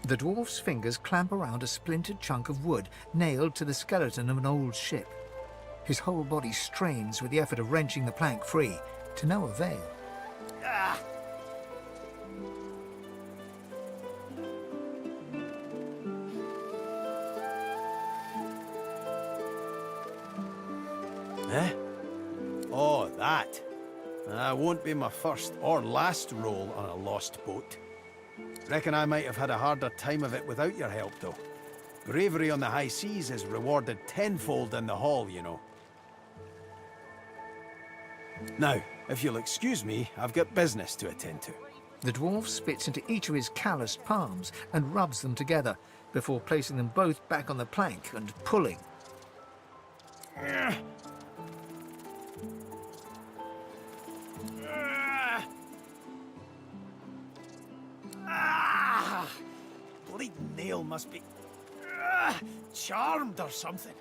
[SPEAKER 6] The dwarf's fingers clamp around a splintered chunk of wood nailed to the skeleton of an old ship. His whole body strains with the effort of wrenching the plank free, to no avail.
[SPEAKER 4] Ah! Eh? Oh, that. That won't be my first or last roll on a lost boat. Reckon I might have had a harder time of it without your help, though. Bravery on the high seas is rewarded tenfold in the hall, you know. Now, if you'll excuse me, I've got business to attend to.
[SPEAKER 6] The dwarf spits into each of his calloused palms and rubs them together before placing them both back on the plank and pulling.
[SPEAKER 4] Bleeding nail must be charmed or something.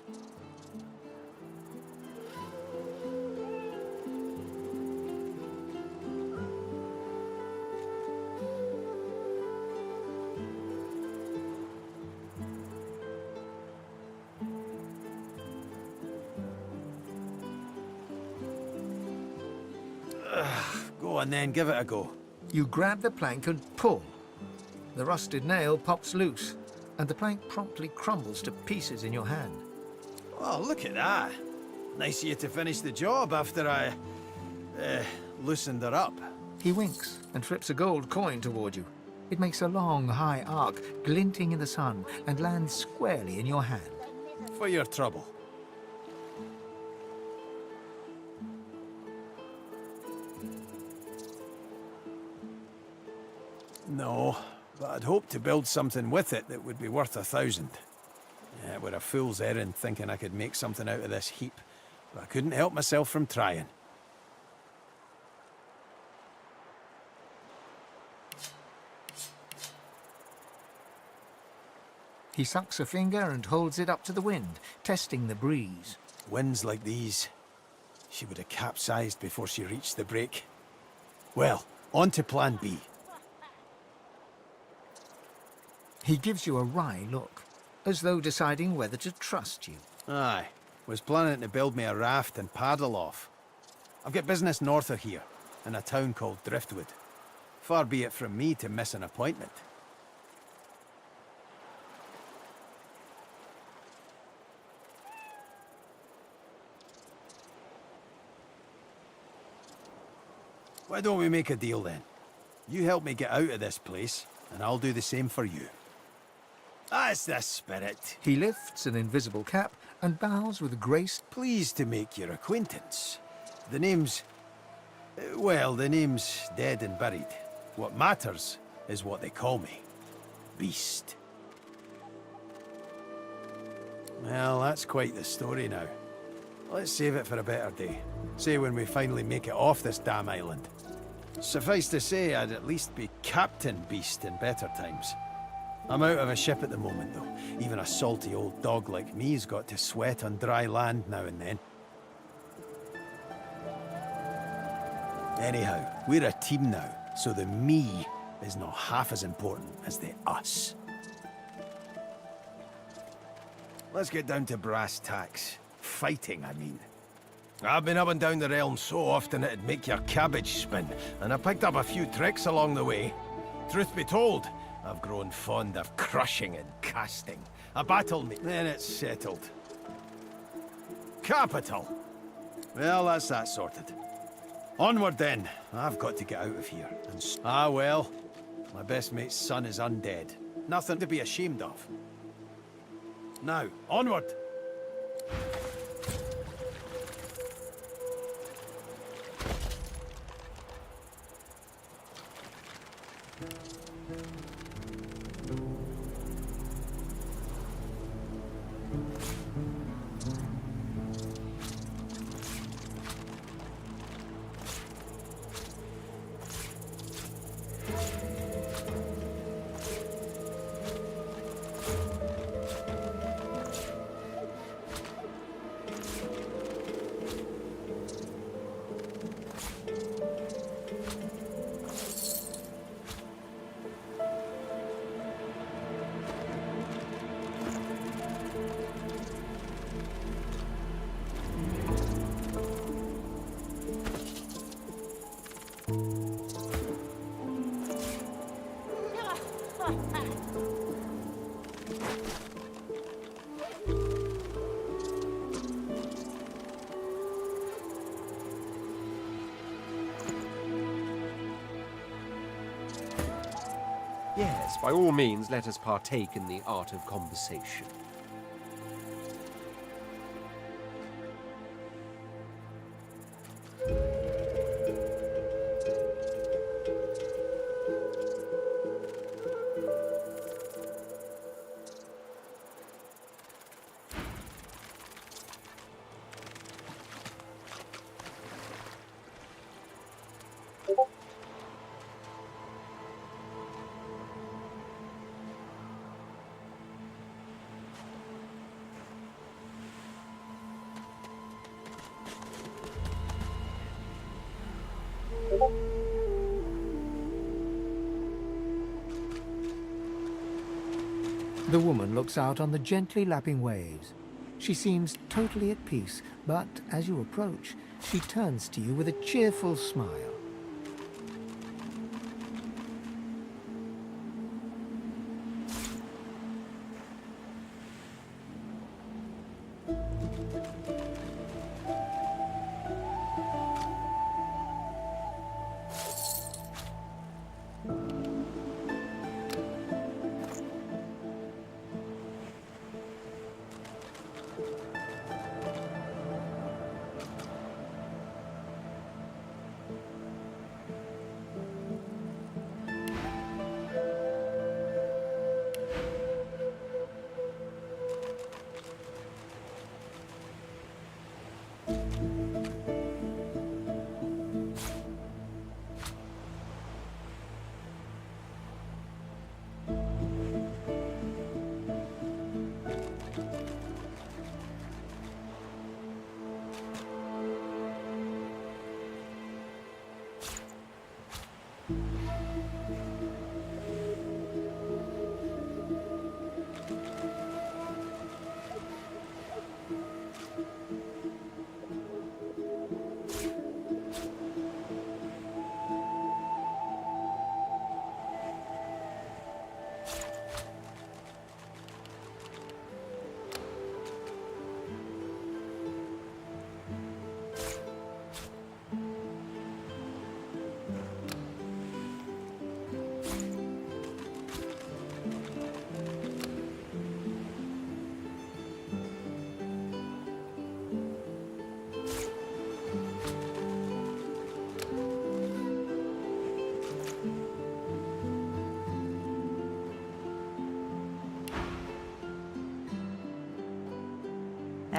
[SPEAKER 4] Go on then, give it a go.
[SPEAKER 6] You grab the plank and pull. The rusted nail pops loose, and the plank promptly crumbles to pieces in your hand.
[SPEAKER 4] Oh, look at that. Nice of you to finish the job after I loosened her up.
[SPEAKER 6] He winks and flips a gold coin toward you. It makes a long, high arc, glinting in the sun, and lands squarely in your hand.
[SPEAKER 4] For your trouble. No, but I'd hoped to build something with it that would be worth 1,000. Yeah, it were a fool's errand thinking I could make something out of this heap, but I couldn't help myself from trying.
[SPEAKER 6] He sucks a finger and holds it up to the wind, testing the breeze.
[SPEAKER 4] Winds like these, she would have capsized before she reached the break. Well, on to plan B.
[SPEAKER 6] He gives you a wry look, as though deciding whether to trust you.
[SPEAKER 4] Aye, was planning to build me a raft and paddle off. I've got business north of here, in a town called Driftwood. Far be it from me to miss an appointment. Why don't we make a deal then? You help me get out of this place, and I'll do the same for you. That's the spirit.
[SPEAKER 6] He lifts an invisible cap and bows with grace.
[SPEAKER 4] Pleased to make your acquaintance. The name's... well, the name's dead and buried. What matters is what they call me. beast. Well, that's quite the story now. Let's save it for a better day. Say when we finally make it off this damn island. Suffice to say, I'd at least be Captain Beast in better times. I'm out of a ship at the moment, though. Even a salty old dog like me's got to sweat on dry land now and then. Anyhow, we're a team now, so the me is not half as important as the us. Let's get down to brass tacks. Fighting, I mean. I've been up and down the realm so often it'd make your cabbage spin, and I picked up a few tricks along the way. Truth be told, I've grown fond of crushing and casting. A battle me, then it's settled. Capital! Well, that's that sorted. Onward then. I've got to get out of here. And well, my best mate's son is undead. Nothing to be ashamed of. Now, onward!
[SPEAKER 1] Yes, by all means, let us partake in the art of conversation.
[SPEAKER 6] The woman looks out on the gently lapping waves. She seems totally at peace, but as you approach, she turns to you with a cheerful smile.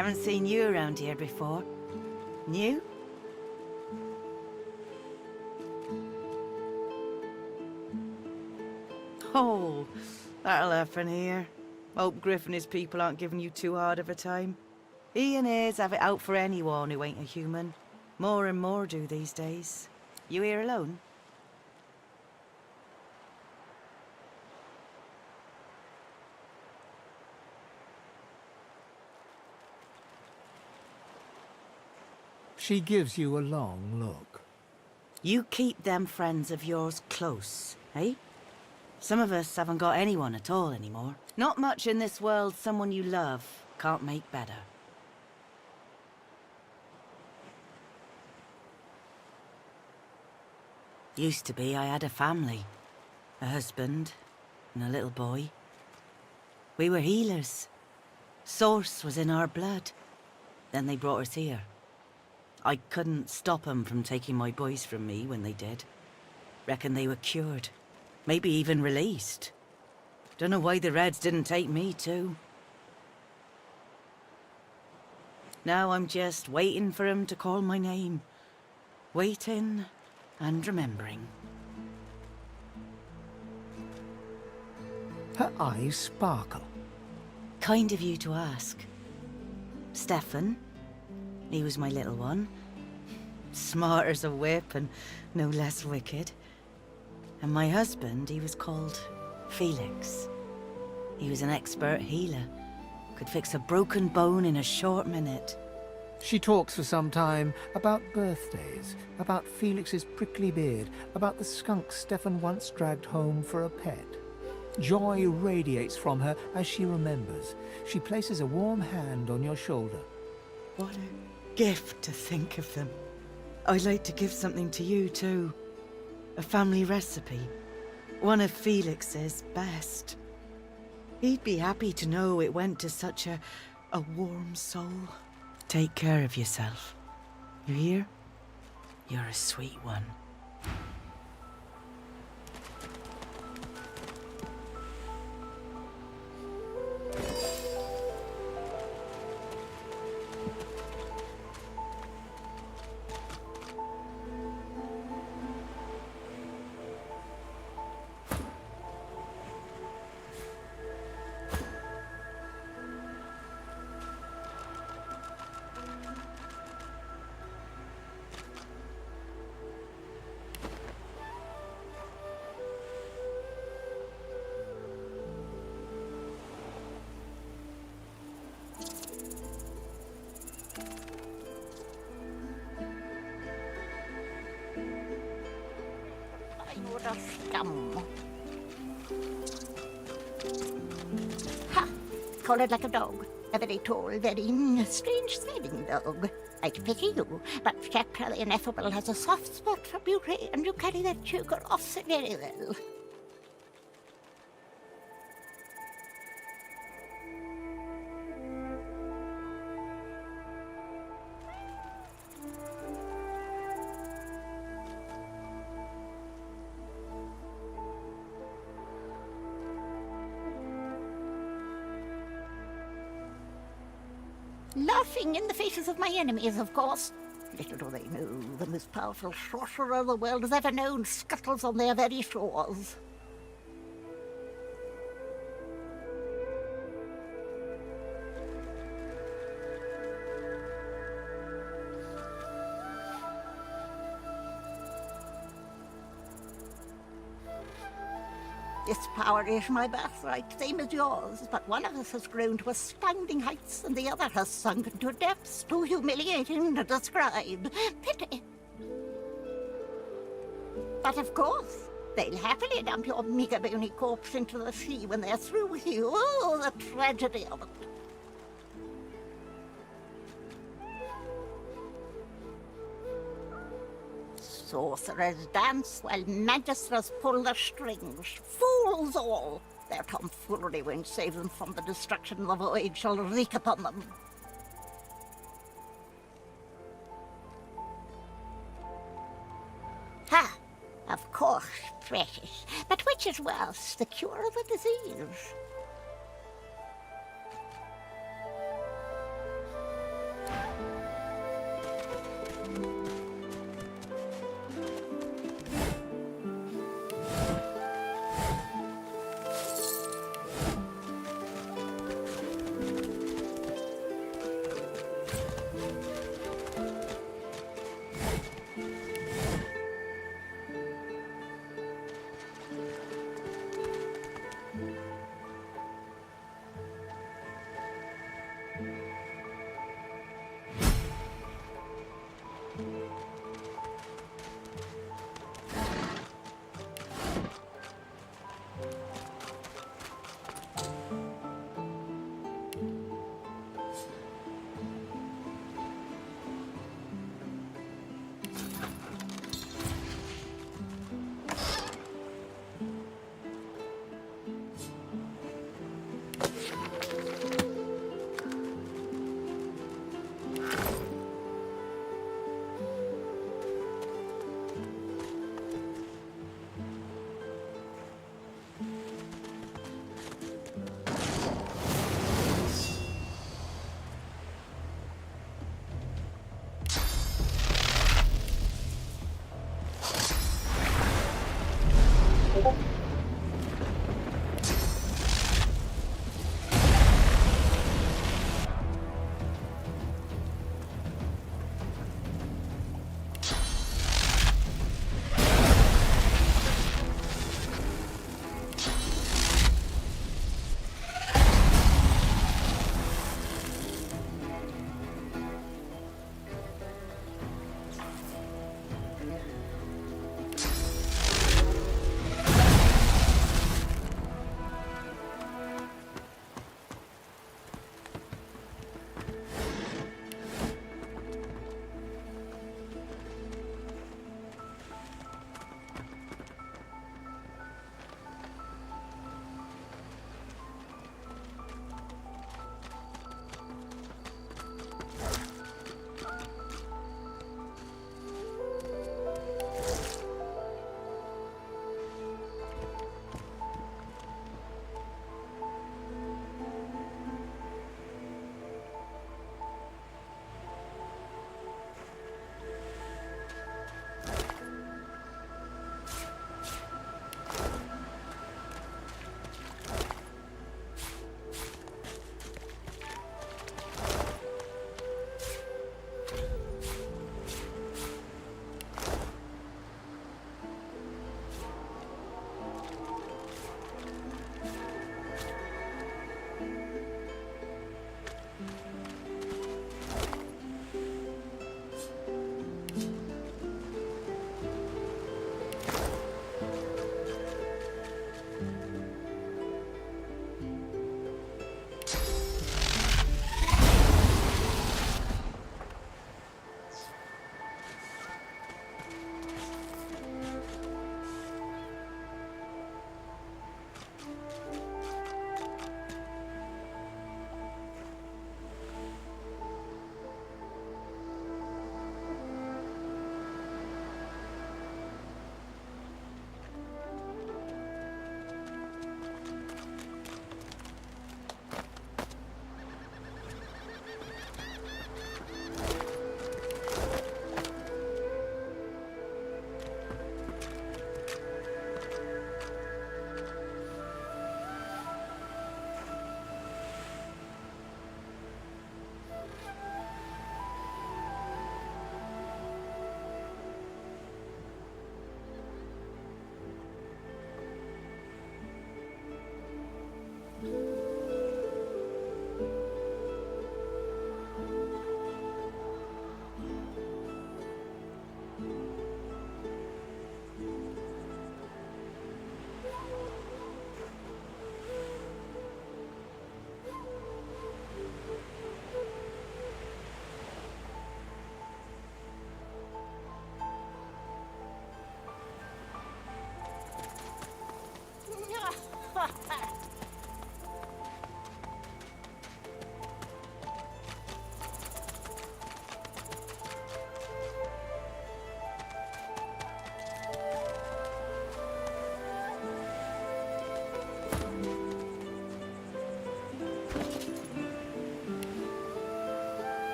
[SPEAKER 5] Haven't seen you around here before. New? Oh, that'll happen here. Hope Griff and his people aren't giving you too hard of a time. He and his have it out for anyone who ain't a human. More and more do these days. You here alone?
[SPEAKER 6] She gives you a long look.
[SPEAKER 5] You keep them friends of yours close, eh? Some of us haven't got anyone at all anymore. Not much in this world someone you love can't make better. Used to be I had a family. A husband and a little boy. We were healers. Source was in our blood. Then they brought us here. I couldn't stop 'em from taking my boys from me when they did. Reckon they were cured. Maybe even released. Dunno why the Reds didn't take me too. Now I'm just waiting for 'em to call my name. Waiting and remembering.
[SPEAKER 6] Her eyes sparkle.
[SPEAKER 5] Kind of you to ask. Stefan, he was my little one. Smart as a whip and no less wicked. And my husband, he was called Felix. He was an expert healer. Could fix a broken bone in a short minute.
[SPEAKER 6] She talks for some time about birthdays, about Felix's prickly beard, about the skunk Stefan once dragged home for a pet. Joy radiates from her as she remembers. She places a warm hand on your shoulder.
[SPEAKER 5] What a gift to think of them. I'd like to give something to you too. A family recipe. One of Felix's best. He'd be happy to know it went to such a warm soul. Take care of yourself. You hear? You're a sweet one.
[SPEAKER 23] You're a scum. Ha! Collared like a dog. A very tall, very strange-smelling dog. I'd pity you, but Jack the Ineffable has a soft spot for beauty, and you carry that choker off so very well. Laughing in the faces of my enemies, of course. Little do they know, the most powerful sorcerer the world has ever known scuttles on their very shores. This power is my birthright, same as yours, but one of us has grown to astounding heights and the other has sunken to depths too humiliating to describe. Pity. But of course, they'll happily dump your meager bony corpse into the sea when they're through with you. Oh, the tragedy of it. Sorcerers dance while magisters pull the strings. Fools all! Their tomfoolery won't save them from the destruction the void shall wreak upon them. Ha! Of course, precious. But which is worse, the cure or the disease?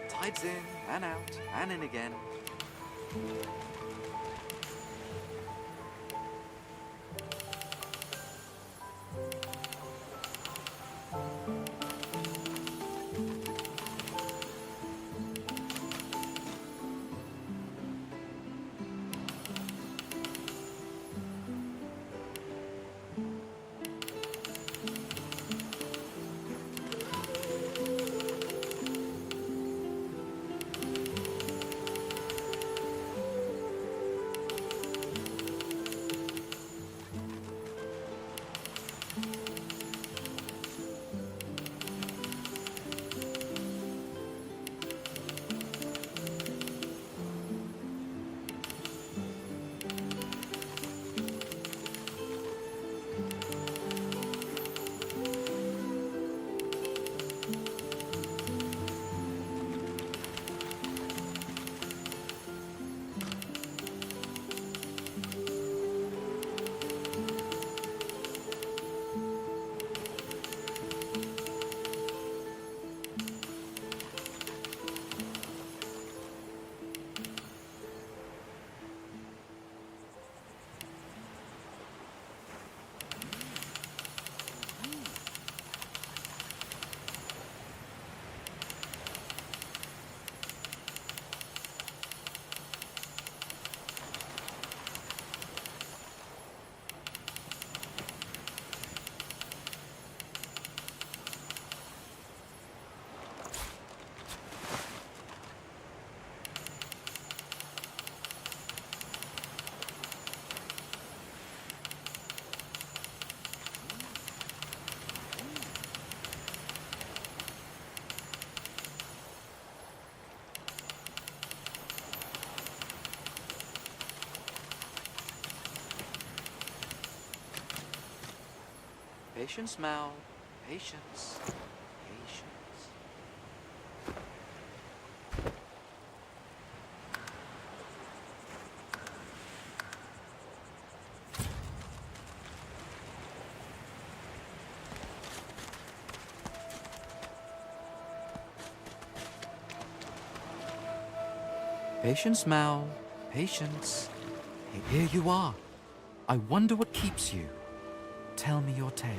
[SPEAKER 13] Tides in and out and in again. Patience, Mal. Patience. Patience. Patience, Mal. Patience. Here you are. I wonder what keeps you. Tell me your tale.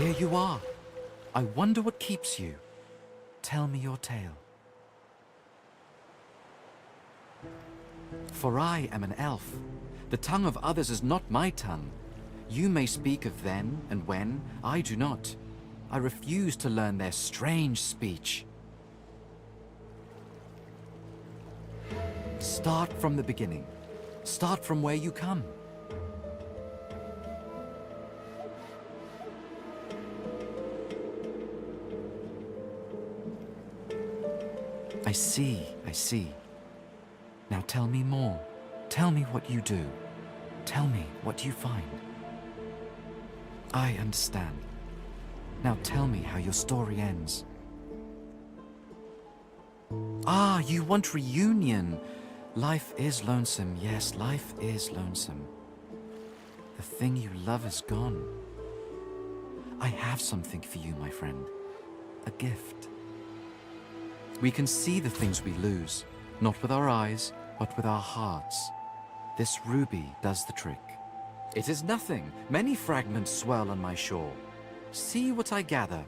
[SPEAKER 13] Here you are. I wonder what keeps you. Tell me your tale. For I am an elf. The tongue of others is not my tongue. You may speak of then and when, I do not. I refuse to learn their strange speech. Start from the beginning. Start from where you come. I see, I see. Now tell me more. Tell me what you do. Tell me what you find. I understand. Now tell me how your story ends. Ah, you want reunion. Life is lonesome. Yes, life is lonesome. The thing you love is gone. I have something for you, my friend. A gift. We can see the things we lose, not with our eyes,
[SPEAKER 12] but with our hearts. This ruby does the trick. It is nothing. Many fragments swirl on my shore. See what I gather.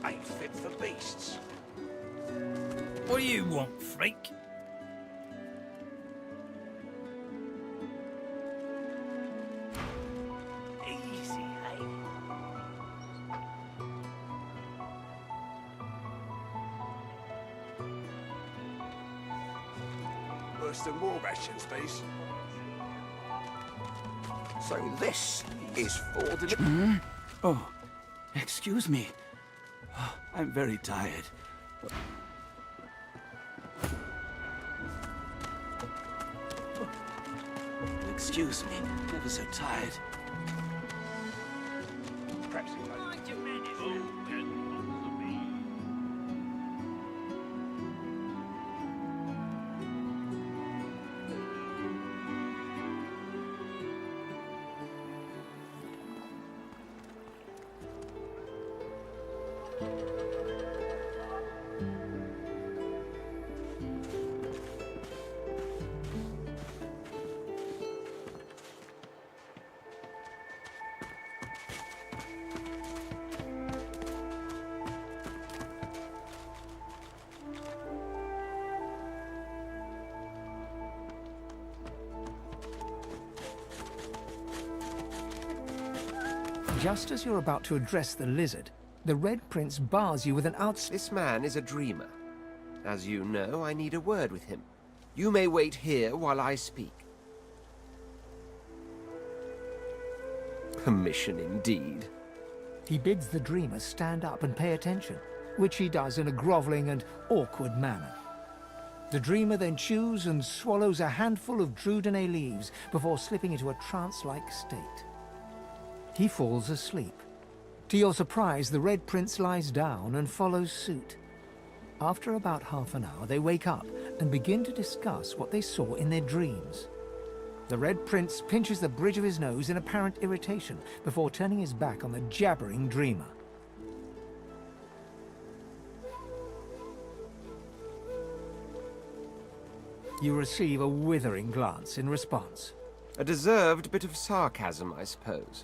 [SPEAKER 14] Ain't fit for beasts.
[SPEAKER 3] What do you want, freak?
[SPEAKER 14] Easy, eh? Worse than war rations, these. So this is for the...
[SPEAKER 20] Oh, excuse me. I'm very tired. Excuse me, ever so tired.
[SPEAKER 14] Perhaps he might...
[SPEAKER 6] Just as you're about to address the lizard, the Red Prince bars you with an
[SPEAKER 1] This man is a dreamer. As you know, I need a word with him. You may wait here while I speak. Permission indeed.
[SPEAKER 6] He bids the dreamer stand up and pay attention, which he does in a groveling and awkward manner. The dreamer then chews and swallows a handful of Drudenay leaves before slipping into a trance-like state. He falls asleep. To your surprise, the Red Prince lies down and follows suit. After about half an hour, they wake up and begin to discuss what they saw in their dreams. The Red Prince pinches the bridge of his nose in apparent irritation before turning his back on the jabbering dreamer. You receive a withering glance in response.
[SPEAKER 1] A deserved bit of sarcasm, I suppose.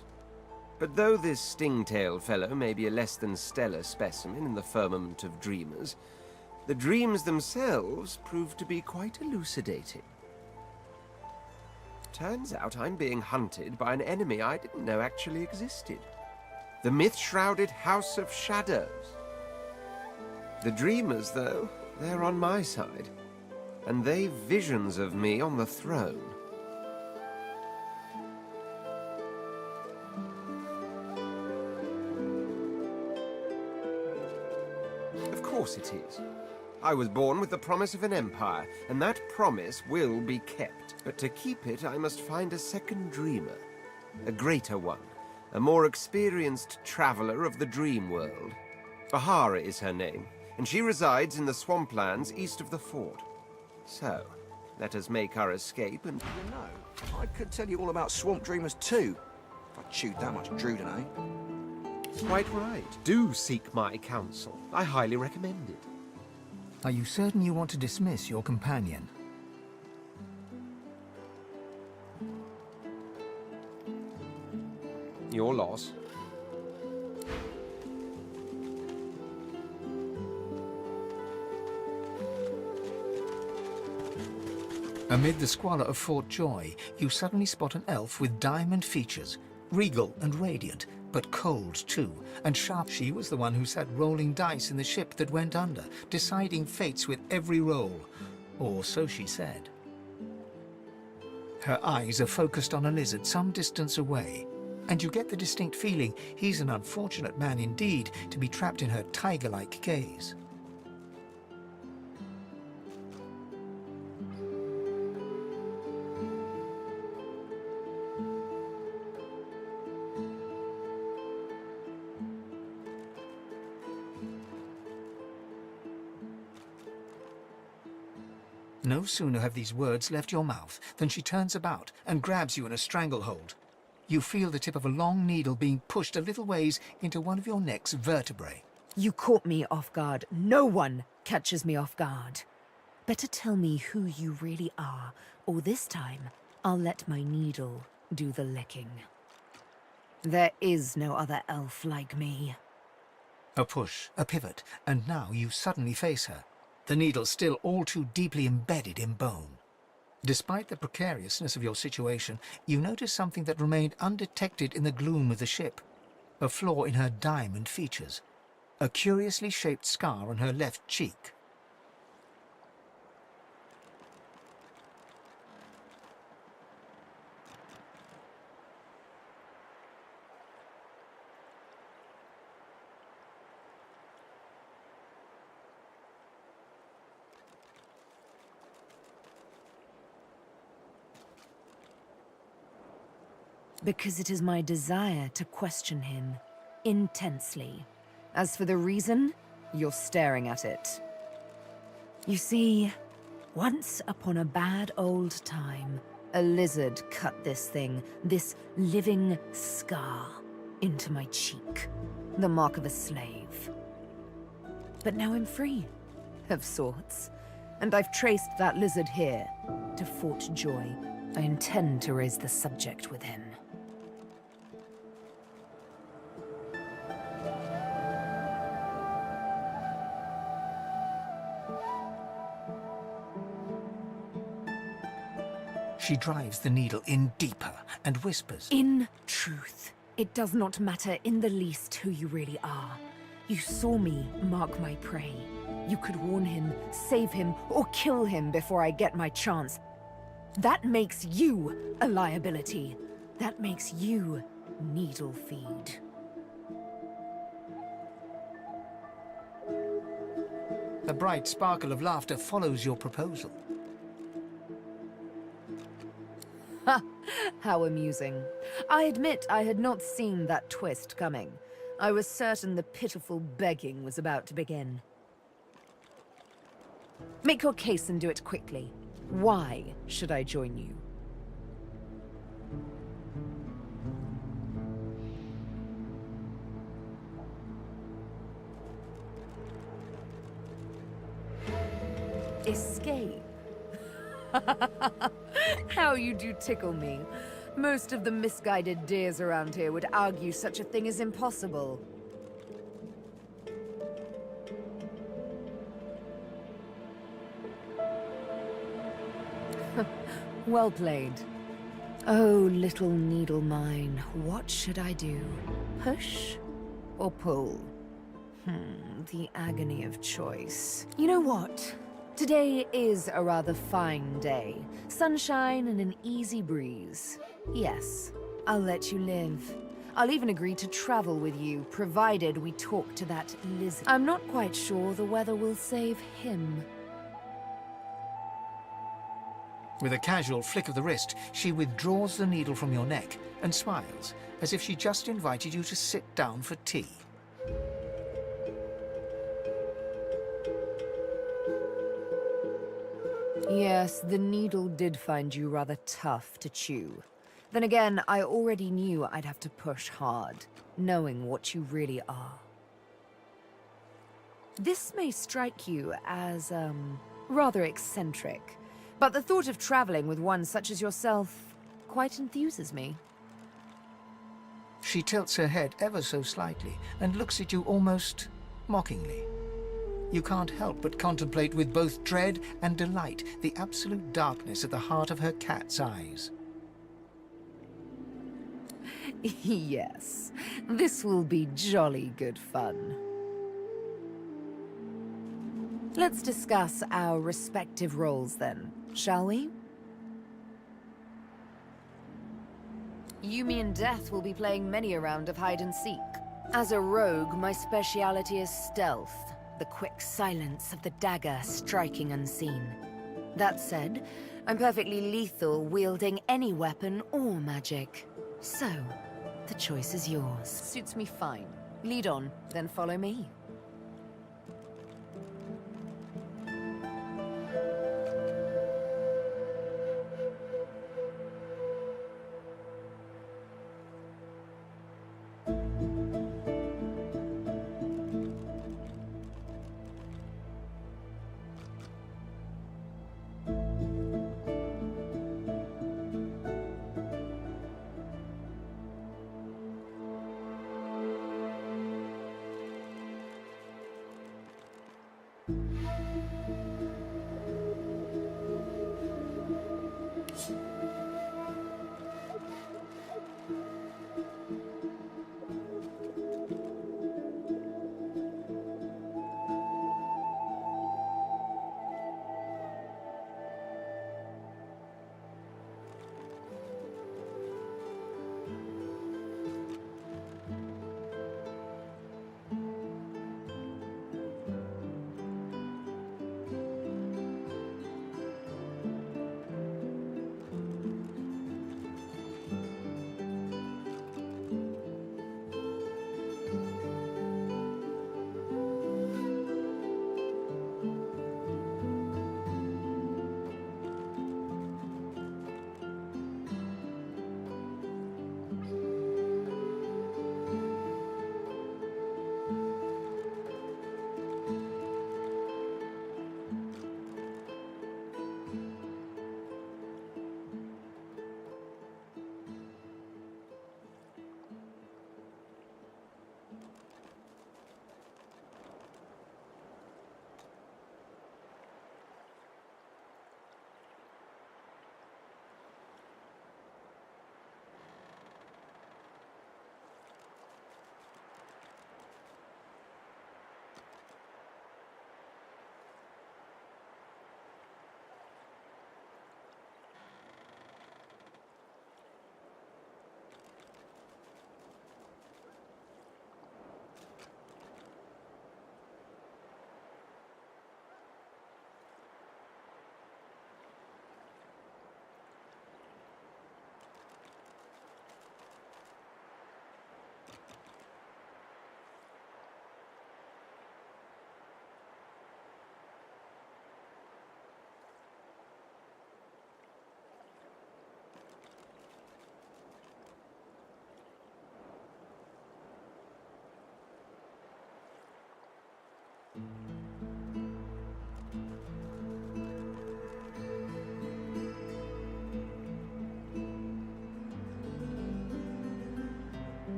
[SPEAKER 1] But though this stingtail fellow may be a less than stellar specimen in the firmament of dreamers, The dreams themselves proved to be quite elucidating. Turns out I'm being hunted by an enemy I didn't know actually existed. The myth-shrouded House of Shadows. The dreamers, though, they're on my side. And they've visions of me on the throne. Of course it is. I was born with the promise of an empire, and that promise will be kept. But to keep it, I must find a second dreamer. A greater one. A more experienced traveler of the dream world. Bahara is her name, and she resides in the swamplands east of the fort. So, let us make our escape and...
[SPEAKER 24] You know, I could tell you all about swamp dreamers too, if I chewed that much Drudinate.
[SPEAKER 1] Quite right. Do seek my counsel. I highly recommend it.
[SPEAKER 6] Are you certain you want to dismiss your companion?
[SPEAKER 1] Your loss.
[SPEAKER 6] Amid the squalor of Fort Joy, you suddenly spot an elf with diamond features, regal and radiant, but cold too, and sharp. She was the one who sat rolling dice in the ship that went under, deciding fates with every roll, or so she said. Her eyes are focused on a lizard some distance away, and you get the distinct feeling he's an unfortunate man indeed to be trapped in her tiger-like gaze. No sooner have these words left your mouth than she turns about and grabs you in a stranglehold. You feel the tip of a long needle being pushed a little ways into one of your neck's vertebrae.
[SPEAKER 7] You caught me off guard. No one catches me off guard. Better tell me who you really are, or this time I'll let my needle do the licking. There is no other elf like me.
[SPEAKER 6] A push, a pivot, and now you suddenly face her. The needle still all too deeply embedded in bone. Despite the precariousness of your situation, you notice something that remained undetected in the gloom of the ship. A flaw in her diamond features. A curiously shaped scar on her left cheek.
[SPEAKER 7] Because it is my desire to question him intensely. As for the reason, you're staring at it. You see, once upon a bad old time, a lizard cut this thing, this living scar, into my cheek. The mark of a slave. But now I'm free, of sorts. And I've traced that lizard here, to Fort Joy. I intend to raise the subject with him.
[SPEAKER 6] She drives the needle in deeper and whispers.
[SPEAKER 7] In truth, it does not matter in the least who you really are. You saw me mark my prey. You could warn him, save him, or kill him before I get my chance. That makes you a liability. That makes you needle feed.
[SPEAKER 6] A bright sparkle of laughter follows your proposal.
[SPEAKER 7] Ha! How amusing. I admit I had not seen that twist coming. I was certain the pitiful begging was about to begin. Make your case and do it quickly. Why should I join you? Escape? How you do tickle me. Most of the misguided deers around here would argue such a thing is impossible. Well played. Oh, little needle mine, what should I do? Push or pull? The agony of choice. You know what? Today is a rather fine day. Sunshine and an easy breeze. Yes, I'll let you live. I'll even agree to travel with you, provided we talk to that lizard. I'm not quite sure the weather will save him.
[SPEAKER 6] With a casual flick of the wrist, she withdraws the needle from your neck and smiles, as if she just invited you to sit down for tea.
[SPEAKER 7] Yes, the needle did find you rather tough to chew. Then again, I already knew I'd have to push hard, knowing what you really are. This may strike you as, rather eccentric, but the thought of traveling with one such as yourself quite enthuses me.
[SPEAKER 6] She tilts her head ever so slightly and looks at you almost mockingly. You can't help but contemplate with both dread and delight the absolute darkness at the heart of her cat's eyes.
[SPEAKER 7] Yes, this will be jolly good fun. Let's discuss our respective roles then, shall we? You, me, and Death will be playing many a round of hide and seek. As a rogue, my speciality is stealth, the quick silence of the dagger striking unseen. That said, I'm perfectly lethal wielding any weapon or magic. So, the choice is yours. Suits me fine. Lead on, then follow me.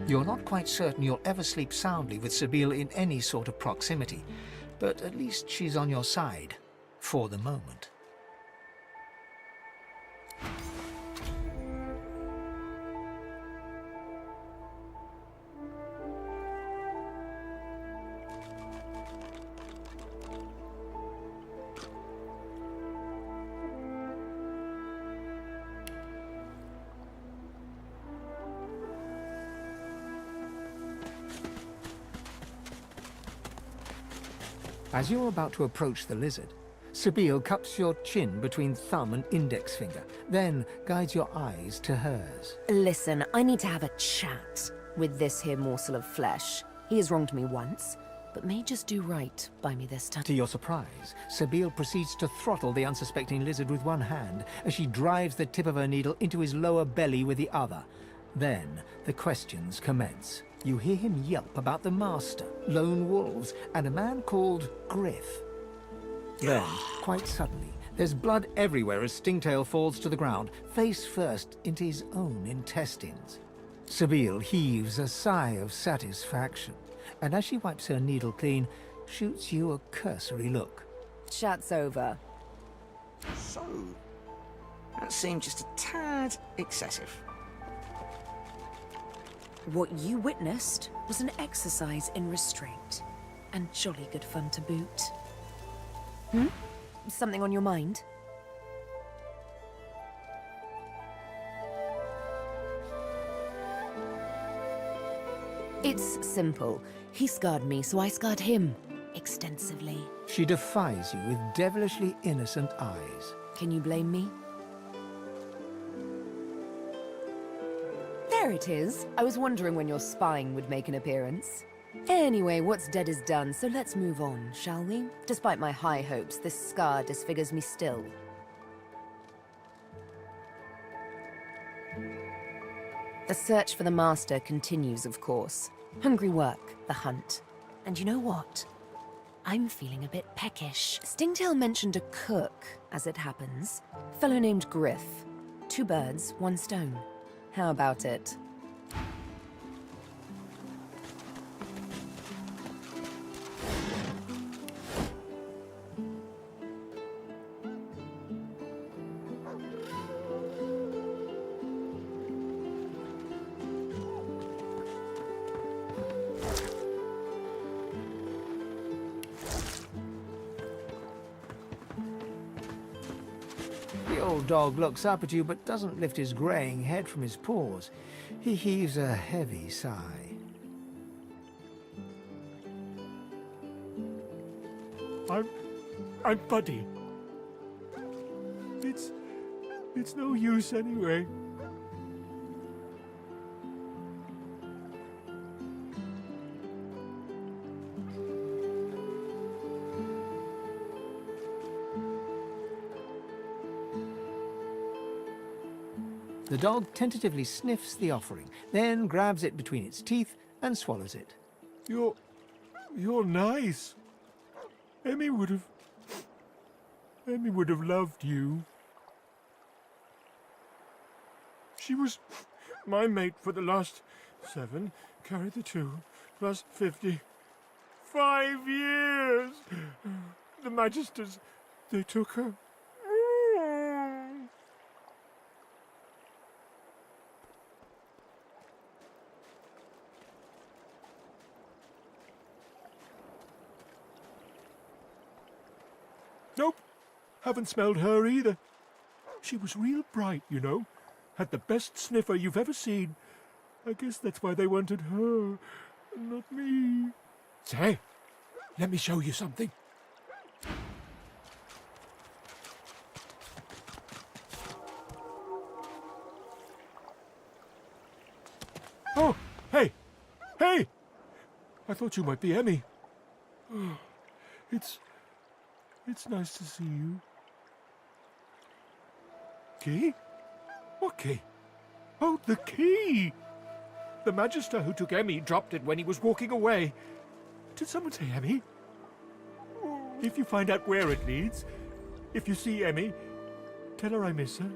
[SPEAKER 6] You're not quite certain you'll ever sleep soundly with Sabine in any sort of proximity, but at least she's on your side, for the moment. As you're about to approach the lizard, Sabine cups your chin between thumb and index finger, then guides your eyes to hers.
[SPEAKER 7] Listen, I need to have a chat with this here morsel of flesh. He has wronged me once, but may just do right by me this time.
[SPEAKER 6] To your surprise, Sabine proceeds to throttle the unsuspecting lizard with one hand as she drives the tip of her needle into his lower belly with the other. Then the questions commence. You hear him yelp about the master, lone wolves, and a man called Griff. Then, quite suddenly, there's blood everywhere as Stingtail falls to the ground, face first into his own intestines. Sabine heaves a sigh of satisfaction, and as she wipes her needle clean, shoots you a cursory look.
[SPEAKER 7] Chat's over.
[SPEAKER 15] So, that seemed just a tad excessive.
[SPEAKER 7] What you witnessed was an exercise in restraint, and jolly good fun to boot. Something on your mind? It's simple. He scarred me, so I scarred him. Extensively.
[SPEAKER 6] She defies you with devilishly innocent eyes.
[SPEAKER 7] Can you blame me? There it is. I was wondering when your spying would make an appearance. Anyway, what's dead is done, so let's move on, shall we? Despite my high hopes, this scar disfigures me still. The search for the master continues, of course. Hungry work, the hunt. And you know what? I'm feeling a bit peckish. Stingtail mentioned a cook, as it happens. Fellow named Griff. 2 birds, 1 stone. How about it?
[SPEAKER 6] The old dog looks up at you but doesn't lift his greying head from his paws. He heaves a heavy sigh.
[SPEAKER 17] I'm Buddy. It's no use anyway.
[SPEAKER 6] The dog tentatively sniffs the offering, then grabs it between its teeth and swallows it.
[SPEAKER 17] You're nice. Emmy would have loved you. She was my mate for the last 7, carry the 2, plus 50. 5 years! The Magisters, they took her. Nope, haven't smelled her either. She was real bright, you know. Had the best sniffer you've ever seen. I guess that's why they wanted her, and not me. Say, let me show you something. Oh, hey! Hey! I thought you might be Emmy. Oh, it's nice to see you. Key? What key? Oh, the key! The Magister who took Emmy dropped it when he was walking away. Did someone say Emmy? If you find out where it leads, if you see Emmy, tell her I miss her.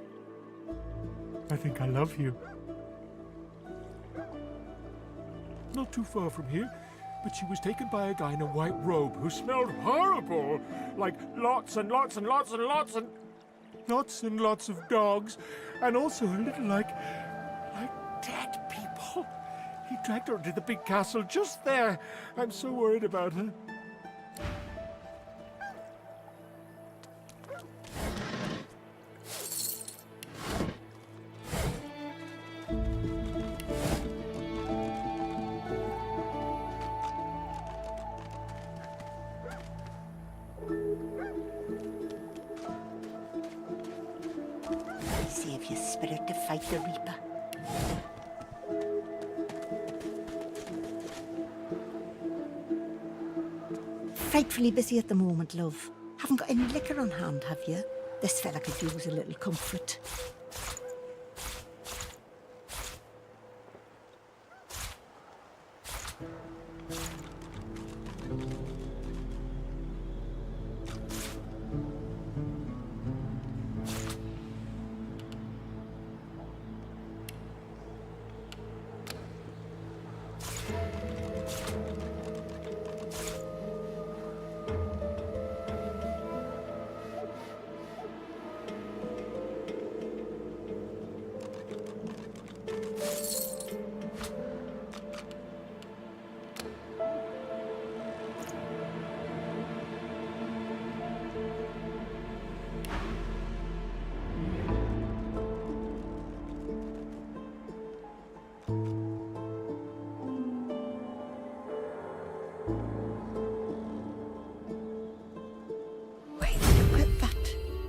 [SPEAKER 17] I think I love you. not too far from here. But she was taken by a guy in a white robe who smelled horrible. Like lots and lots and lots and lots and lots and lots of dogs. And also a little like dead people. He dragged her into the big castle just there. I'm so worried about her.
[SPEAKER 23] Save your spirit to fight the Reaper. Frightfully busy at the moment, love. Haven't got any liquor on hand, have you? This fella could use a little comfort.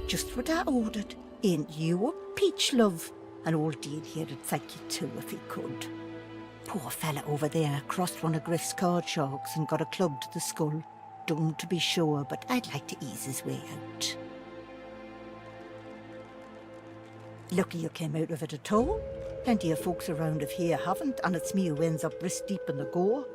[SPEAKER 23] Just what I ordered. Ain't you a peach, love? An old Dean here'd thank you too if he could. Poor fella over there crossed one of Griff's card sharks and got a club to the skull. Dumb to be sure, but I'd like to ease his way out. Lucky you came out of it at all. Plenty of folks around of here haven't, and it's me who ends up wrist deep in the gore.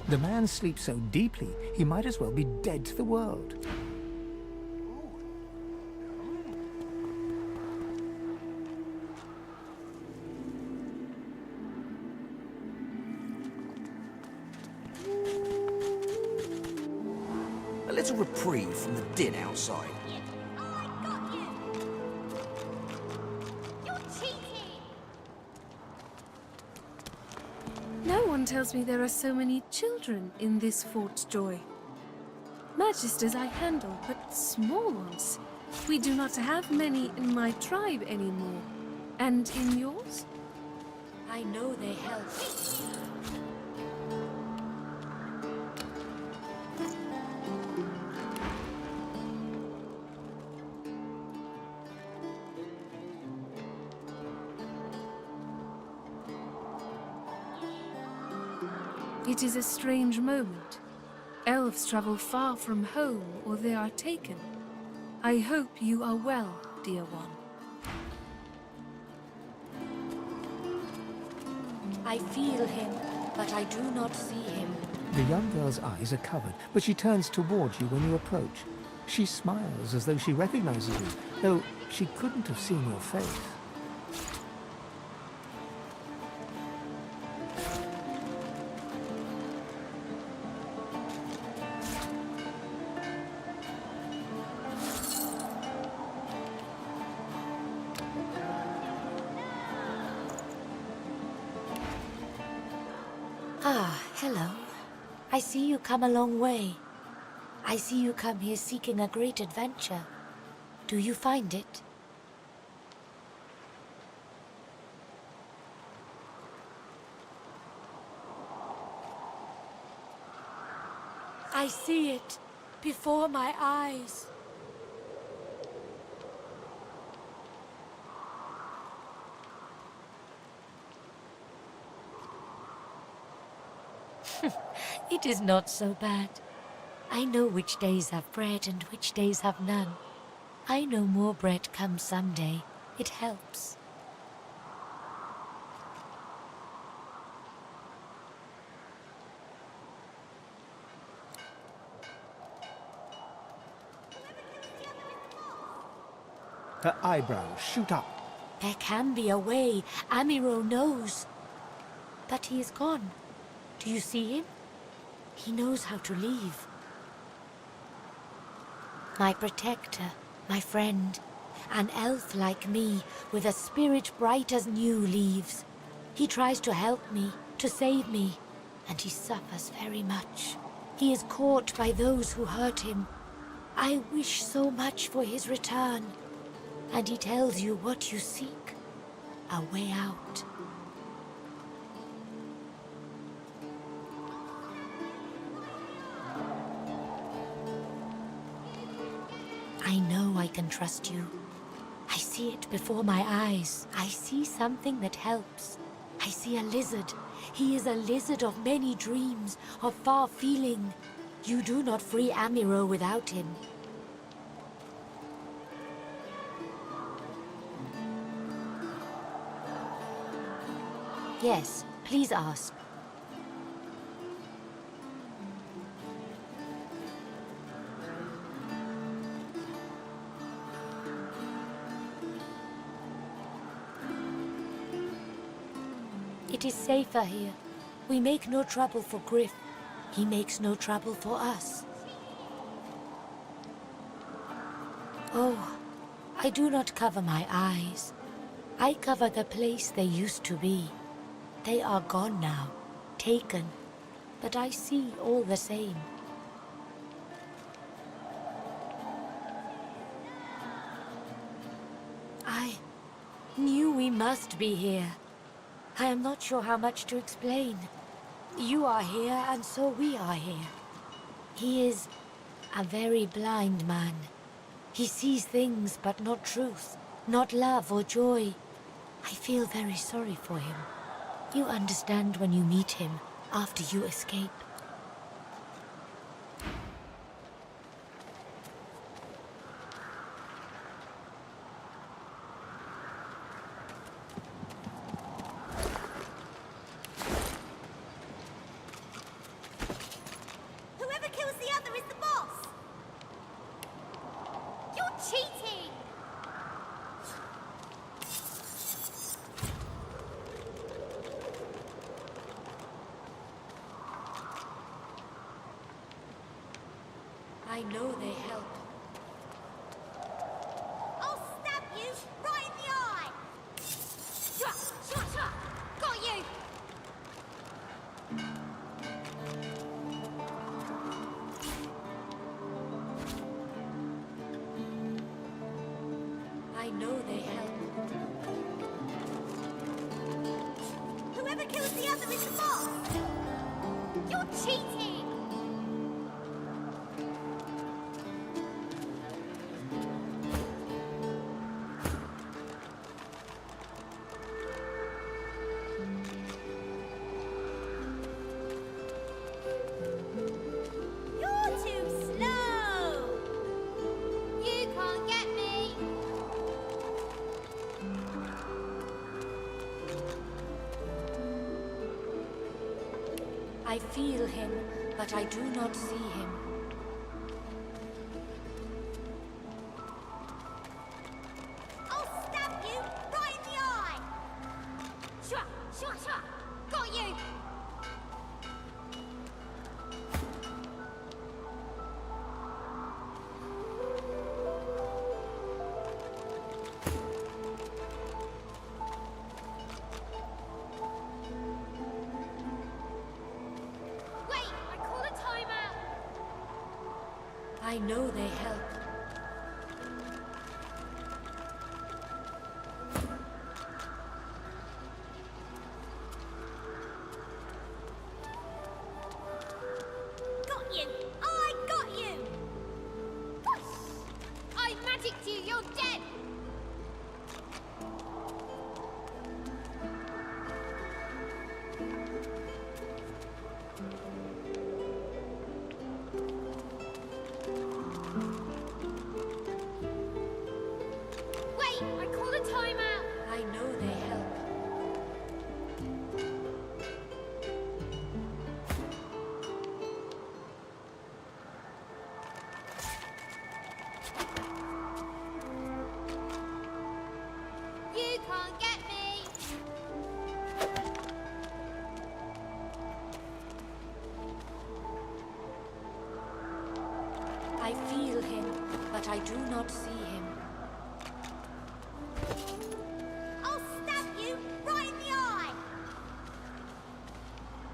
[SPEAKER 6] The man sleeps so deeply, he might as well be dead to the world.
[SPEAKER 8] A little reprieve from the din outside.
[SPEAKER 16] No one tells me there are so many children in this Fort Joy. Magisters I handle, but small ones. We do not have many in my tribe anymore. And in yours? I know they help. It is a strange moment. Elves travel far from home, or they are taken. I hope you are well, dear one.
[SPEAKER 19] I feel him, but I do not see him.
[SPEAKER 6] The young girl's eyes are covered, but she turns towards you when you approach. She smiles as though she recognizes you, though she couldn't have seen your face.
[SPEAKER 19] Ah, hello. I see you come a long way. I see you come here seeking a great adventure. Do you find it? I see it before my eyes. It is not so bad. I know which days have bread and which days have none. I know more bread comes someday. It helps.
[SPEAKER 6] Her eyebrows shoot up.
[SPEAKER 19] There can be a way. Amiro knows. But he is gone. Do you see him? He knows how to leave. My protector, my friend, an elf like me, with a spirit bright as new leaves. He tries to help me, to save me, and he suffers very much. He is caught by those who hurt him. I wish so much for his return. And he tells you what you seek, a way out. I know I can trust you. I see it before my eyes. I see something that helps. I see a lizard. He is a lizard of many dreams, of far feeling. You do not free Amiro without him. Yes, please ask. It is safer here. We make no trouble for Griff. He makes no trouble for us. Oh, I do not cover my eyes. I cover the place they used to be. They are gone now, taken, but I see all the same. I knew we must be here. I am not sure how much to explain. You are here, and so we are here. He is a very blind man. He sees things, but not truth, not love or joy. I feel very sorry for him. You understand when you meet him, after you escape.
[SPEAKER 2] Whoever kills the other is the boss! You're cheating!
[SPEAKER 19] I know they help.
[SPEAKER 2] I'll stab you right in the eye! Shut, shut, shut! Got you!
[SPEAKER 19] I know they help.
[SPEAKER 2] Whoever kills the other is the boss! You're cheating! You're too slow! You can't get me!
[SPEAKER 19] I feel him, but I do not see him.
[SPEAKER 2] I'll stab you right in the eye! Shut, shut, shut! Got you! Wait! I call a timeout!
[SPEAKER 19] I know they help.
[SPEAKER 2] Got you! I got you! I magicked you! You're dead!
[SPEAKER 19] but I do not see him.
[SPEAKER 2] I'll stab you right in the eye!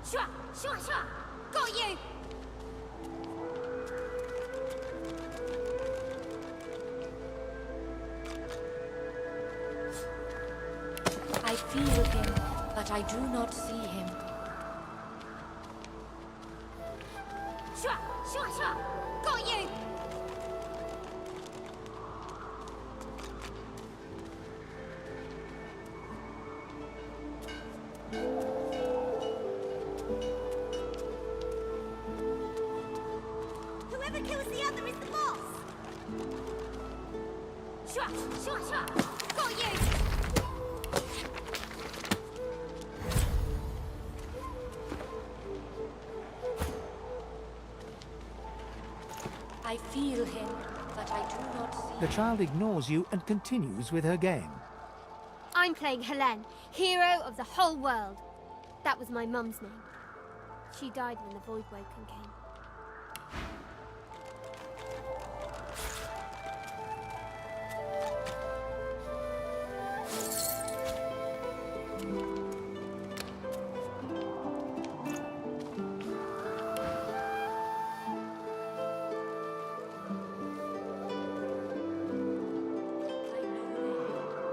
[SPEAKER 2] Shua! Shua! Shua! Got you!
[SPEAKER 19] I feel him, but I do not see him.
[SPEAKER 2] Shua! Shua! Shua! Got you! Whoever kills the other is the boss! Shua! Shua! Shua! Got you!
[SPEAKER 19] I feel him, but I do not see
[SPEAKER 6] The
[SPEAKER 19] him.
[SPEAKER 6] child ignores you and continues with her game.
[SPEAKER 9] I'm playing Helene, hero of the whole world. That was my mum's name. She died when the Voidwoken came.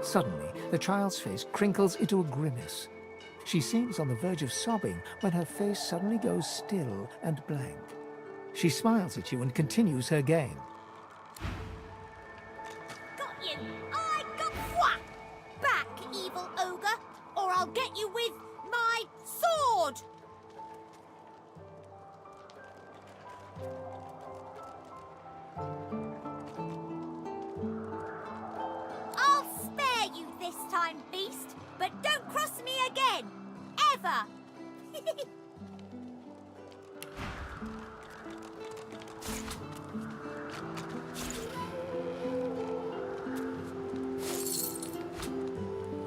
[SPEAKER 6] Suddenly, the child's face crinkles into a grimace. She seems on the verge of sobbing when her face suddenly goes still and blank. She smiles at you and continues her game.
[SPEAKER 2] Got you! I got whack! Back, evil ogre, or I'll get you with my sword! I'll spare you this time, beast, but don't cross me again! Ever!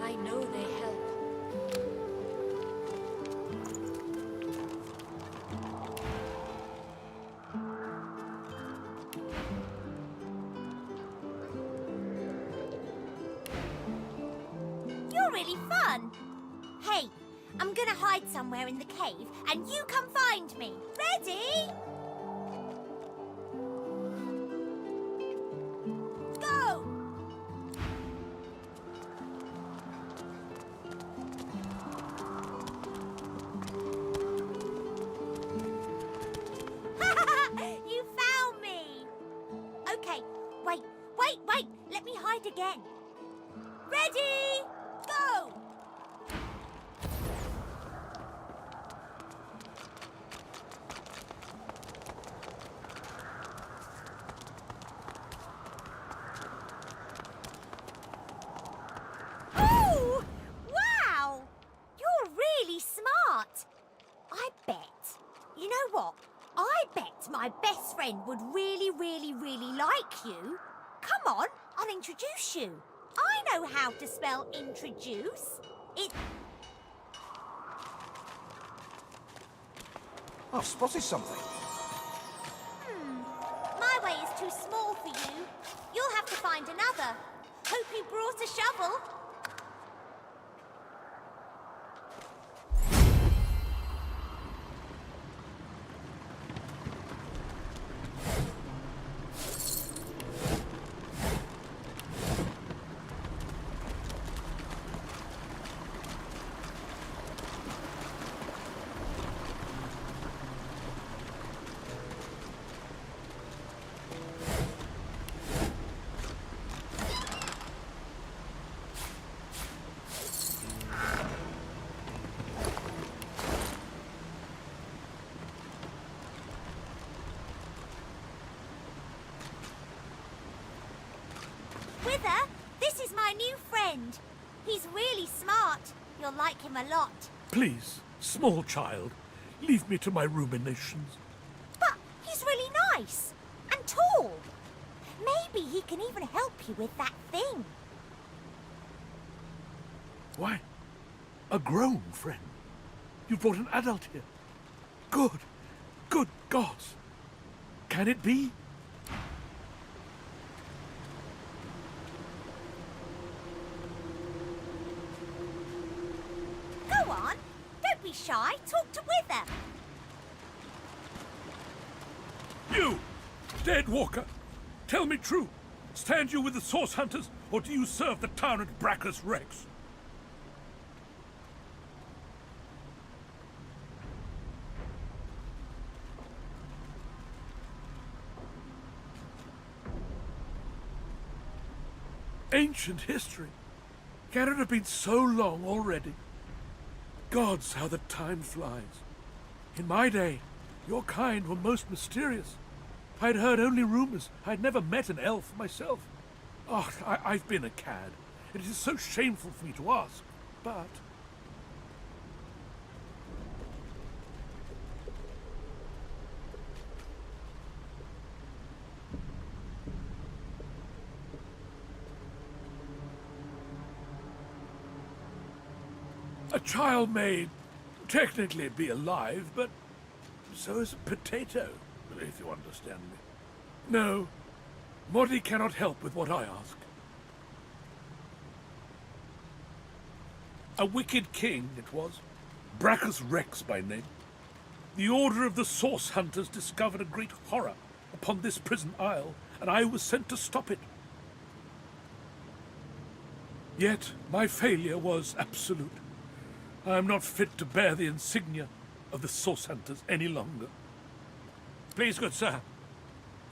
[SPEAKER 19] I know they help.
[SPEAKER 2] You're really fun. Hey, I'm gonna hide somewhere in the cave, and you come find me. Ready? Go! You found me! Okay, wait. Let me hide again. Ready? Go! Ooh! Wow! You're really smart. I bet. You know what? I bet my best friend would really like you. Come on, I'll introduce you. I know how to spell introduce.
[SPEAKER 8] I've spotted something.
[SPEAKER 2] My way is too small for you. You'll have to find another. Hope you brought a shovel. Wither, this is my new friend. He's really smart. You'll like him a lot.
[SPEAKER 14] Please, small child, leave me to my ruminations.
[SPEAKER 2] But he's really nice and tall. Maybe he can even help you with that thing.
[SPEAKER 14] Why? A grown friend? You brought an adult here? Good gods. Can it be?
[SPEAKER 2] be shy. Talk to Wither.
[SPEAKER 14] You, dead walker, tell me true. Stand you with the Source Hunters, or do you serve the tyrant Bracchus Rex? Ancient history. Can it have been so long already? Gods, how the time flies. In my day, your kind were most mysterious. I'd heard only rumors. I'd never met an elf myself. Oh, I've been a cad. It is so shameful for me to ask, but... A child may technically be alive, but so is a potato, if you understand me. No, Morty cannot help with what I ask. A wicked king it was, Bracchus Rex by name. The Order of the Source Hunters discovered a great horror upon this prison isle, and I was sent to stop it. Yet my failure was absolute. I am not fit to bear the insignia of the Source Hunters any longer. Please, good sir,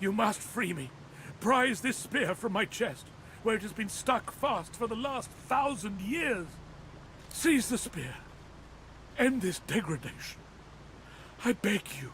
[SPEAKER 14] you must free me. Prise this spear from my chest, where it has been stuck fast for the last 1,000 years. Seize the spear. End this degradation. I beg you.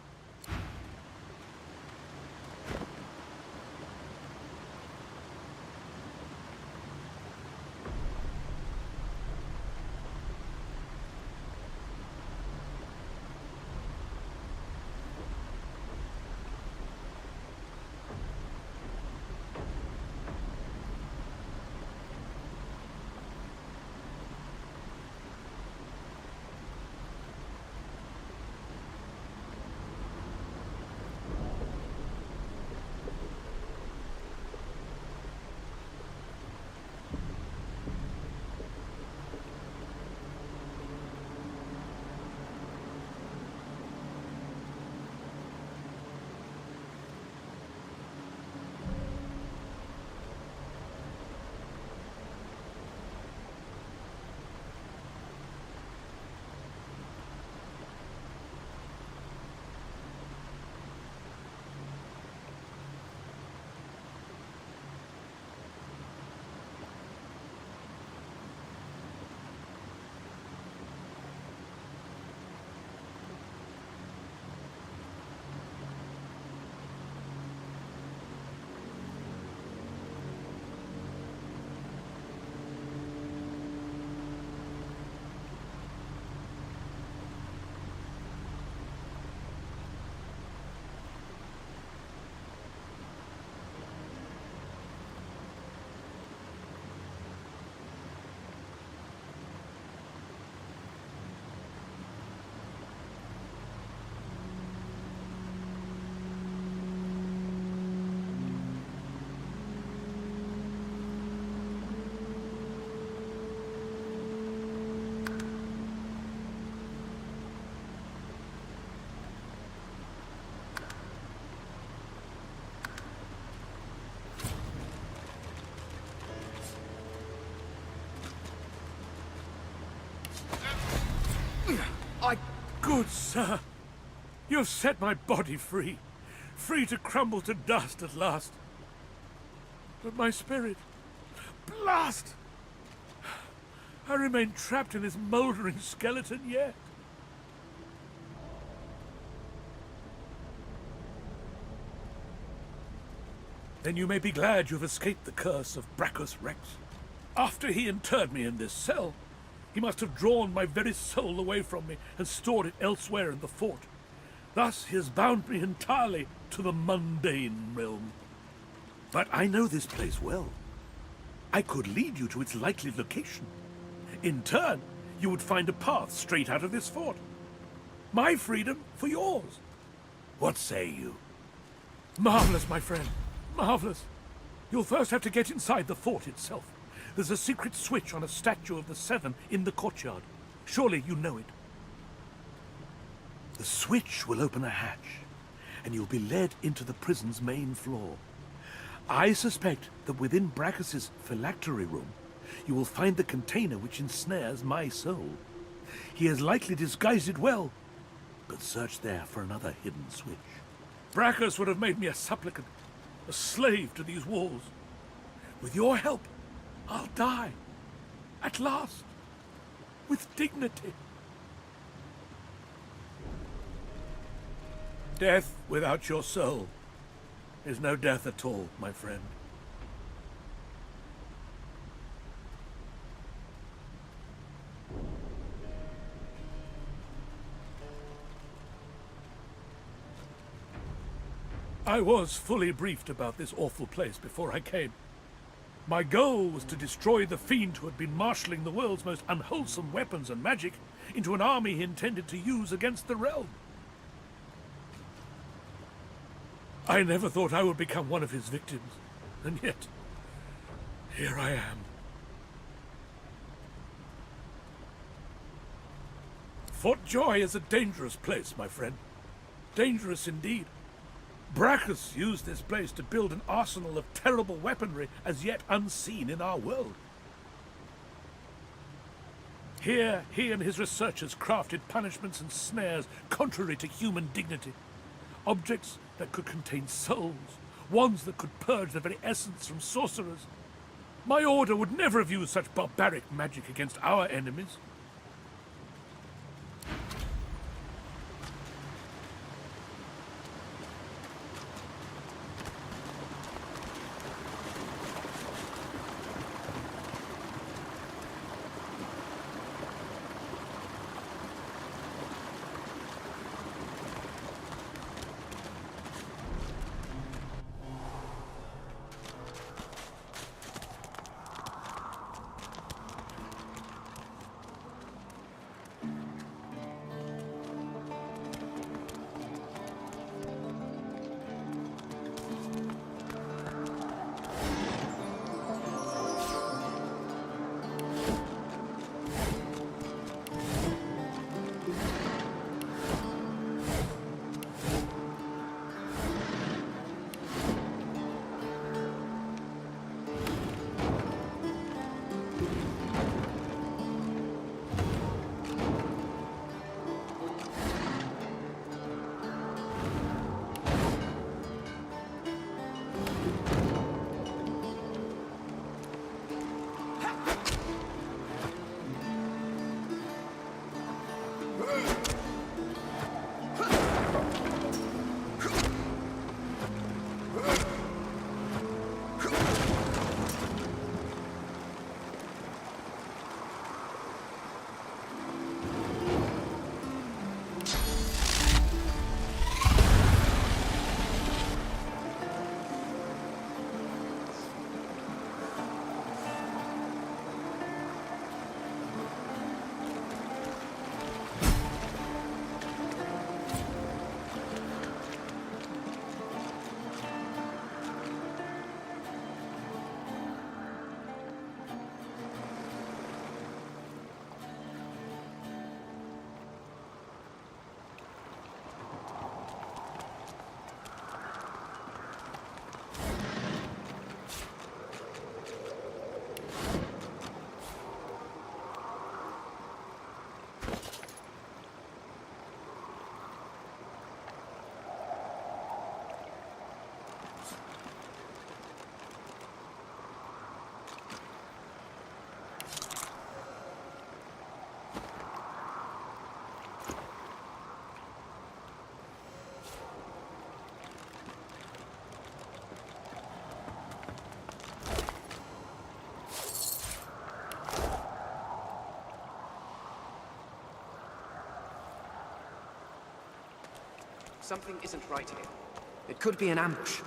[SPEAKER 14] Good sir, you have set my body free, free to crumble to dust at last. But my spirit, blast! I remain trapped in this mouldering skeleton yet. Then you may be glad you've escaped the curse of Bracchus Rex. After he interred me in this cell, he must have drawn my very soul away from me and stored it elsewhere in the fort. Thus he has bound me entirely to the mundane realm. But I know this place well. I could lead you to its likely location. In turn, you would find a path straight out of this fort. My freedom for yours. What say you? Marvelous, my friend. Marvelous. You'll first have to get inside the fort itself. There's a secret switch on a statue of the Seven in the courtyard. Surely you know it. The switch will open a hatch, and you'll be led into the prison's main floor. I suspect that within Brachus's phylactery room, you will find the container which ensnares my soul. He has likely disguised it well, but search there for another hidden switch. Brachus would have made me a supplicant, a slave to these walls. With your help, I'll die. At last. With dignity. Death without your soul is no death at all, my friend. I was fully briefed about this awful place before I came. My goal was to destroy the fiend who had been marshalling the world's most unwholesome weapons and magic into an army he intended to use against the realm. I never thought I would become one of his victims, and yet, here I am. Fort Joy is a dangerous place, my friend. Dangerous indeed. Brachus used this place to build an arsenal of terrible weaponry as yet unseen in our world. Here, he and his researchers crafted punishments and snares contrary to human dignity. Objects that could contain souls, wands that could purge the very essence from sorcerers. My order would never have used such barbaric magic against our enemies.
[SPEAKER 11] Something isn't right here. It could be an ambush.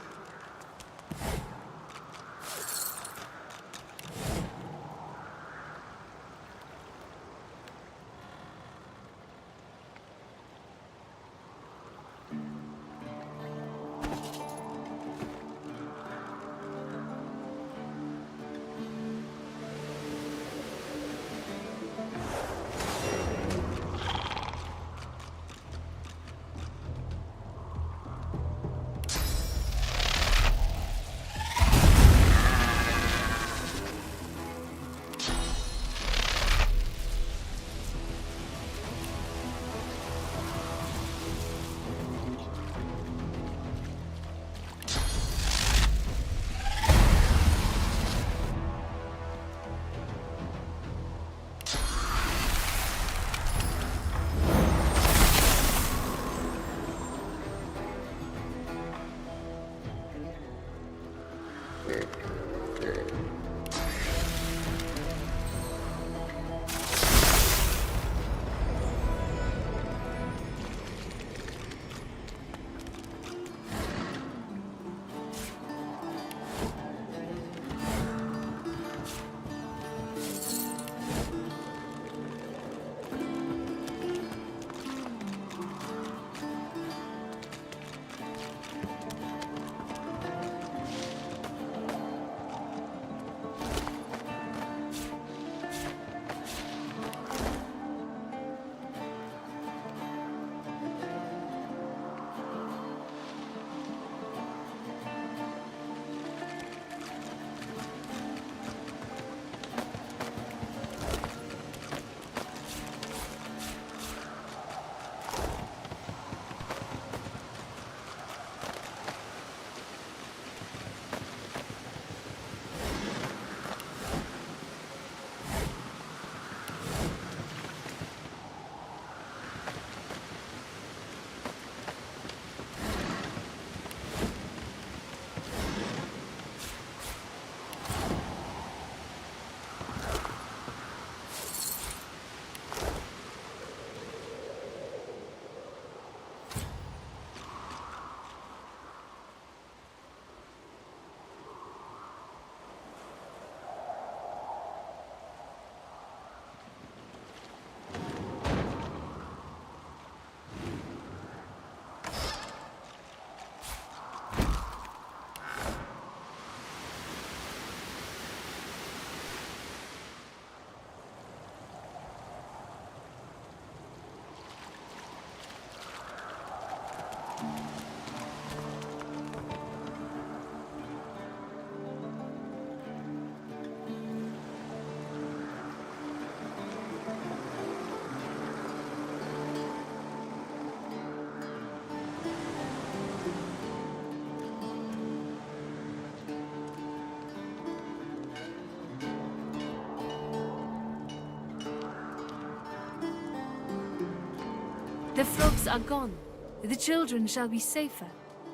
[SPEAKER 10] The frogs are gone. The children shall be safer.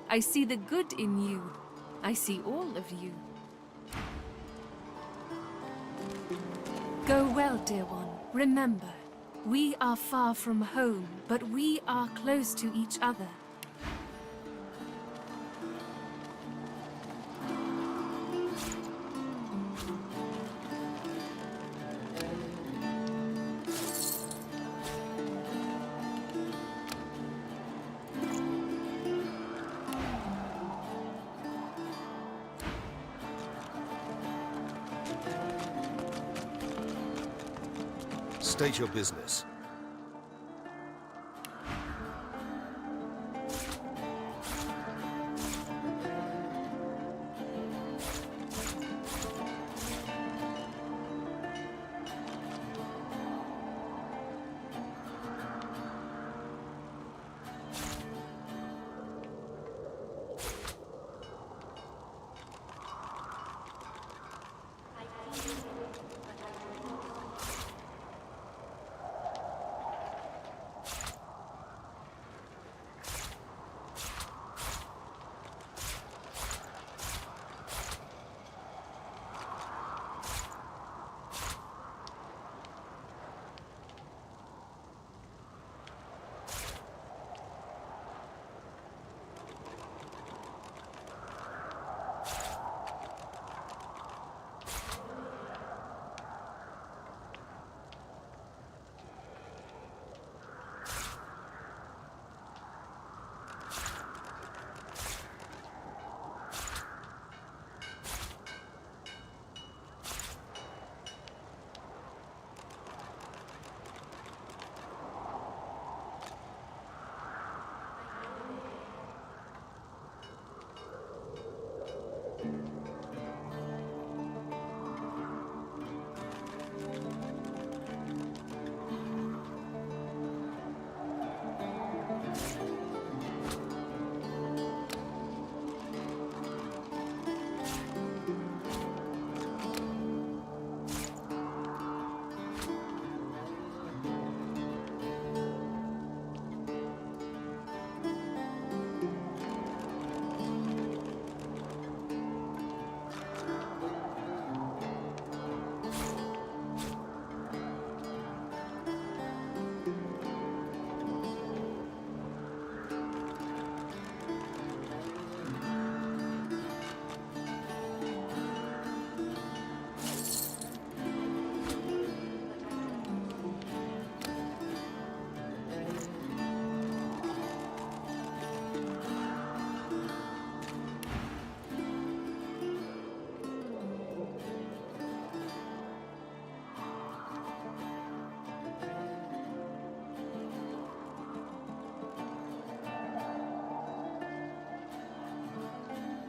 [SPEAKER 10] I see the good in you. I see all of you. Go well, dear one. Remember, we are far from home, but we are close to each other.
[SPEAKER 1] State your business.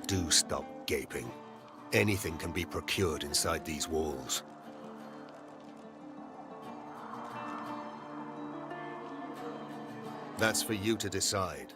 [SPEAKER 1] Do stop gaping. Anything can be procured inside these walls. That's for you to decide.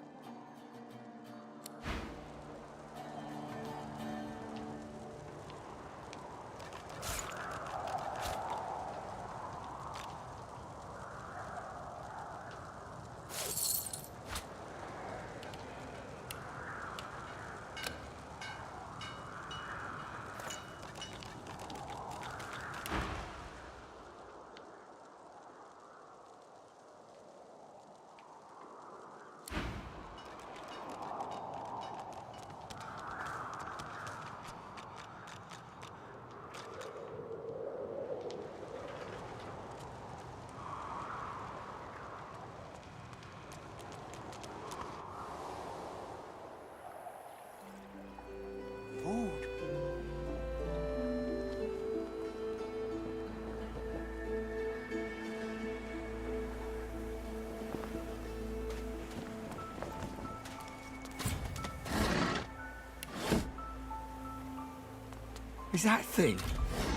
[SPEAKER 8] Is that thing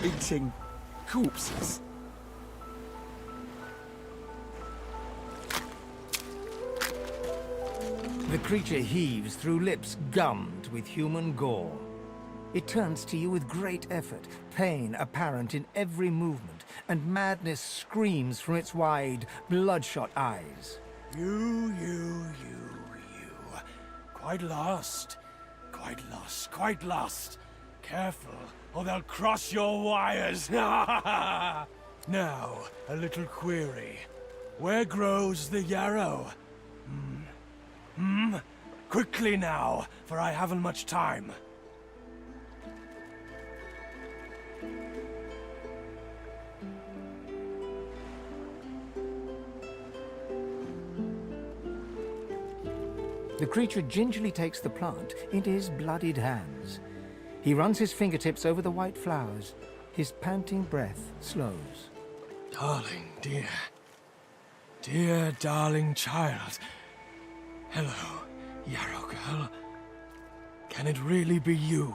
[SPEAKER 8] eating corpses?
[SPEAKER 6] The creature heaves through lips gummed with human gore. It turns to you with great effort, pain apparent in every movement, and madness screams from its wide, bloodshot eyes.
[SPEAKER 14] You. Quite lost. Quite lost. Careful, or they'll cross your wires. Now, a little query. Where grows the yarrow? Quickly now, for I haven't much time.
[SPEAKER 6] The creature gingerly takes the plant into his bloodied hands. He runs his fingertips over the white flowers. His panting breath slows.
[SPEAKER 14] Darling, dear darling child. Hello, Yarrow girl. Can it really be you?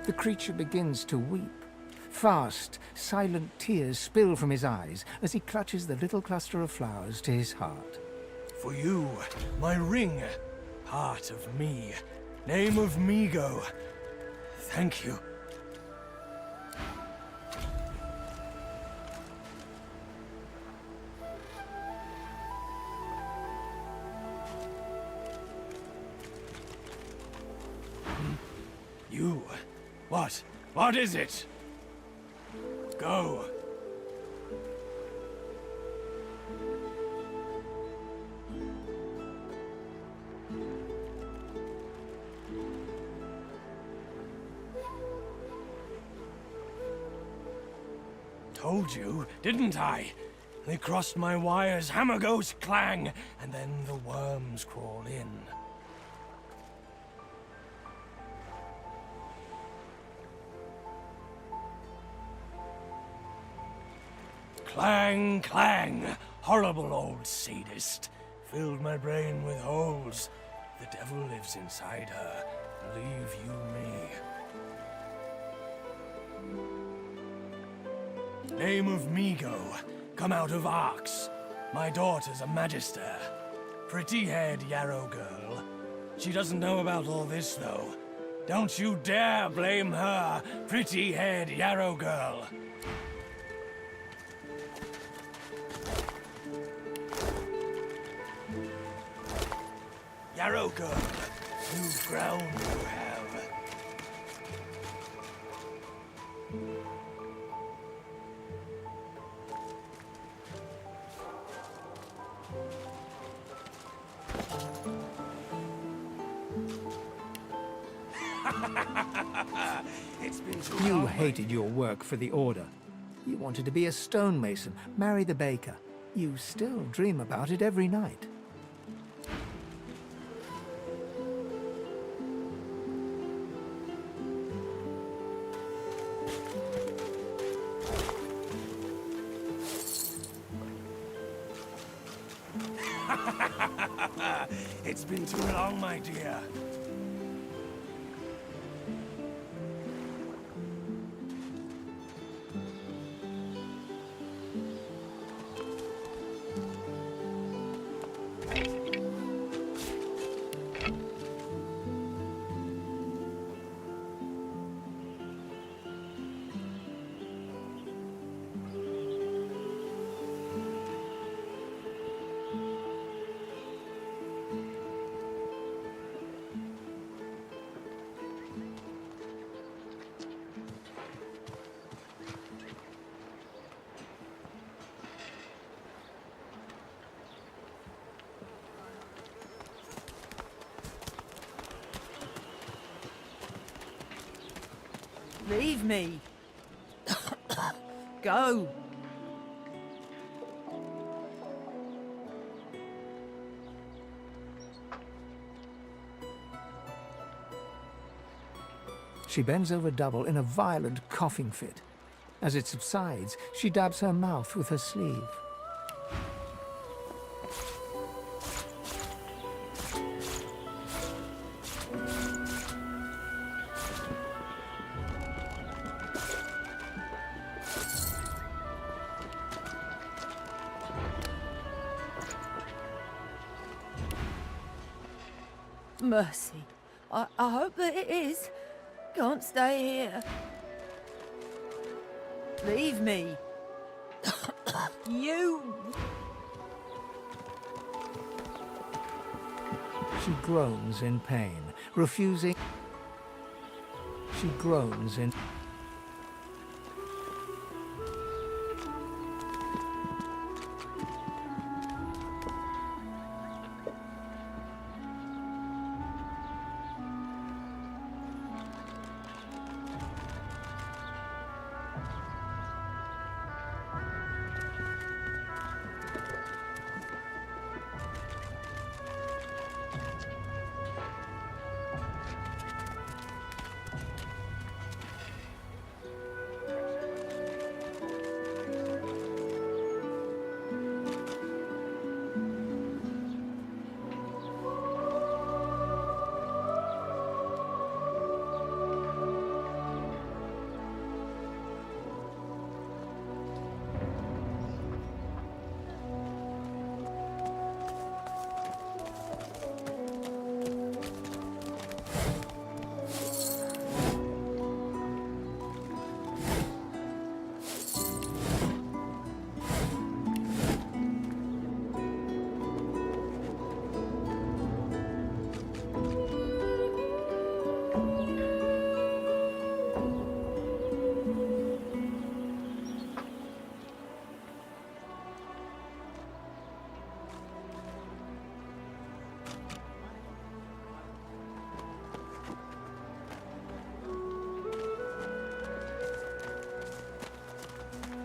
[SPEAKER 6] The creature begins to weep. Fast, silent tears spill from his eyes as he clutches the little cluster of flowers to his heart.
[SPEAKER 14] For you, my ring. Part of me. Name of Migo. Thank you. You. What? What is it? Go. Told you, didn't I? They crossed my wires, hammer goes clang, and then the worms crawl in. Clang, clang! Horrible old sadist. Filled my brain with holes. The devil lives inside her. Leave you me. Name of Migo. Come out of Arx. My daughter's a magister. Pretty-haired Yarrow girl. She doesn't know about all this, though. Don't you dare blame her, pretty-haired Yarrow girl. Yarrow girl, you've ground, you have. It's been too
[SPEAKER 6] You
[SPEAKER 14] long.
[SPEAKER 6] hated your work for the Order. You wanted to be a stonemason, marry the baker. You still dream about it every night.
[SPEAKER 14] It's been too long, my dear.
[SPEAKER 5] Leave me. Go.
[SPEAKER 6] She bends over double in a violent coughing fit. As it subsides, she dabs her mouth with her sleeve.
[SPEAKER 4] Mercy. I hope that it is. Can't stay here. Leave me. You.
[SPEAKER 6] She groans in pain, refusing. She groans in.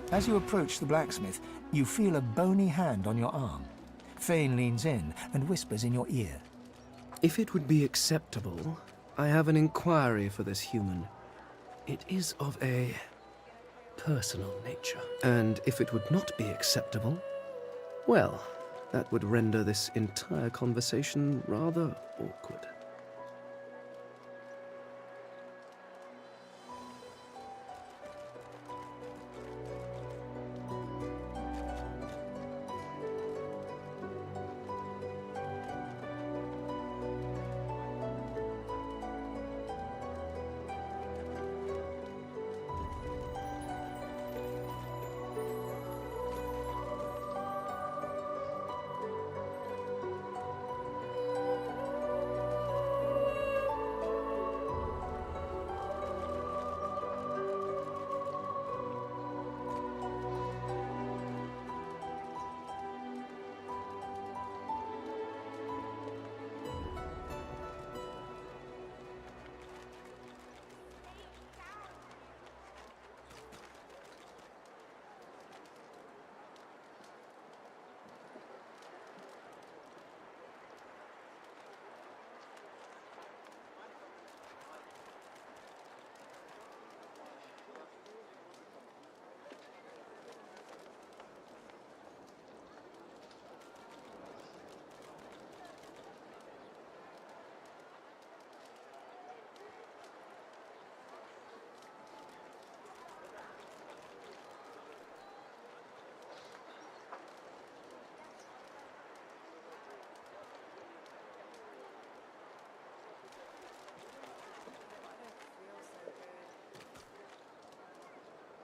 [SPEAKER 6] As you approach the blacksmith, you feel a bony hand on your arm. Fane leans in and whispers in your ear.
[SPEAKER 18] If it would be acceptable, I have an inquiry for this human. It is of a personal nature. And if it would not be acceptable, well, that would render this entire conversation rather awkward.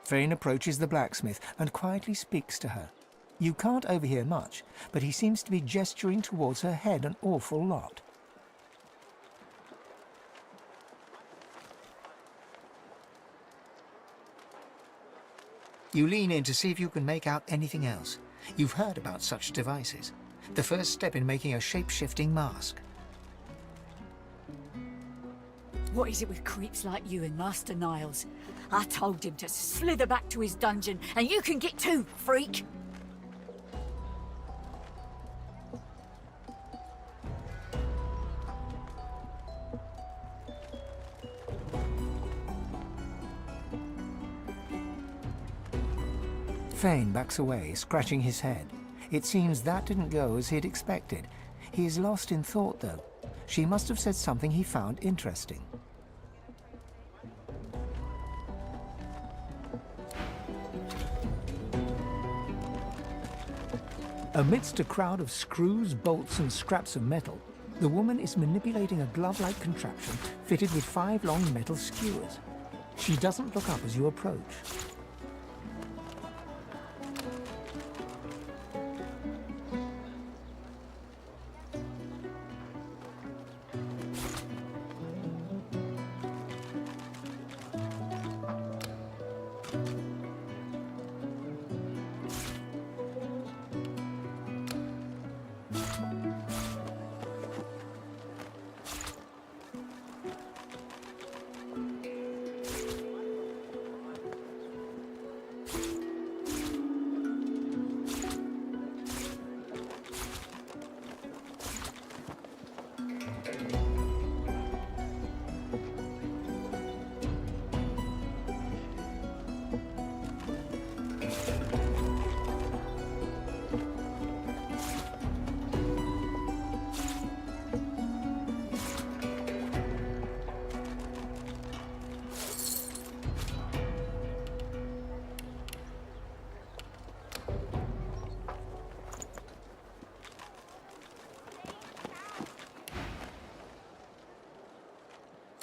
[SPEAKER 6] Fane approaches the blacksmith and quietly speaks to her. You can't overhear much, but he seems to be gesturing towards her head an awful lot. You lean in to see if you can make out anything else. You've heard about such devices. The first step in making a shape-shifting mask.
[SPEAKER 21] What is it with creeps like you and Master Niles? I told him to slither back to his dungeon, and you can get too, freak!
[SPEAKER 6] Fane backs away, scratching his head. It seems that didn't go as he'd expected. He is lost in thought, though. She must have said something he found interesting. Amidst a crowd of screws, bolts, and scraps of metal, The woman is manipulating a glove-like contraption fitted with 5 long metal skewers. She doesn't look up as you approach.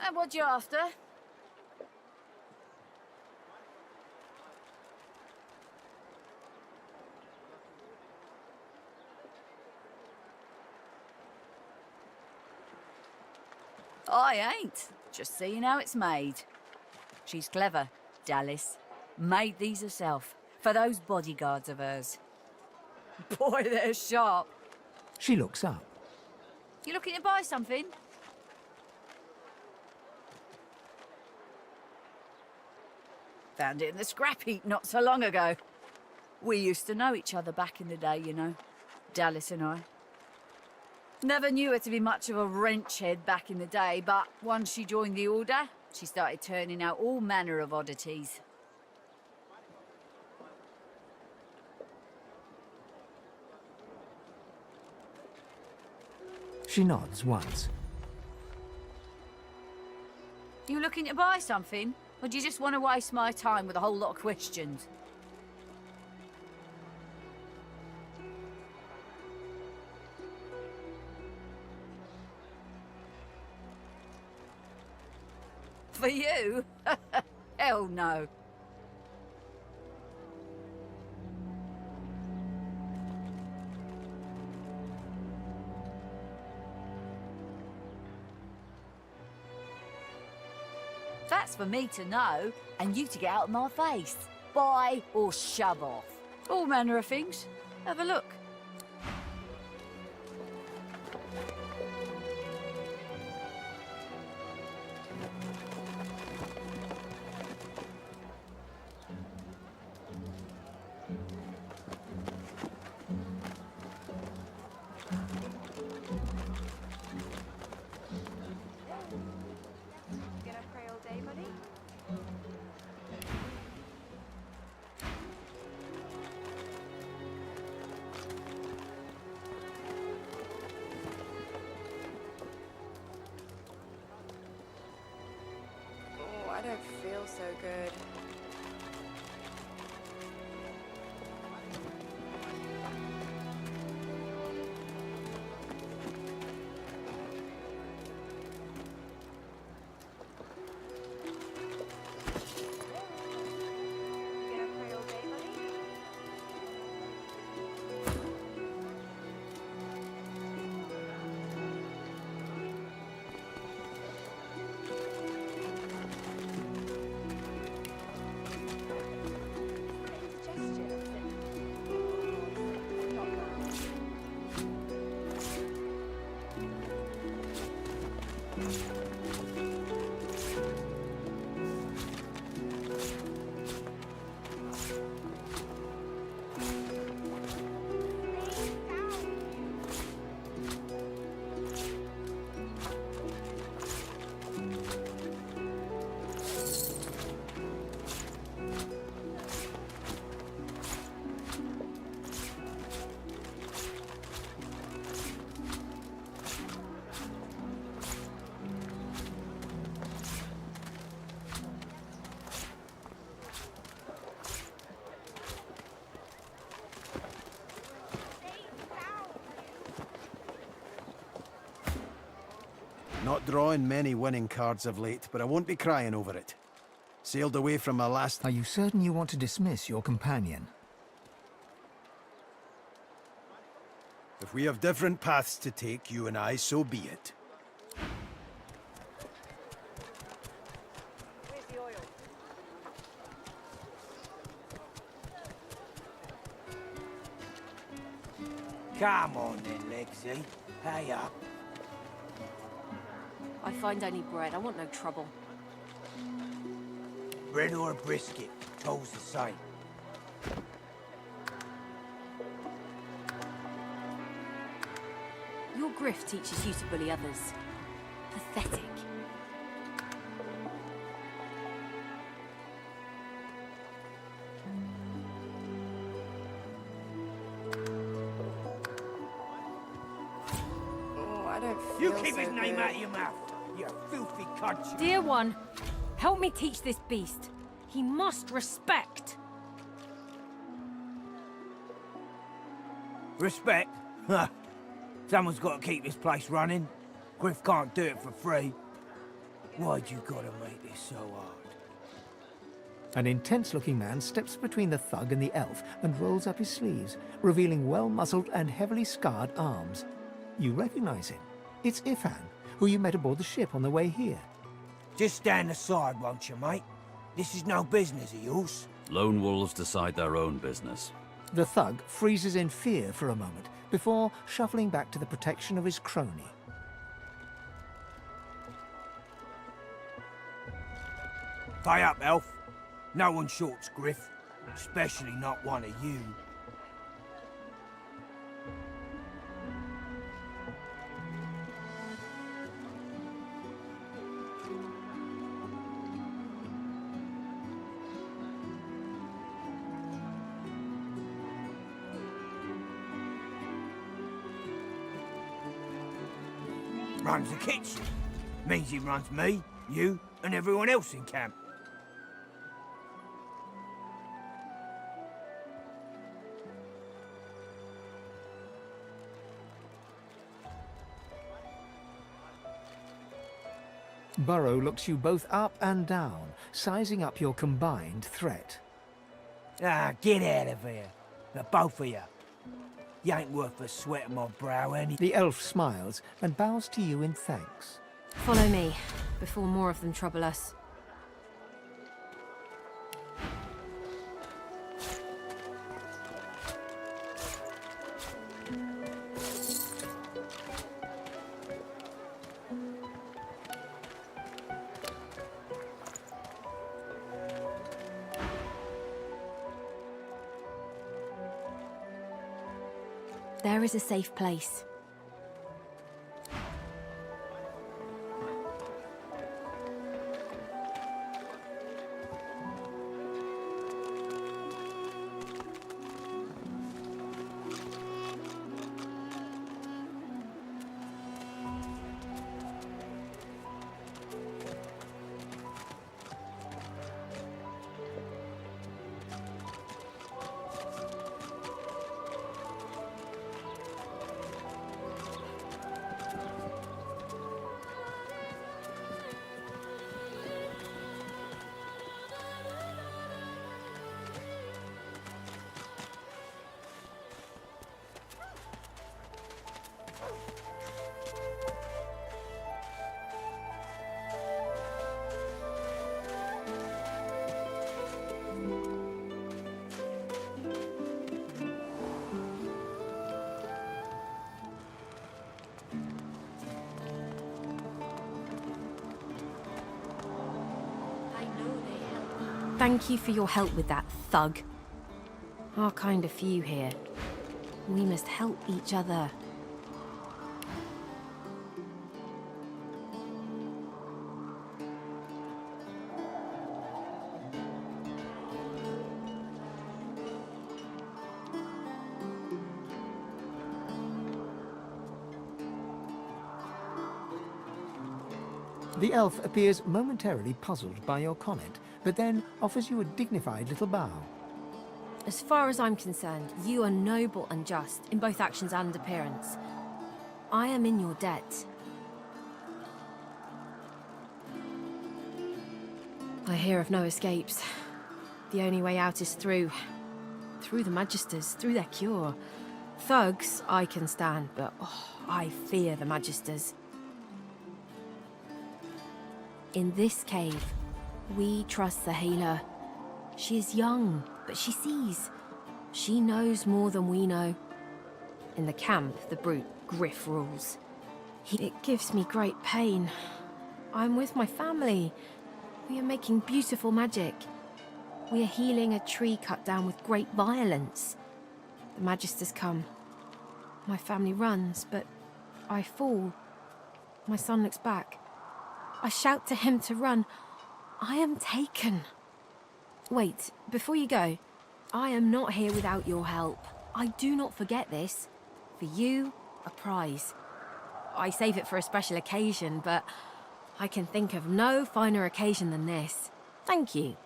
[SPEAKER 21] And what you after? I ain't. Just seeing how it's made. She's clever, Dallas. Made these herself, for those bodyguards of hers. Boy, they're sharp.
[SPEAKER 6] She looks up.
[SPEAKER 21] You looking to buy something? Found it in the scrap heap not so long ago. We used to know each other back in the day, you know. Dallas and I. Never knew her to be much of a wrench head back in the day, but once she joined the Order, she started turning out all manner of oddities.
[SPEAKER 6] She nods once.
[SPEAKER 21] You looking to buy something? Or do you just want to waste my time with a whole lot of questions? For you? Hell no. That's for me to know, and you to get out of my face. Buy or shove off. All manner of things. Have a look.
[SPEAKER 3] I don't feel so good.
[SPEAKER 12] Not drawing many winning cards of late, but I won't be crying over it. Sailed away from my last...
[SPEAKER 6] Are you certain you want to dismiss your companion?
[SPEAKER 12] If we have different paths to take, you and I, so be it.
[SPEAKER 13] Come on then, Lexi. Hey up.
[SPEAKER 16] I find only bread. I want no trouble.
[SPEAKER 13] Bread or a brisket, toll's the same.
[SPEAKER 16] Your grift teaches you to bully others. Pathetic.
[SPEAKER 3] Oh, I don't feel
[SPEAKER 13] You keep
[SPEAKER 3] so
[SPEAKER 13] his name
[SPEAKER 3] good.
[SPEAKER 13] out of your mouth, you filthy cunt.
[SPEAKER 16] Dear one, help me teach this beast. He must respect.
[SPEAKER 13] Respect? Huh. Someone's got to keep this place running. Griff can't do it for free. Why'd you gotta make this so hard?
[SPEAKER 6] An intense-looking man steps between the thug and the elf and rolls up his sleeves, revealing well-muscled and heavily scarred arms. You recognize him. It's Ifan, who you met aboard the ship on the way here.
[SPEAKER 13] Just stand aside, won't you, mate? This is no business of yours.
[SPEAKER 20] Lone wolves decide their own business.
[SPEAKER 6] The thug freezes in fear for a moment before shuffling back to the protection of his crony.
[SPEAKER 13] Pay up, elf. No one shorts Griff, especially not one of you. Runs the kitchen. Means he runs me, you, and everyone else in camp.
[SPEAKER 6] Burrow looks you both up and down, sizing up your combined threat.
[SPEAKER 13] Ah, get out of here. The both of you. You ain't worth the sweat of my brow any...
[SPEAKER 6] The elf smiles and bows to you in thanks.
[SPEAKER 16] Follow me, before more of them trouble us. There is a safe place. Thank you for your help with that, thug. Our kind of few here. We must help each other.
[SPEAKER 6] The elf appears momentarily puzzled by your comment, but then offers you a dignified little bow.
[SPEAKER 16] As far as I'm concerned, you are noble and just, in both actions and appearance. I am in your debt.
[SPEAKER 7] I hear of no escapes. The only way out is through the Magisters, through their cure. Thugs I can stand, but I fear the Magisters. In this cave, we trust the healer. She is young, but she sees. She knows more than we know. In the camp, the brute Griff rules. It gives me great pain. I'm with my family. We are making beautiful magic. We are healing a tree cut down with great violence. The Magisters come. My family runs, but I fall. My son looks back. I shout to him to run. I am taken. Wait, before you go, I am not here without your help. I do not forget this. For you, a prize. I save it for a special occasion, but I can think of no finer occasion than this. Thank you.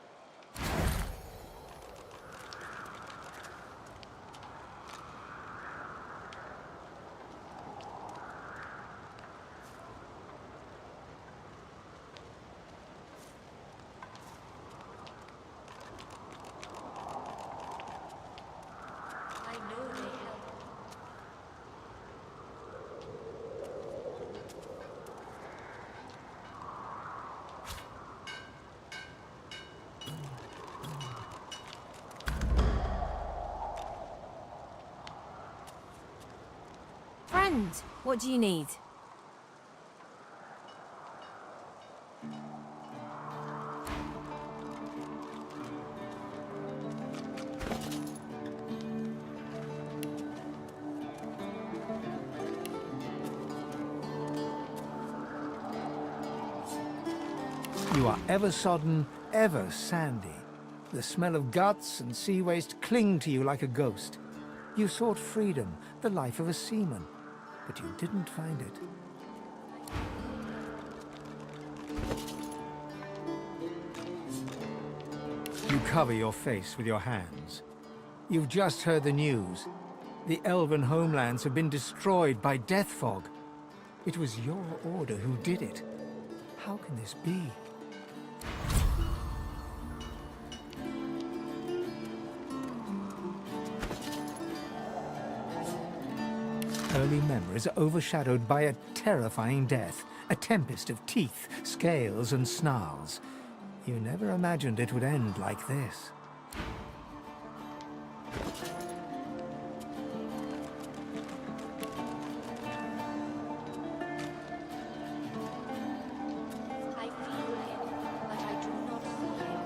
[SPEAKER 7] Friend, what do you need?
[SPEAKER 6] You are ever sodden, ever sandy. The smell of guts and sea waste cling to you like a ghost. You sought freedom, the life of a seaman, but you didn't find it. You cover your face with your hands. You've just heard the news. The elven homelands have been destroyed by death fog. It was your order who did it. How can this be? Early memories are overshadowed by a terrifying death, a tempest of teeth, scales, and snarls. You never imagined it would end like this.
[SPEAKER 19] I feel him, but I do not see him.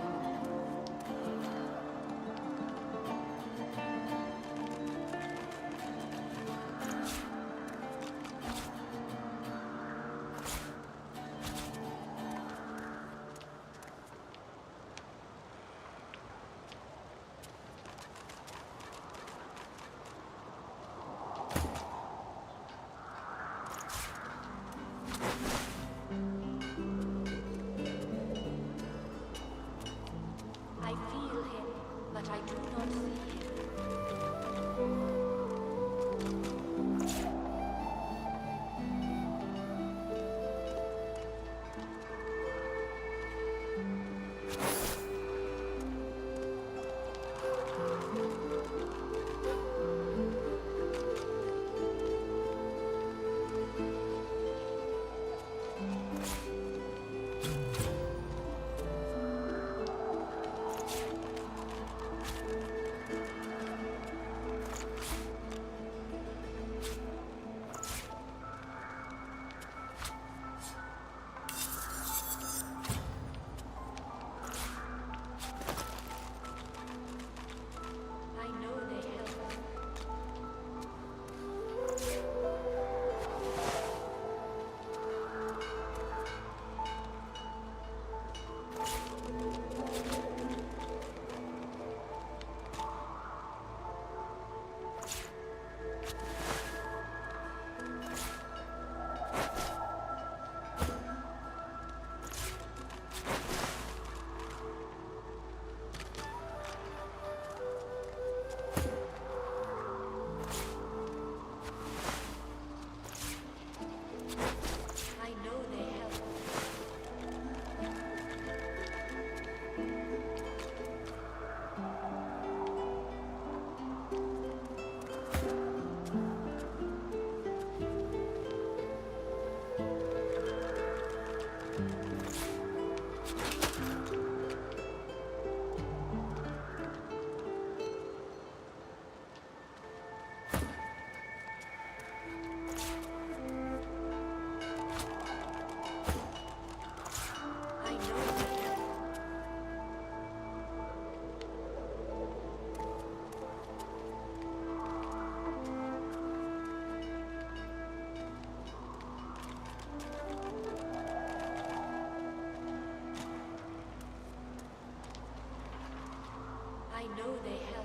[SPEAKER 19] know they help.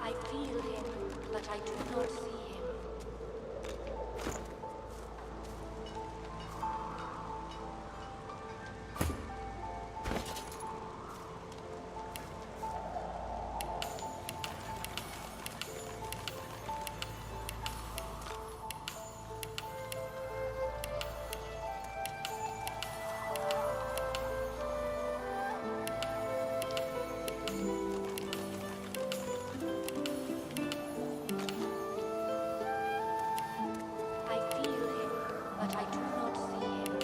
[SPEAKER 19] I feel him, but I do not see him. I feel him, but I do not see him.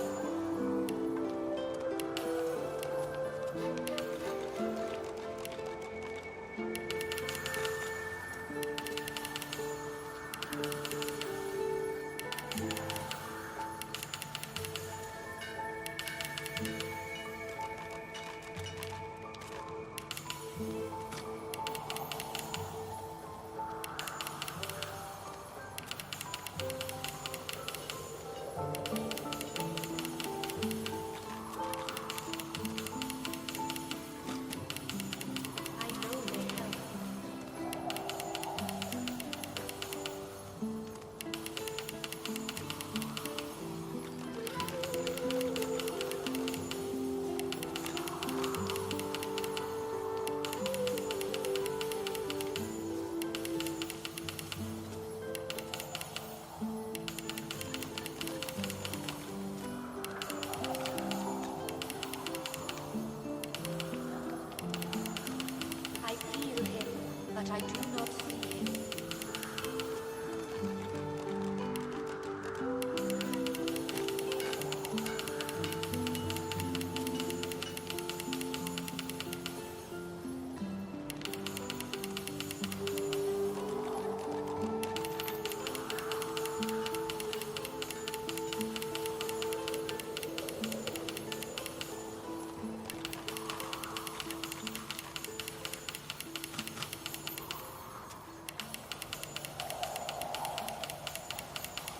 [SPEAKER 19] I feel him, but I do not see him.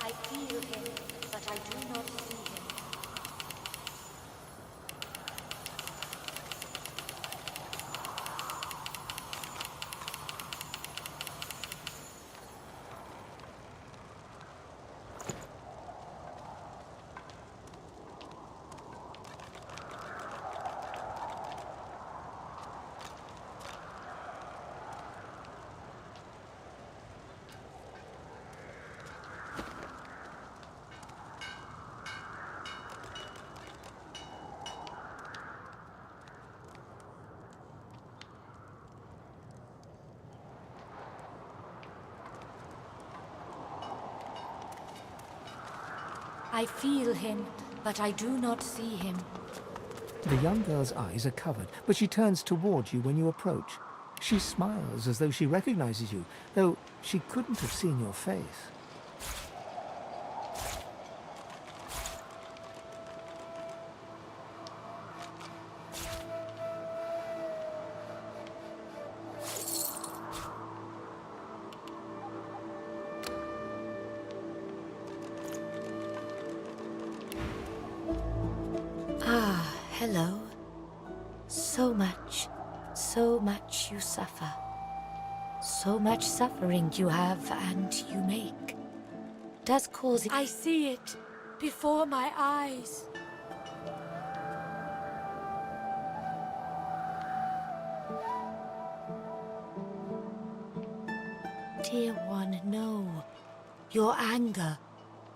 [SPEAKER 19] I feel him, but I do not see him. I feel him, but I do not see him.
[SPEAKER 6] The young girl's eyes are covered, but she turns towards you when you approach. She smiles as though she recognizes you, though she couldn't have seen your face.
[SPEAKER 19] Ah, hello. So much you suffer. So much suffering you have and you make. Does cause it. I see it before my eyes. Dear one, no. Your anger.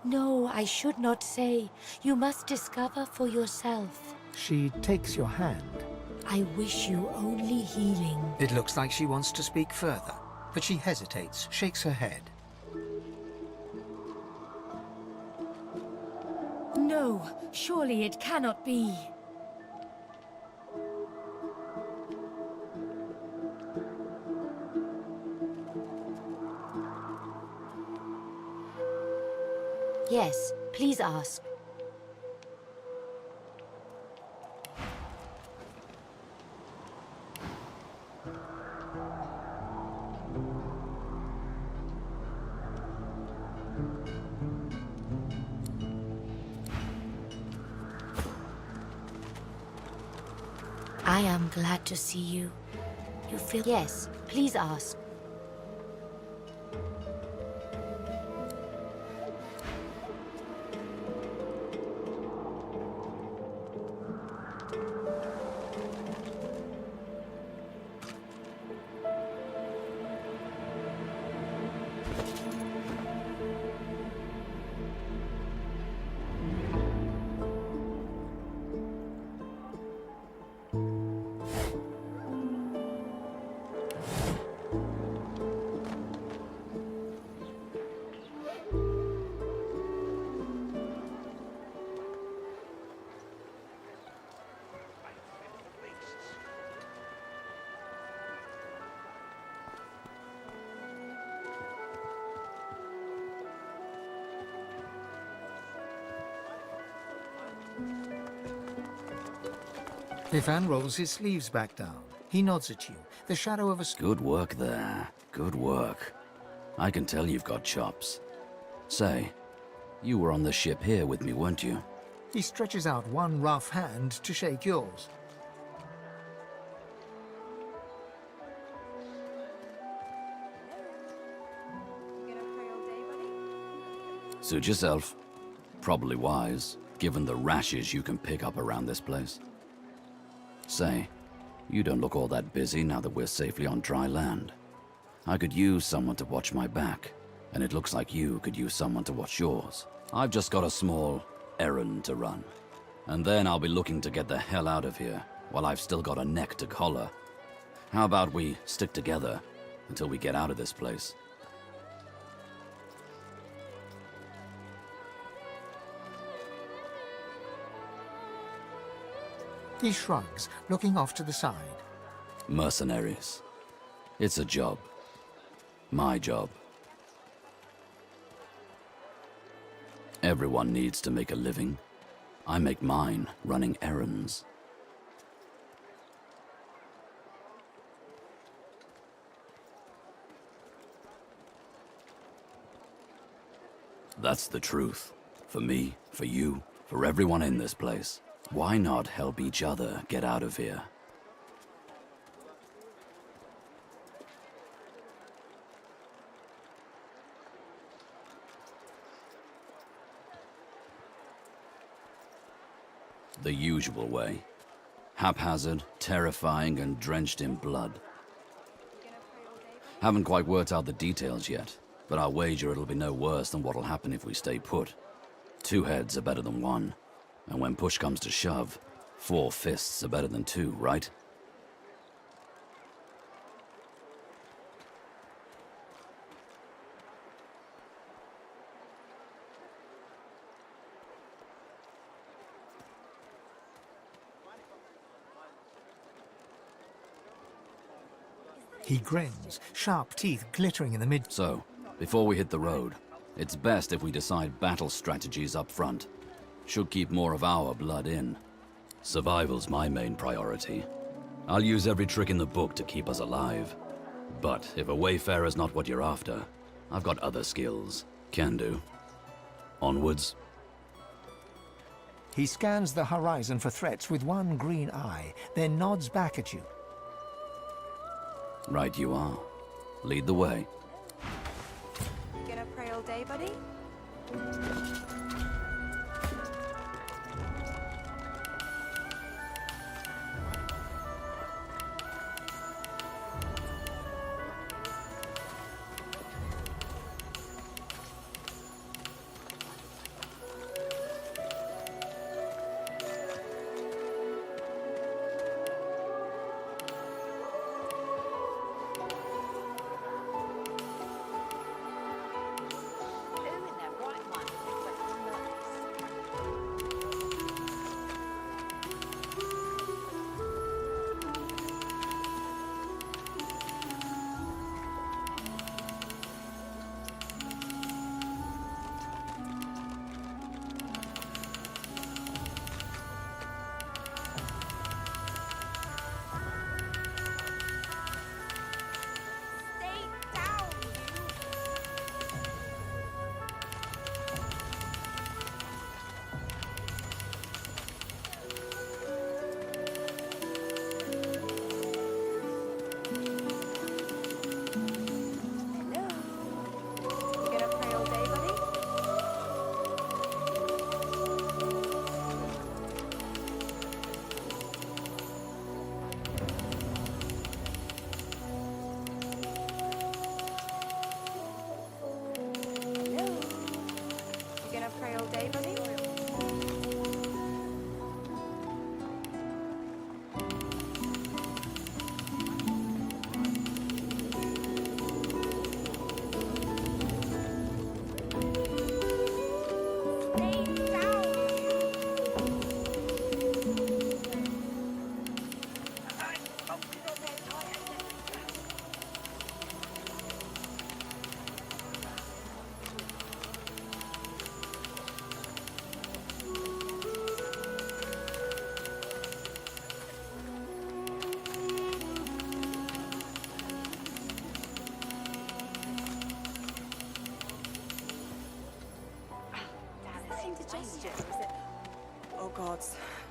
[SPEAKER 19] No, I should not say. You must discover for yourself.
[SPEAKER 6] She takes your hand.
[SPEAKER 19] I wish you only healing.
[SPEAKER 6] It looks like she wants to speak further, but she hesitates, shakes her head.
[SPEAKER 7] No, surely it cannot be.
[SPEAKER 19] Yes, please ask. I am glad to see you. You feel... Yes, please ask.
[SPEAKER 6] Ifan rolls his sleeves back down. He nods at you, the shadow of a...
[SPEAKER 20] Good work there. Good work. I can tell you've got chops. Say, you were on the ship here with me, weren't you?
[SPEAKER 6] He stretches out one rough hand to shake yours.
[SPEAKER 20] Suit yourself. Probably wise, given the rashes you can pick up around this place. Say, you don't look all that busy now that we're safely on dry land. I could use someone to watch my back, and it looks like you could use someone to watch yours. I've just got a small errand to run, and then I'll be looking to get the hell out of here while I've still got a neck to collar. How about we stick together until we get out of this place?
[SPEAKER 6] He shrugs, looking off to the side.
[SPEAKER 20] Mercenaries. It's a job. My job. Everyone needs to make a living. I make mine running errands. That's the truth. For me, for you, for everyone in this place. Why not help each other get out of here? The usual way. Haphazard, terrifying, and drenched in blood. Haven't quite worked out the details yet, but I'll wager it'll be no worse than what'll happen if we stay put. 2 heads are better than 1. And when push comes to shove, 4 fists are better than 2, right?
[SPEAKER 6] He grins, sharp teeth glittering in the mid...
[SPEAKER 20] So, before we hit the road, it's best if we decide battle strategies up front. Should keep more of our blood in. Survival's my main priority. I'll use every trick in the book to keep us alive. But if a wayfarer's not what you're after, I've got other skills. Can do. Onwards.
[SPEAKER 6] He scans the horizon for threats with one green eye, then nods back at you.
[SPEAKER 20] Right you are. Lead the way.
[SPEAKER 3] You gonna pray all day, buddy?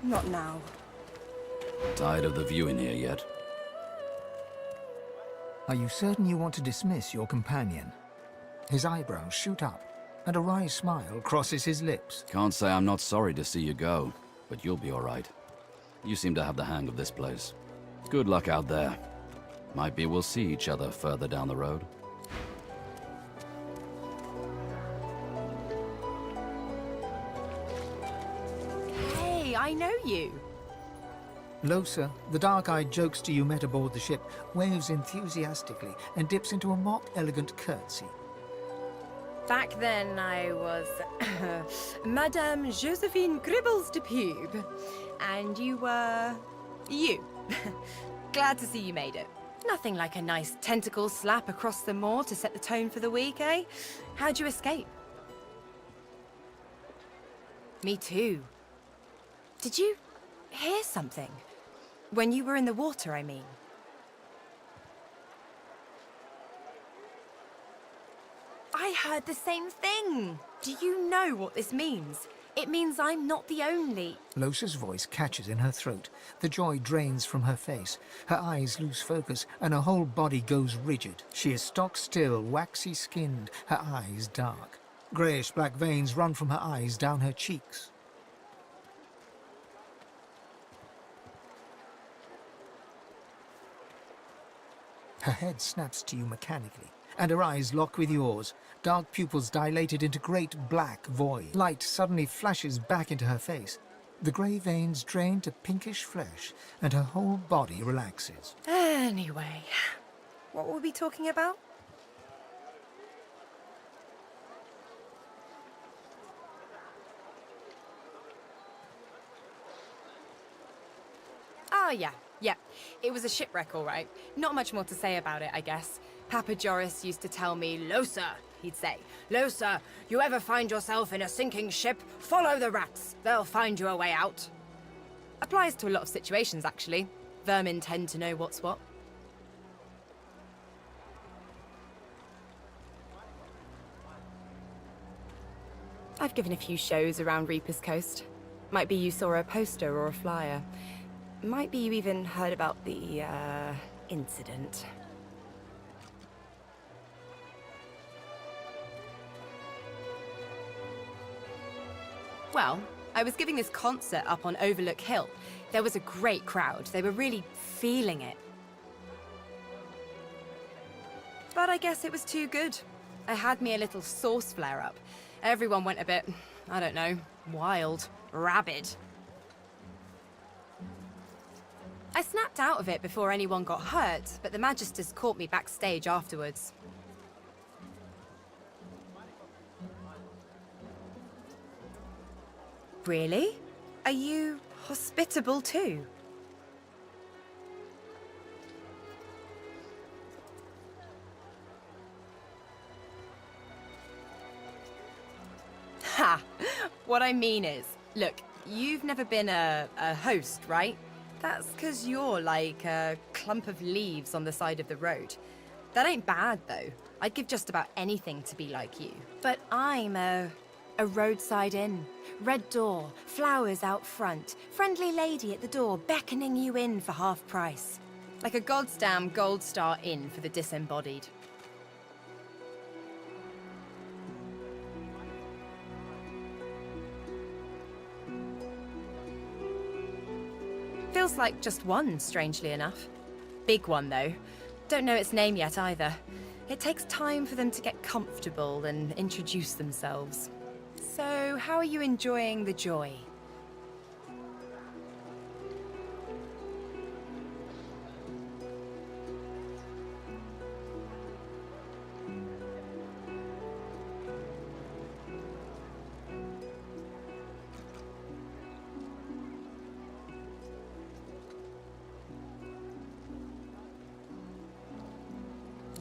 [SPEAKER 3] Not now.
[SPEAKER 20] Tired of the view in here yet?
[SPEAKER 6] Are you certain you want to dismiss your companion? His eyebrows shoot up, and a wry smile crosses his lips.
[SPEAKER 20] Can't say I'm not sorry to see you go, but you'll be all right. You seem to have the hang of this place. Good luck out there. Might be we'll see each other further down the road.
[SPEAKER 15] Hey, I know you.
[SPEAKER 6] Losa, the dark-eyed jokester you met aboard the ship, waves enthusiastically and dips into a mock elegant curtsy.
[SPEAKER 15] Back then, I was Madame Josephine Gribbles de Pube, and you were you. Glad to see you made it. Nothing like a nice tentacle slap across the moor to set the tone for the week, eh? How'd you escape? Me too. Did you hear something? When you were in the water, I mean. I heard the same thing. Do you know what this means? It means I'm not the only...
[SPEAKER 6] Losa's voice catches in her throat. The joy drains from her face. Her eyes lose focus, and her whole body goes rigid. She is stock-still, waxy-skinned, her eyes dark. Greyish-black veins run from her eyes down her cheeks. Her head snaps to you mechanically, and her eyes lock with yours. Dark pupils dilated into great black void. Light suddenly flashes back into her face. The grey veins drain to pinkish flesh, and her whole body relaxes.
[SPEAKER 15] Anyway, what were we talking about? Oh, yeah. It was a shipwreck, all right. Not much more to say about it, I guess. Papa Joris used to tell me, Losa, he'd say, Losa, you ever find yourself in a sinking ship, follow the rats. They'll find you a way out. Applies to a lot of situations, actually. Vermin tend to know what's what. I've given a few shows around Reaper's Coast. Might be you saw a poster or a flyer. Might be you even heard about the, incident. Well, I was giving this concert up on Overlook Hill. There was a great crowd. They were really feeling it. But I guess it was too good. I had me a little sauce flare-up. Everyone went a bit, I don't know, wild, rabid. I snapped out of it before anyone got hurt, but the Magisters caught me backstage afterwards. Really? Are you hospitable too? Ha! What I mean is, look, you've never been a host, right? That's because you're like a clump of leaves on the side of the road. That ain't bad, though. I'd give just about anything to be like you. But I'm a roadside inn. Red door, flowers out front, friendly lady at the door beckoning you in for half price. Like a goddamn gold star inn for the disembodied. Feels like just one, strangely enough. Big one, though. Don't know its name yet, either. It takes time for them to get comfortable and introduce themselves. So, how are you enjoying the joy?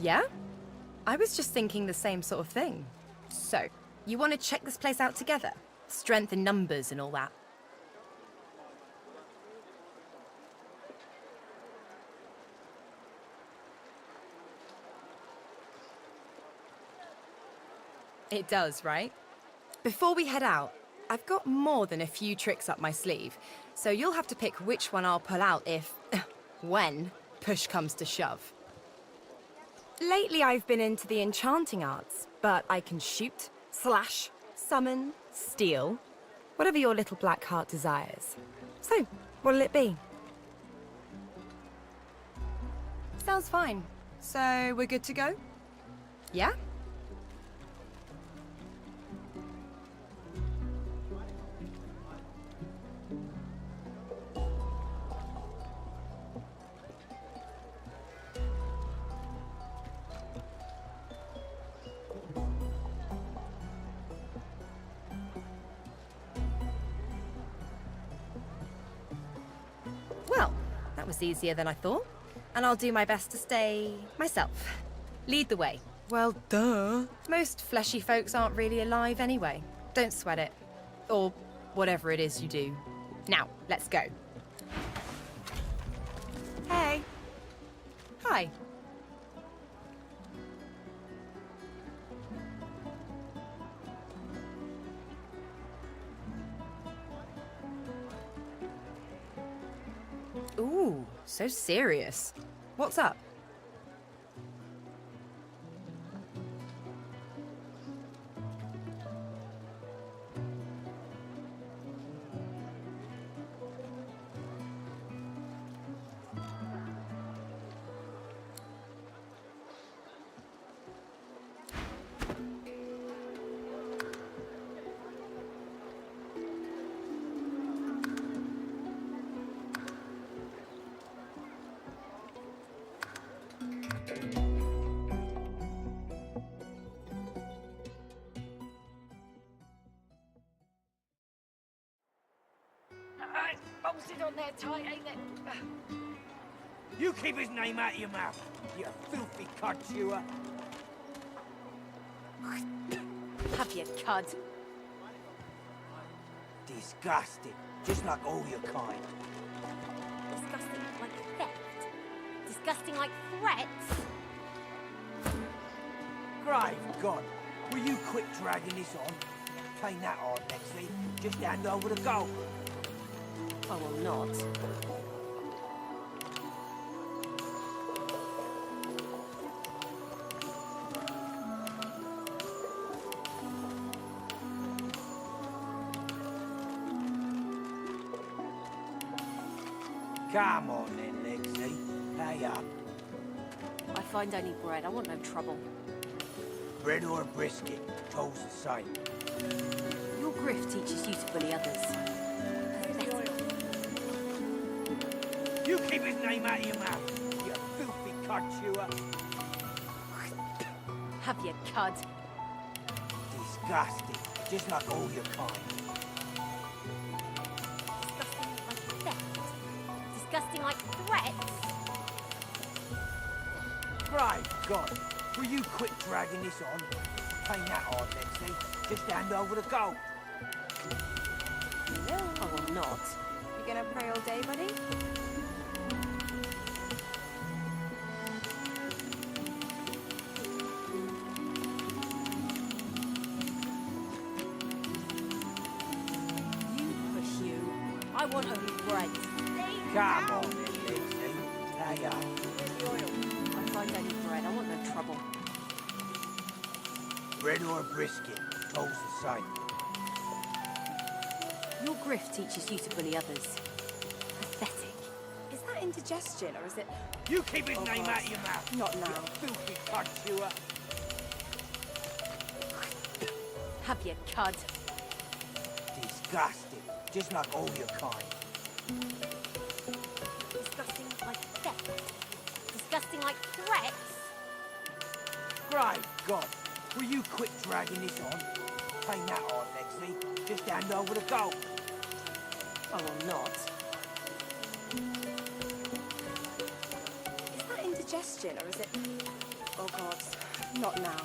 [SPEAKER 15] Yeah? I was just thinking the same sort of thing. So, you want to check this place out together? Strength in numbers and all that. It does, right? Before we head out, I've got more than a few tricks up my sleeve, so you'll have to pick which one I'll pull out if, when, push comes to shove. Lately I've been into the enchanting arts, but I can shoot, slash, summon, steal, whatever your little black heart desires. So, what'll it be? Sounds fine. So, we're good to go? Yeah? Well, that was easier than I thought. And I'll do my best to stay myself. Lead the way. Well, duh. Most fleshy folks aren't really alive anyway. Don't sweat it. Or whatever it is you do. Now, let's go. Hey. Hi. Ooh, so serious. What's up?
[SPEAKER 13] Bolted on there tight, ain't it? You keep his name out of your mouth, you filthy cud chewer.
[SPEAKER 7] Have your cud.
[SPEAKER 13] Disgusting, just like all your kind.
[SPEAKER 2] Disgusting like theft. Disgusting like threats.
[SPEAKER 13] Grave God, will you quit dragging this on? Playing that hard, Nexley. Just hand over the gold.
[SPEAKER 7] I will not.
[SPEAKER 13] Come on then, Lexi. Hey up.
[SPEAKER 7] I find only bread. I want no trouble.
[SPEAKER 13] Bread or a brisket, toll's the same.
[SPEAKER 7] Your grift teaches you to bully others.
[SPEAKER 13] You keep his name out of your mouth, you filthy cud chewer.
[SPEAKER 7] Have your cud.
[SPEAKER 13] Disgusting, just like all your kind.
[SPEAKER 2] Disgusting like theft. Disgusting like threats.
[SPEAKER 13] Great God, will you quit dragging this on? Playing that hard, Lexi. Just hand over the gold.
[SPEAKER 7] No, I will not.
[SPEAKER 3] You gonna pray all day, buddy?
[SPEAKER 7] I want only bread.
[SPEAKER 13] Come on then, Lexi. Hey up.
[SPEAKER 7] I find only bread. I want no trouble.
[SPEAKER 13] Bread or a brisket, toll's the same.
[SPEAKER 7] Your grift teaches you to bully others. Pathetic.
[SPEAKER 3] Is that indigestion, or is it...
[SPEAKER 13] You keep his name out of your mouth.
[SPEAKER 3] Not now.
[SPEAKER 13] You filthy cud chewer.
[SPEAKER 7] Have your cud.
[SPEAKER 13] Disgusting, just like all your kind.
[SPEAKER 2] Disgusting like theft. Disgusting like threats.
[SPEAKER 13] Great God, will you quit dragging this on? Playing that hard, Lexi. Just hand over the gold.
[SPEAKER 7] I will not.
[SPEAKER 3] Is that indigestion, or is it... Oh God, not now.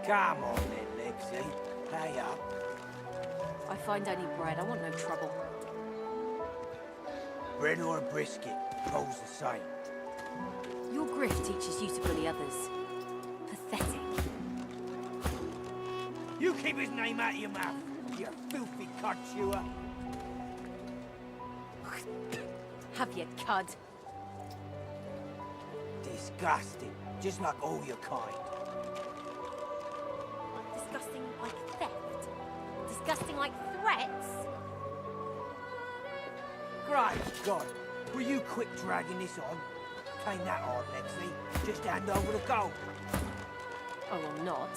[SPEAKER 13] Come on then, Lexi. Hey up.
[SPEAKER 7] I find only bread. I want no trouble.
[SPEAKER 13] Bread or a brisket, toll's the same.
[SPEAKER 7] Your grift teaches you to bully others. Pathetic.
[SPEAKER 13] You keep his name out of your mouth, you filthy cud chewer.
[SPEAKER 7] Have your cud.
[SPEAKER 13] Disgusting, just like all your kind.
[SPEAKER 2] Disgusting like theft? Disgusting like threats?
[SPEAKER 13] Great God, will you quit dragging this on? Ain't that hard, Lexi. Just hand over the gold.
[SPEAKER 7] I will not.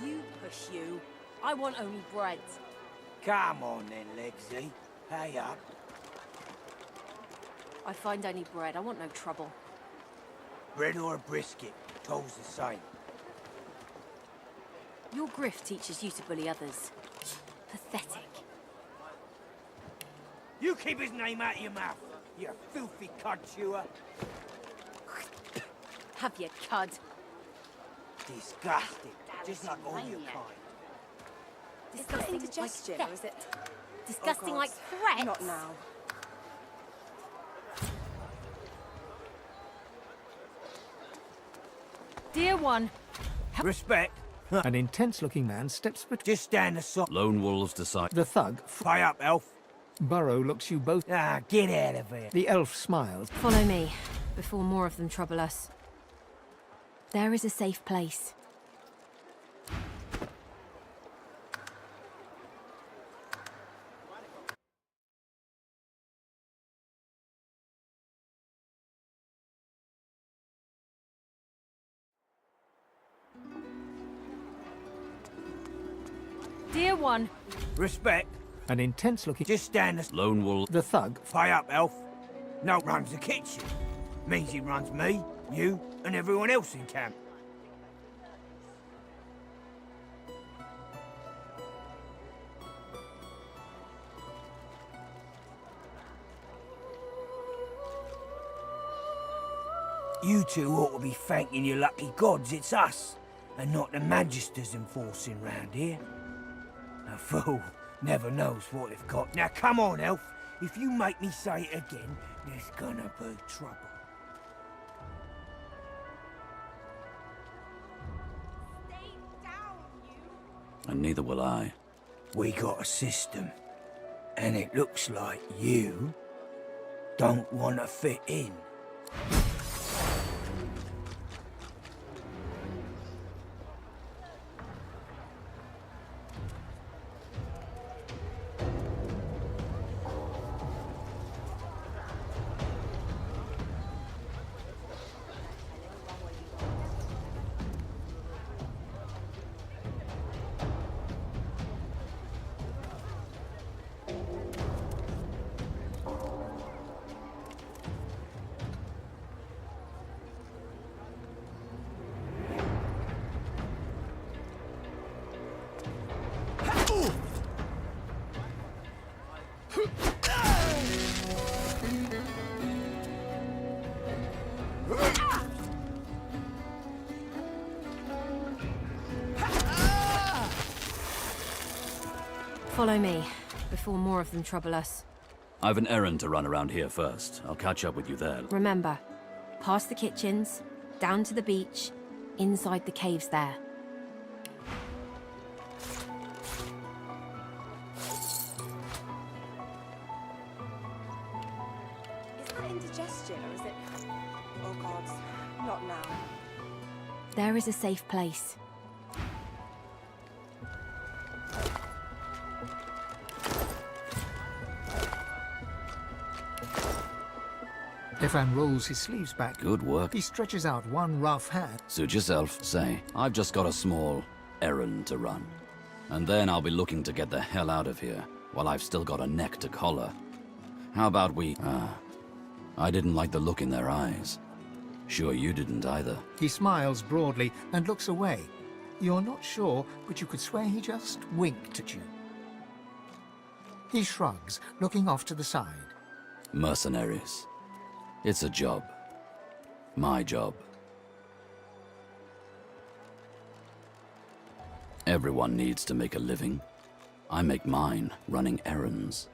[SPEAKER 7] You push you. I want only bread.
[SPEAKER 13] Come on then, Lexi. Hey up.
[SPEAKER 7] I find only bread. I want no trouble.
[SPEAKER 13] Bread or a brisket, toll's the same.
[SPEAKER 7] Your grift teaches you to bully others. Pathetic.
[SPEAKER 13] You keep his name out of your mouth, you filthy cud chewer.
[SPEAKER 7] Have your cud.
[SPEAKER 13] Disgusting, just like all your kind.
[SPEAKER 2] Disgusting
[SPEAKER 3] indigestion,
[SPEAKER 2] like
[SPEAKER 3] or is it?
[SPEAKER 2] Disgusting
[SPEAKER 3] Oh,
[SPEAKER 2] like
[SPEAKER 3] God.
[SPEAKER 2] threats?
[SPEAKER 3] Not now.
[SPEAKER 16] Dear one.
[SPEAKER 13] Respect.
[SPEAKER 6] An intense-looking man steps between.
[SPEAKER 13] Just stand aside.
[SPEAKER 20] Lone wolves decide.
[SPEAKER 6] The thug.
[SPEAKER 13] Pay up, elf.
[SPEAKER 6] Burrow looks you both.
[SPEAKER 13] Ah, get out of here.
[SPEAKER 6] The elf smiles.
[SPEAKER 7] Follow me, before more of them trouble us. There is a safe place.
[SPEAKER 16] Dear one.
[SPEAKER 13] Respect.
[SPEAKER 6] An intense-looking.
[SPEAKER 13] Just stand aside.
[SPEAKER 20] Lone wolf.
[SPEAKER 6] The thug.
[SPEAKER 13] Pay up, elf. No runs the kitchen. Means he runs me, you, and everyone else in camp. You two ought to be thanking your lucky gods it's us, and not the Magisters enforcing round here. A fool never knows what they've got. Now come on, elf. If you make me say it again, there's gonna be trouble.
[SPEAKER 20] And neither will I.
[SPEAKER 13] We got a system, and it looks like you don't want to fit in.
[SPEAKER 7] Follow me, before more of them trouble us.
[SPEAKER 20] I've an errand to run around here first. I'll catch up with you there.
[SPEAKER 7] Remember, past the kitchens, down to the beach, inside the caves there.
[SPEAKER 3] Is that indigestion, or is it... Oh, God. Not now.
[SPEAKER 7] There is a safe place.
[SPEAKER 6] Ifan rolls his sleeves back.
[SPEAKER 20] Good work.
[SPEAKER 6] He stretches out one rough hand.
[SPEAKER 20] Suit yourself. Say, I've just got a small errand to run. And then I'll be looking to get the hell out of here, while I've still got a neck to collar. How about we... I didn't like the look in their eyes. Sure you didn't either.
[SPEAKER 6] He smiles broadly and looks away. You're not sure, but you could swear he just winked at you. He shrugs, looking off to the side.
[SPEAKER 20] Mercenaries. It's a job. My job. Everyone needs to make a living. I make mine running errands.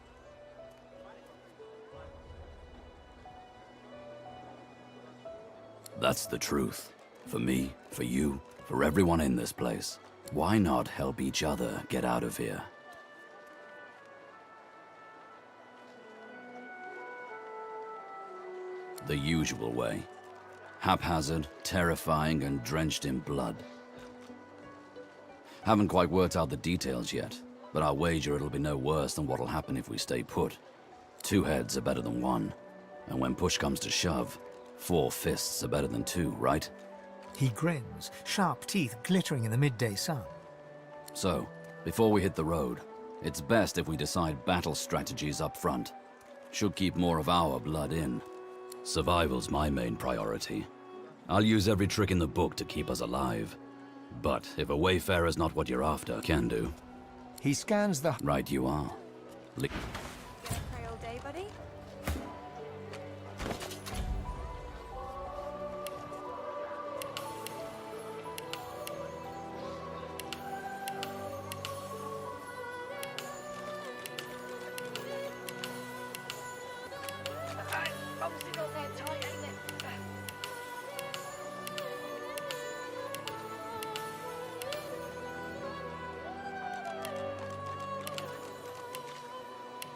[SPEAKER 20] That's the truth. For me, for you, for everyone in this place. Why not help each other get out of here? The usual way. Haphazard, terrifying, and drenched in blood. Haven't quite worked out the details yet, but I'll wager it'll be no worse than what'll happen if we stay put. 2 heads are better than 1, and when push comes to shove, 4 fists are better than 2, right?
[SPEAKER 6] He grins, sharp teeth glittering in the midday sun.
[SPEAKER 20] So, before we hit the road, it's best if we decide battle strategies up front. Should keep more of our blood in. Survival's my main priority. I'll use every trick in the book to keep us alive. But if a wayfarer's not what you're after, can do.
[SPEAKER 6] He scans the...
[SPEAKER 20] Right you are.
[SPEAKER 3] Pray all day, buddy.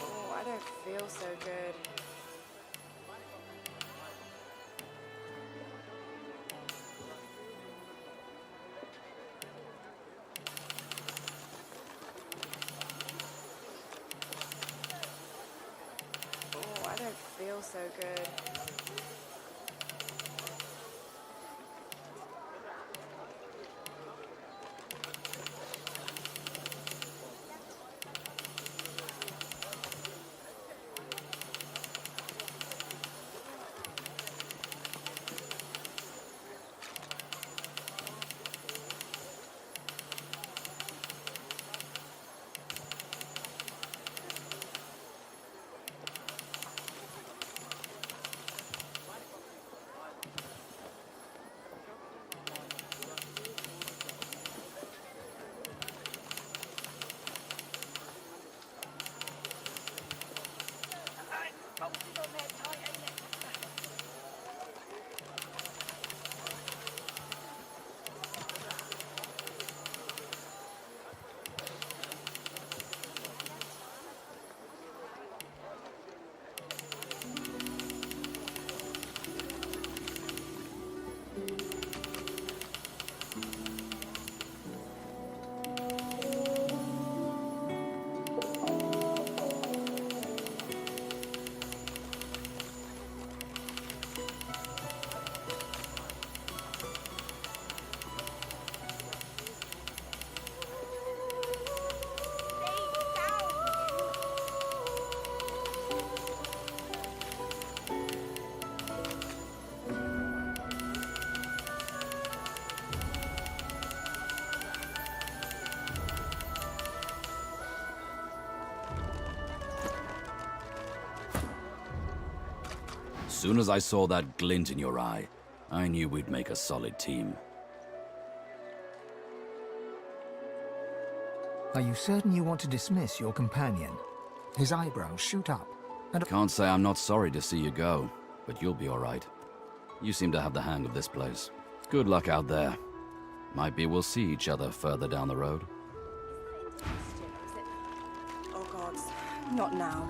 [SPEAKER 3] Oh, I don't feel so good. Oh, I don't feel so good.
[SPEAKER 20] Soon as I saw that glint in your eye, I knew we'd make a solid team.
[SPEAKER 6] Are you certain you want to dismiss your companion? His eyebrows shoot up, and...
[SPEAKER 20] Can't say I'm not sorry to see you go, but you'll be all right. You seem to have the hang of this place. Good luck out there. Might be we'll see each other further down the road.
[SPEAKER 3] Oh gods, not now.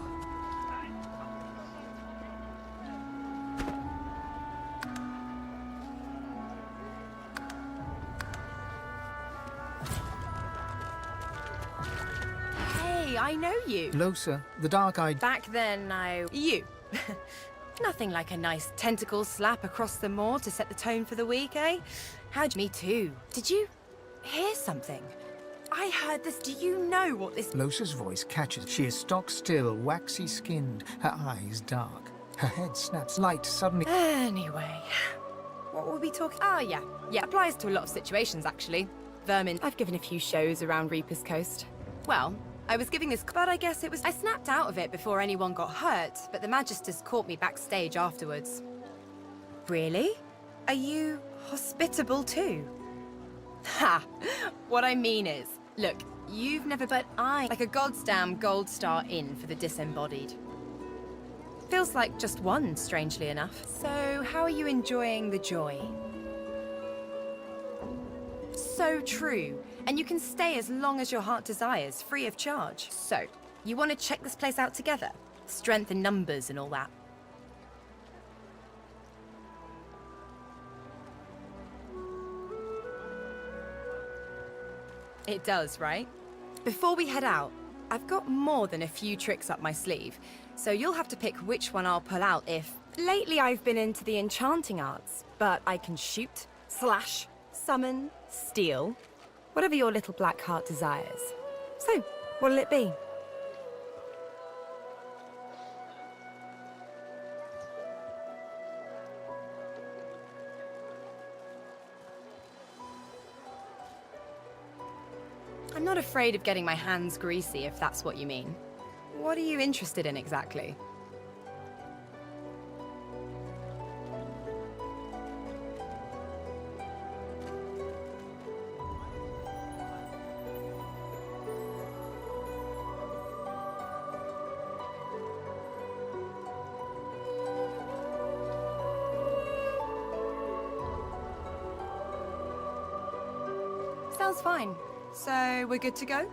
[SPEAKER 15] Hey, I know you.
[SPEAKER 6] Losa, the dark-eyed...
[SPEAKER 15] Back then, You. Nothing like a nice tentacle slap across the moor to set the tone for the week, eh? Me too. Did you hear something? I heard this. Do you know what this...
[SPEAKER 6] Losa's voice catches. She is stock-still, waxy-skinned, her eyes dark. Her head snaps, light suddenly...
[SPEAKER 15] Anyway, what were we talking... Ah, yeah. Yeah, applies to a lot of situations, actually. Vermin. I've given a few shows around Reaper's Coast. Well, I was giving this... But I guess it was... I snapped out of it before anyone got hurt, but the Magisters caught me backstage afterwards. Really? Are you hospitable too? Ha! What I mean is, Look, you've never, but I like a goddamn gold star inn for the disembodied. Feels like just one, strangely enough. So, how are you enjoying the joy? So true. And you can stay as long as your heart desires, free of charge. So, you want to check this place out together? Strength in numbers and all that. It does, right? Before we head out, I've got more than a few tricks up my sleeve, so you'll have to pick which one I'll pull out if... Lately I've been into the enchanting arts, but I can shoot, slash, summon, steal, whatever your little black heart desires. So, what'll it be? I'm not afraid of getting my hands greasy, if that's what you mean. What are you interested in exactly? Sounds fine. So, we're good to go?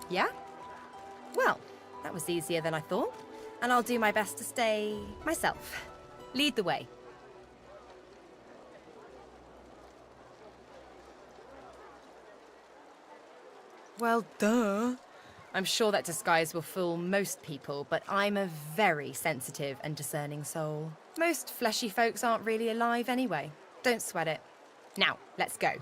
[SPEAKER 15] Yeah? Well, that was easier than I thought. And I'll do my best to stay myself. Lead the way. Well, duh. I'm sure that disguise will fool most people, but I'm a very sensitive and discerning soul. Most fleshy folks aren't really alive anyway. Don't sweat it. Now, let's go.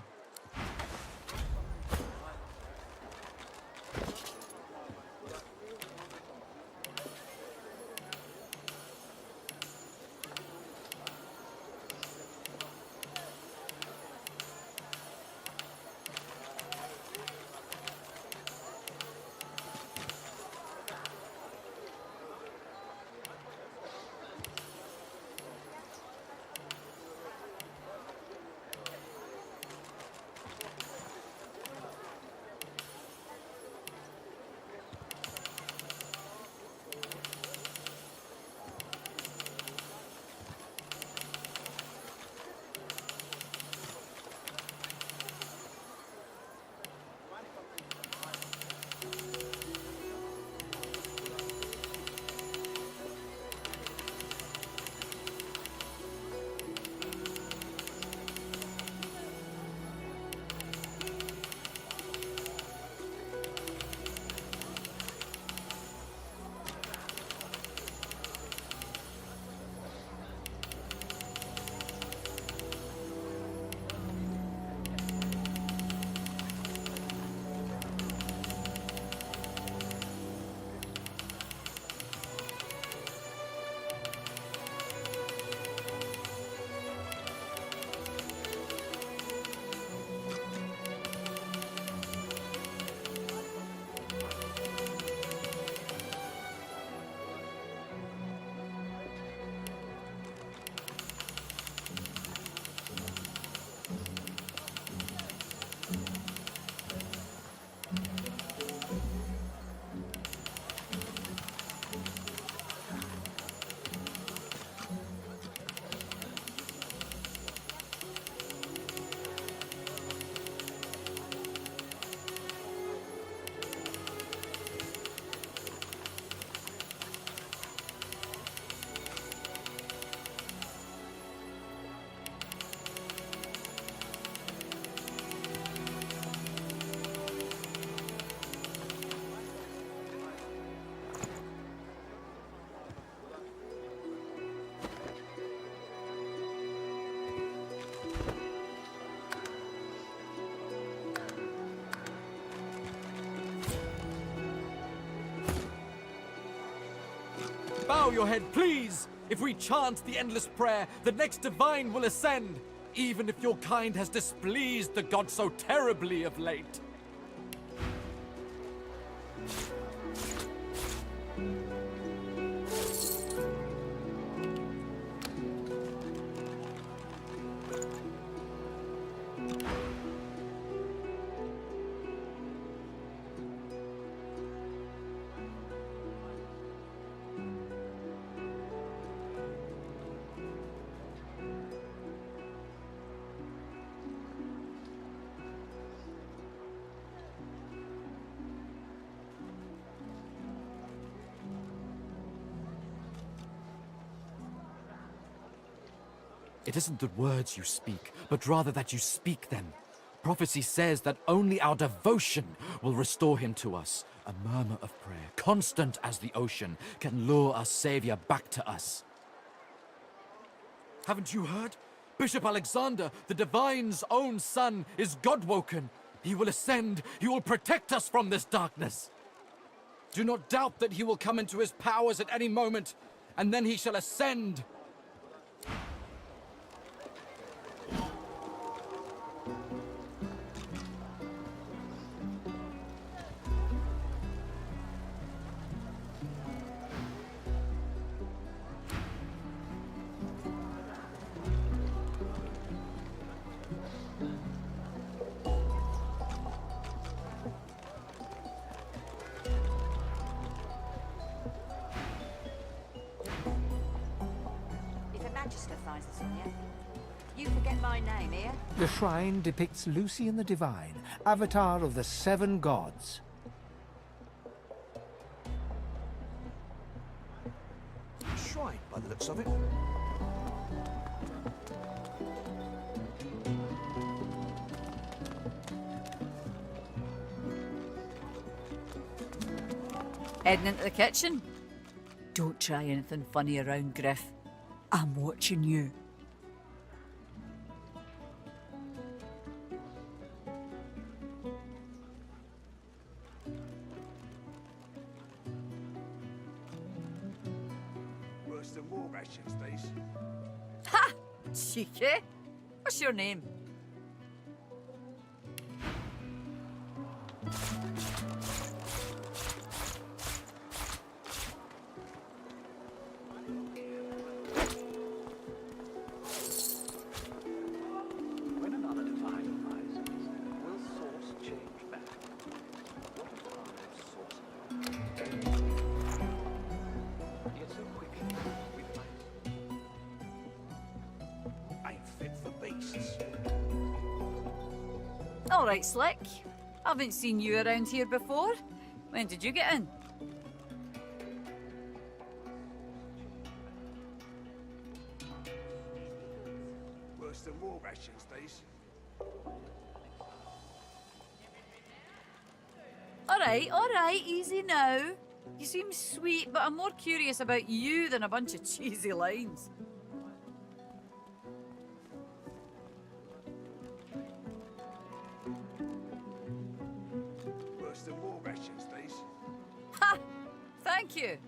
[SPEAKER 17] Bow your head, please! If we chant the endless prayer, the next divine will ascend, even if your kind has displeased the god so terribly of late. It isn't the words you speak, but rather that you speak them. Prophecy says that only our devotion will restore him to us. A murmur of prayer, constant as the ocean, can lure our Savior back to us. Haven't you heard? Bishop Alexander, the Divine's own son, is God-woken. He will ascend. He will protect us from this darkness. Do not doubt that he will come into his powers at any moment, and then he shall ascend.
[SPEAKER 21] Magister finds us on you. You forget my name here.
[SPEAKER 6] The shrine depicts Lucian the Divine, avatar of the 7 gods.
[SPEAKER 11] Shrine, by the looks of it.
[SPEAKER 21] Heading into the kitchen. Don't try anything funny around Griff. I'm watching you.
[SPEAKER 13] Worse than war rations, these.
[SPEAKER 21] Ha! Cheeky. What's your name? All right, Slick. Haven't seen you around here before. When did you get in?
[SPEAKER 13] Worse than war rations, these.
[SPEAKER 21] All right, easy now. You seem sweet, but I'm more curious about you than a bunch of cheesy lines.
[SPEAKER 13] Worse than war rations, these.
[SPEAKER 21] Ha! Thank you.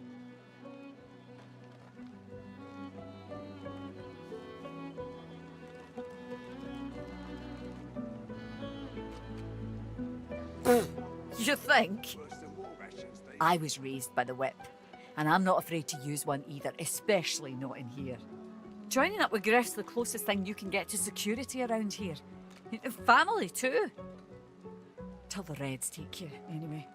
[SPEAKER 21] You think? I was raised by the whip, and I'm not afraid to use one either, especially not in here. Joining up with Griff's the closest thing you can get to security around here. Family, too. Till the Reds take you, anyway.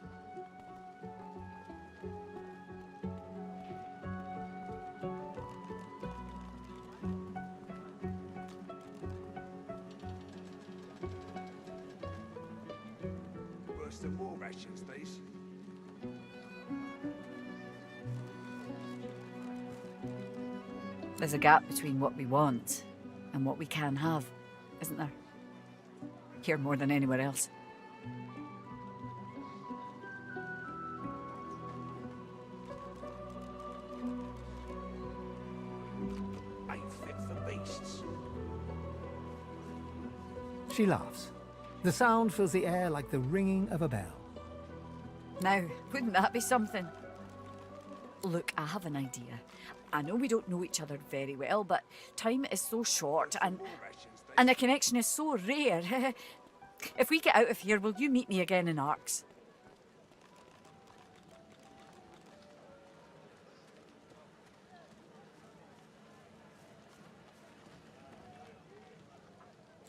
[SPEAKER 13] Worse than war rations, these.
[SPEAKER 21] There's a gap between what we want and what we can have, isn't there? Here more than anywhere else.
[SPEAKER 13] Ain't fit for beasts.
[SPEAKER 6] She laughs. The sound fills the air like the ringing of a bell.
[SPEAKER 21] Now, wouldn't that be something? Look, I have an idea. I know we don't know each other very well, but time is so short and a connection is so rare. If we get out of here, will you meet me again in Arks?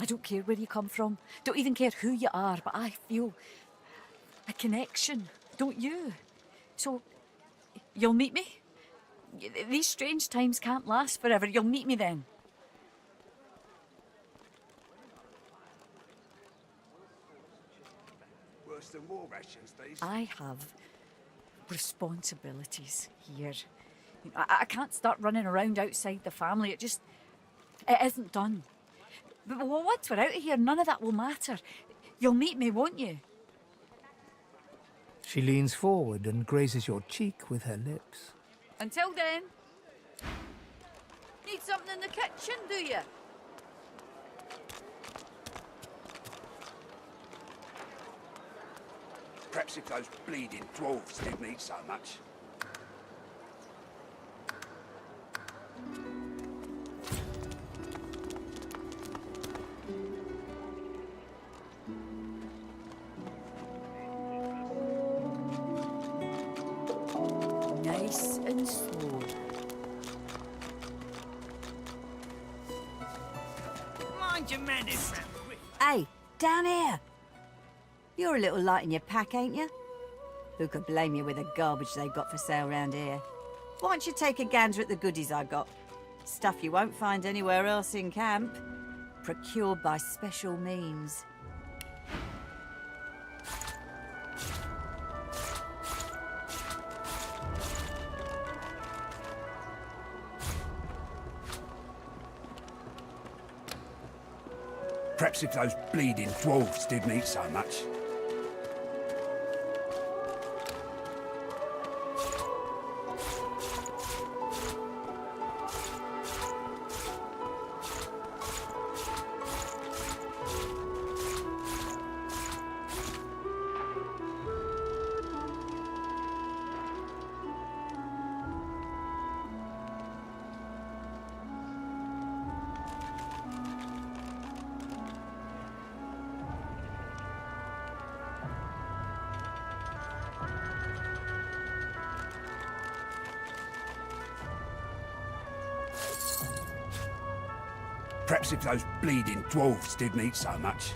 [SPEAKER 21] I don't care where you come from, don't even care who you are, but I feel a connection, don't you? So, you'll meet me? These strange times can't last forever. You'll meet me then.
[SPEAKER 13] Worse than war rations, these.
[SPEAKER 21] I have responsibilities here. I can't start running around outside the family. It isn't done. But once we're out of here, none of that will matter. You'll meet me, won't you?
[SPEAKER 6] She leans forward and grazes your cheek with her lips.
[SPEAKER 21] Until then. Need something in the kitchen, do you?
[SPEAKER 11] Perhaps if those bleeding dwarves didn't eat so much.
[SPEAKER 21] Nice and slow.
[SPEAKER 13] Mind your manners,
[SPEAKER 9] Hey, down here. You're a little light in your pack, ain't you? Who could blame you with the garbage they've got for sale round here? Why don't you take a gander at the goodies I got? Stuff you won't find anywhere else in camp. Procured by special means.
[SPEAKER 11] Perhaps if those bleeding dwarves didn't eat so much. Perhaps if those bleeding dwarves didn't eat so much.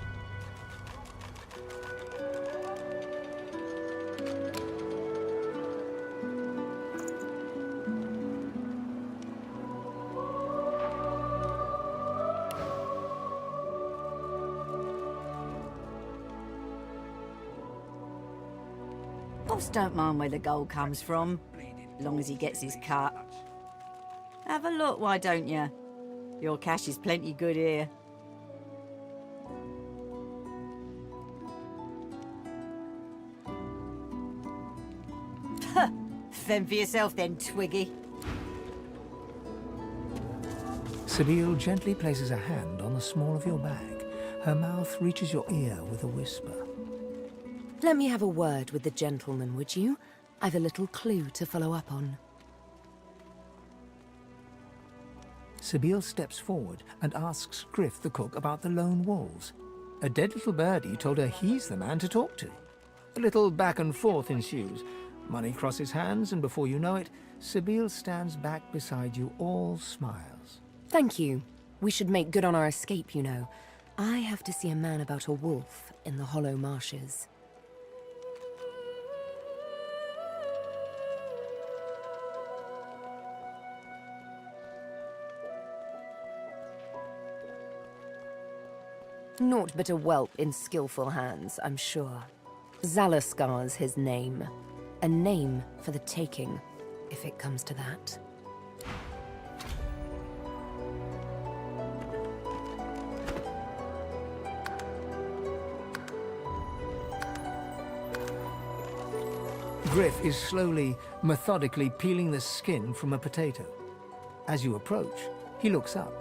[SPEAKER 9] Boss don't mind where the gold comes from, long as he gets his cut. Have a look, why don't you? Your cash is plenty good here. Fend for yourself then, Twiggy.
[SPEAKER 6] Sabine gently places a hand on the small of your bag. Her mouth reaches your ear with a whisper.
[SPEAKER 7] Let me have a word with the gentleman, would you? I've a little clue to follow up on.
[SPEAKER 6] Sabine steps forward and asks Griff the cook about the lone wolves. A dead little birdie told her he's the man to talk to. A little back and forth ensues. Money crosses hands, and before you know it, Sabine stands back beside you, all smiles.
[SPEAKER 7] Thank you. We should make good on our escape, you know. I have to see a man about a wolf in the Hollow Marshes. Naught but a whelp in skillful hands, I'm sure. Zalaskar's his name. A name for the taking, if it comes to that.
[SPEAKER 6] Griff is slowly, methodically peeling the skin from a potato. As you approach, he looks up,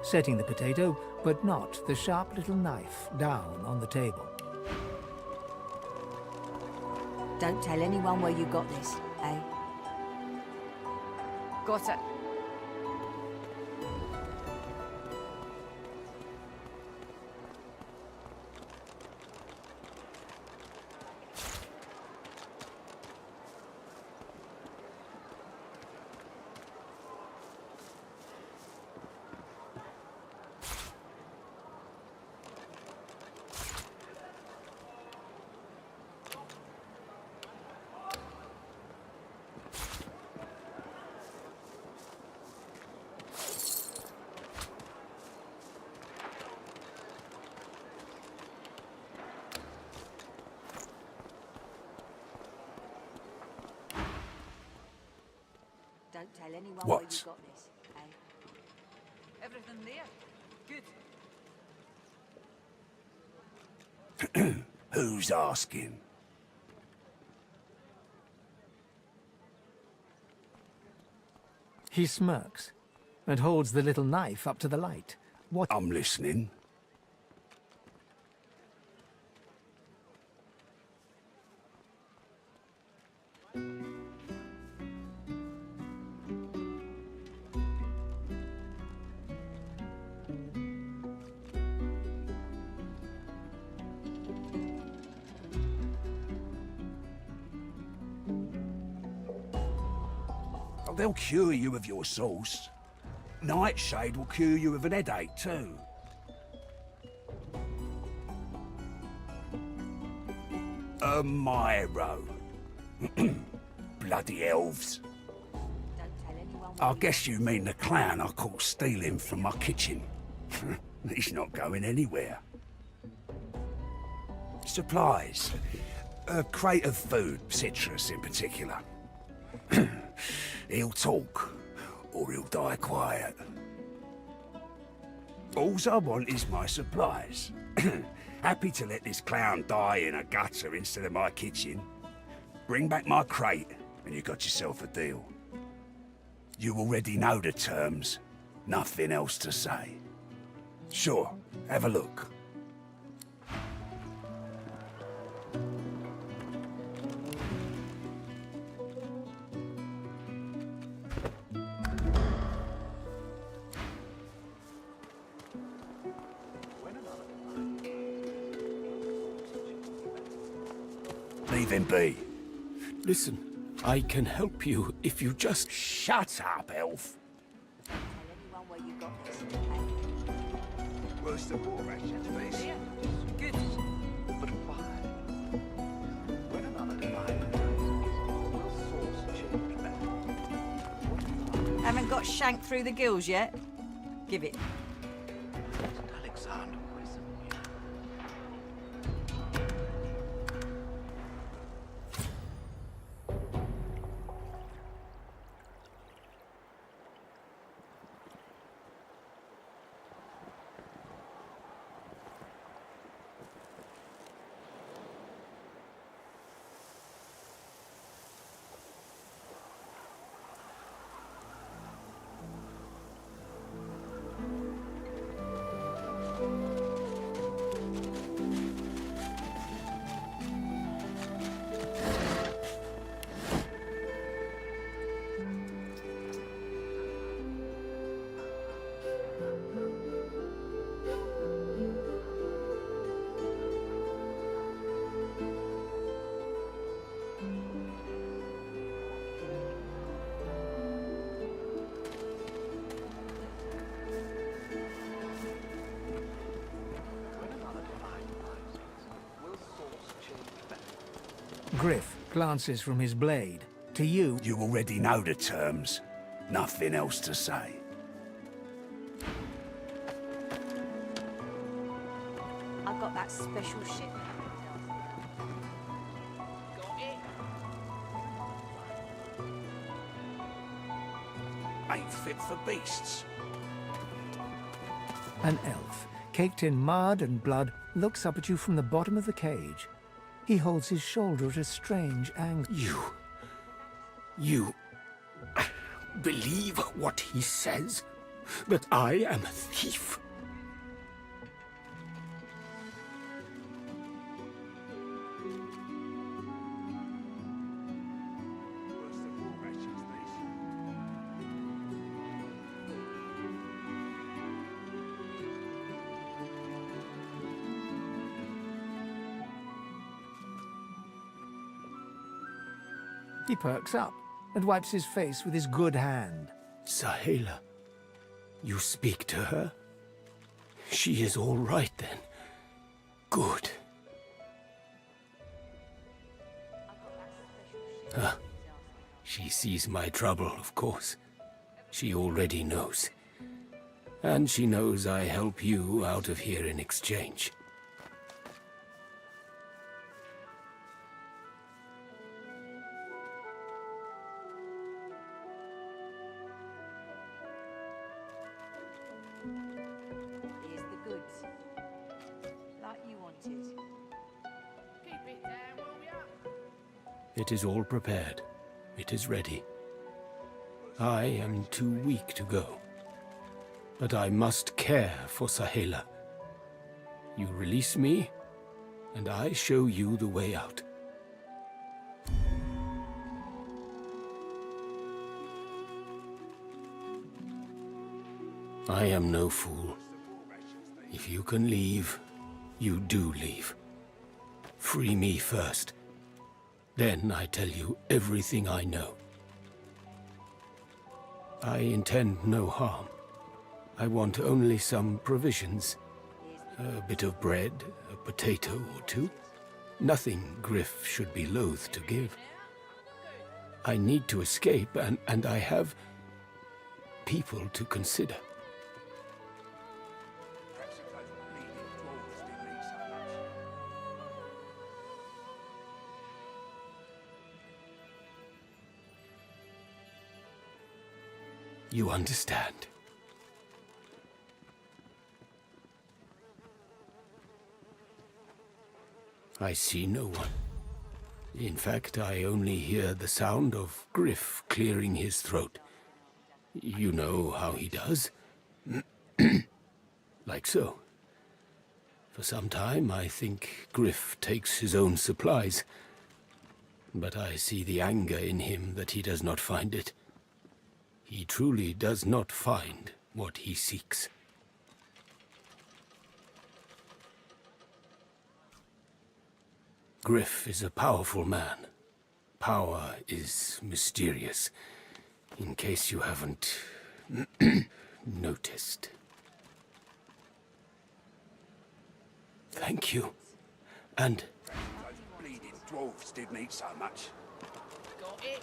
[SPEAKER 6] setting the potato, but not the sharp little knife, down on the table.
[SPEAKER 9] Don't tell anyone where you got this, eh?
[SPEAKER 21] Got it.
[SPEAKER 9] Don't tell anyone
[SPEAKER 11] What?
[SPEAKER 9] where you got this, eh?
[SPEAKER 21] Everything there? Good.
[SPEAKER 11] Who's asking?
[SPEAKER 6] He smirks and holds the little knife up to the light. What?
[SPEAKER 11] I'm listening. They'll cure you of your sauce. Nightshade will cure you of an headache too. A Myro. Bloody elves. I guess you mean the clown I caught stealing from my kitchen. He's not going anywhere. Supplies. A crate of food, citrus in particular. He'll talk, or he'll die quiet. Alls I want is my supplies. Happy to let this clown die in a gutter instead of my kitchen. Bring back my crate, and you got yourself a deal. You already know the terms. Nothing else to say. Sure, have a look. Leave him be.
[SPEAKER 8] Listen, I can help you if you just...
[SPEAKER 11] Shut up, elf. Where's the war rations, please?
[SPEAKER 21] Good.
[SPEAKER 11] But why? When another divine
[SPEAKER 21] Haven't got shanked through the gills yet? Give it.
[SPEAKER 11] Alexander.
[SPEAKER 6] Griff glances from his blade to you.
[SPEAKER 11] You already know the terms. Nothing else to say.
[SPEAKER 21] I've got that special shit.
[SPEAKER 11] Ain't fit for beasts.
[SPEAKER 6] An elf, caked in mud and blood, looks up at you from the bottom of the cage. He holds his shoulder at a strange angle.
[SPEAKER 8] You believe what he says? That I am a thief?
[SPEAKER 6] He perks up and wipes his face with his good hand.
[SPEAKER 8] Sahela, you speak to her? She is all right then. Good. She sees my trouble, of course. She already knows. And she knows I help you out of here in exchange. It is all prepared. It is ready. I am too weak to go. But I must care for Sahela. You release me, and I show you the way out. I am no fool. If you can leave, you do leave. Free me first. Then I tell you everything I know. I intend no harm. I want only some provisions. A bit of bread, a potato or two. Nothing Griff should be loath to give. I need to escape, and I have people to consider. You understand? I see no one. In fact, I only hear the sound of Griff clearing his throat. You know how he does? Like so. For some time, I think Griff takes his own supplies. But I see the anger in him that he does not find it. He truly does not find what he seeks. Griff is a powerful man. Power is mysterious, in case you haven't noticed. Thank you. And
[SPEAKER 11] Those bleeding dwarves didn't eat so much.
[SPEAKER 13] Got it?